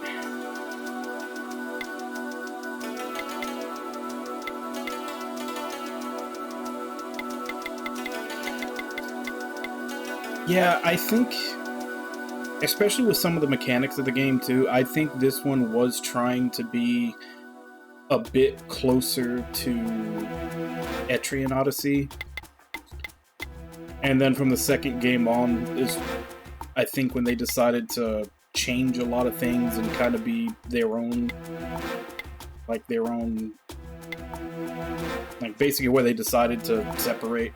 Yeah, I think, especially with some of the mechanics of the game too, I think this one was trying to be a bit closer to Etrian Odyssey. And then from the second game on is, I think, when they decided to change a lot of things and kind of be their own, like basically where they decided to separate.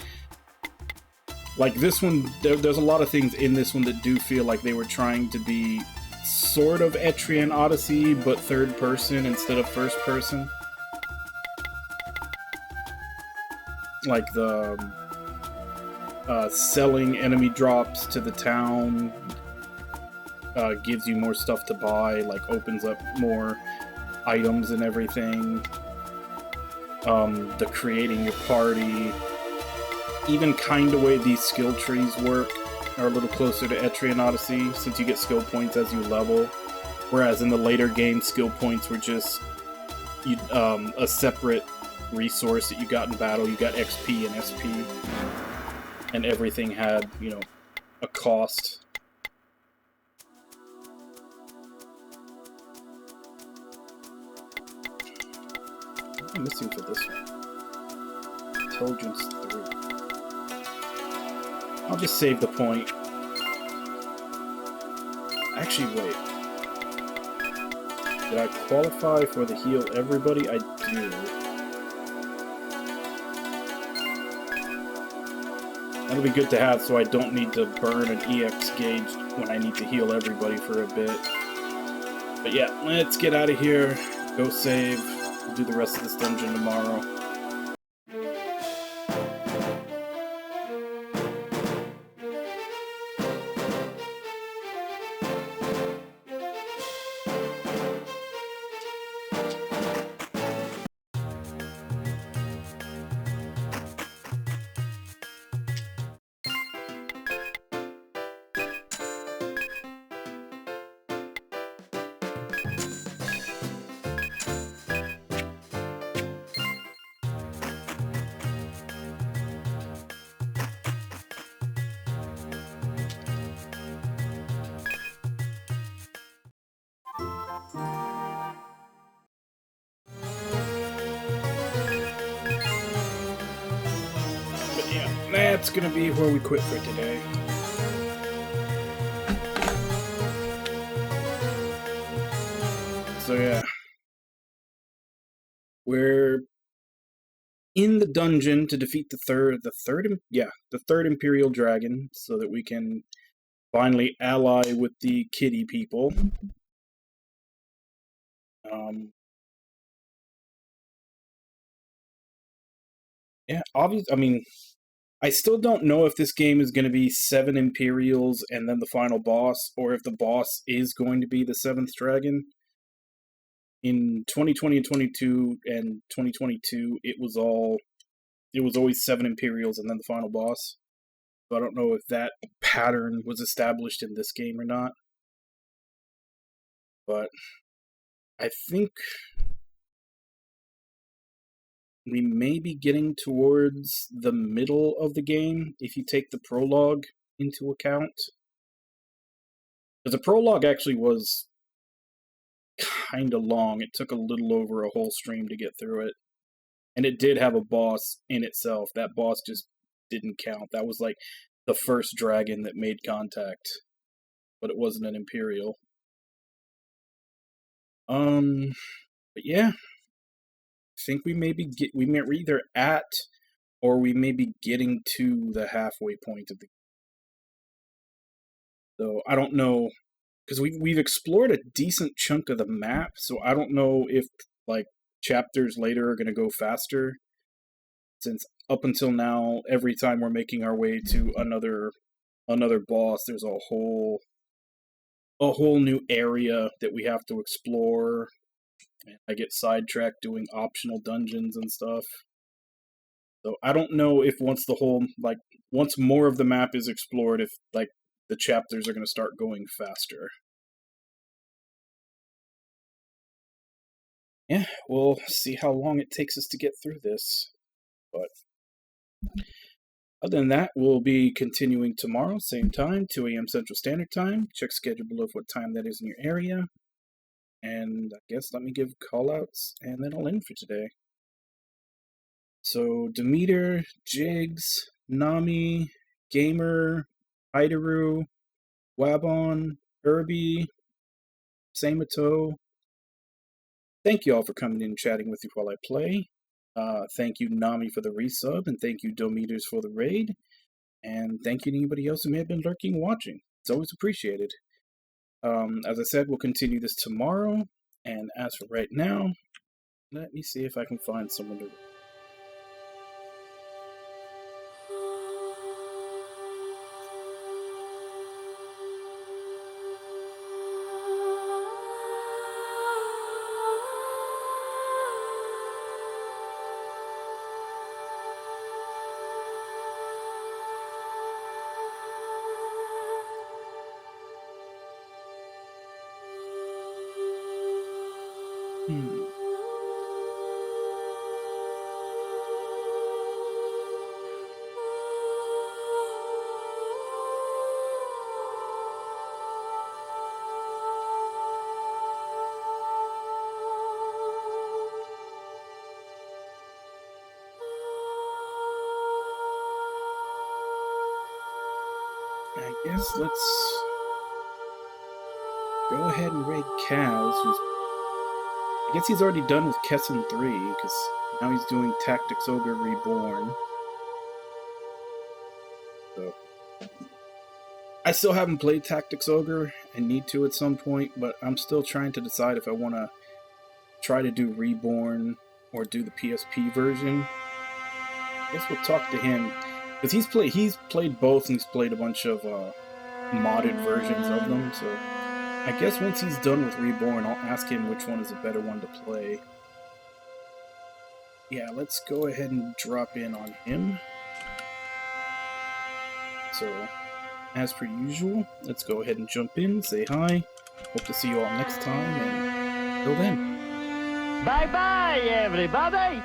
Like this one, there's a lot of things in this one that do feel like they were trying to be sort of Etrian Odyssey, but third person instead of first person. Like the selling enemy drops to the town gives you more stuff to buy, like opens up more items and everything. The creating your party. Even kind of way these skill trees work are a little closer to Etrian Odyssey, since you get skill points as you level, whereas in the later games, skill points were just a separate resource that you got in battle. You got XP and SP, and everything had, you know, a cost. I'm missing for this one. Intelligence 3. I'll just save the point. Actually, wait. Did I qualify for the heal everybody? I do. That'll be good to have so I don't need to burn an EX gauge when I need to heal everybody for a bit. But yeah, let's get out of here. Go save. We'll do the rest of this dungeon tomorrow. That's gonna be where we quit for today. So yeah, we're in the dungeon to defeat the third Imperial Dragon, so that we can finally ally with the kitty people. Yeah, obviously, I mean, I still don't know if this game is going to be 7 Imperials and then the final boss, or if the boss is going to be the 7th dragon. In 2020 and 2022, it was always 7 Imperials and then the final boss. So I don't know if that pattern was established in this game or not. But I think we may be getting towards the middle of the game if you take the prologue into account. Because the prologue actually was kind of long. It took a little over a whole stream to get through it. And it did have a boss in itself. That boss just didn't count. That was like the first dragon that made contact. But it wasn't an Imperial. But yeah. I think we may be we're either at or we may be getting to the halfway point of the game. So I don't know, because we've explored a decent chunk of the map, so I don't know if like chapters later are going to go faster, since up until now every time we're making our way to another boss, there's a whole new area that we have to explore. I get sidetracked doing optional dungeons and stuff. So I don't know if once more of the map is explored, if like the chapters are going to start going faster. Yeah, we'll see how long it takes us to get through this. But other than that, we'll be continuing tomorrow, same time, 2 a.m. Central Standard Time. Check schedule below what time that is in your area. And I guess let me give callouts, and then I'll end for today. So, Demeter, Jigs, Nami, Gamer, Hideru, Wabon, Irby, Samato. Thank you all for coming in and chatting with you while I play. Thank you, Nami, for the resub, and thank you, Dometers, for the raid. And thank you to anybody else who may have been lurking and watching. It's always appreciated. As I said, we'll continue this tomorrow, and as for right now, let me see if I can find someone to... I guess let's go ahead and raid Kaz, who's... I guess he's already done with Kessen 3, because now he's doing Tactics Ogre Reborn. So, I still haven't played Tactics Ogre. I need to at some point, but I'm still trying to decide if I want to try to do Reborn or do the PSP version. I guess we'll talk to him. Because he's played both, and he's played a bunch of modded versions of them, so I guess once he's done with Reborn, I'll ask him which one is a better one to play. Yeah, let's go ahead and drop in on him. So, as per usual, let's go ahead and jump in, say hi. Hope to see you all next time, and till then. Bye-bye, everybody!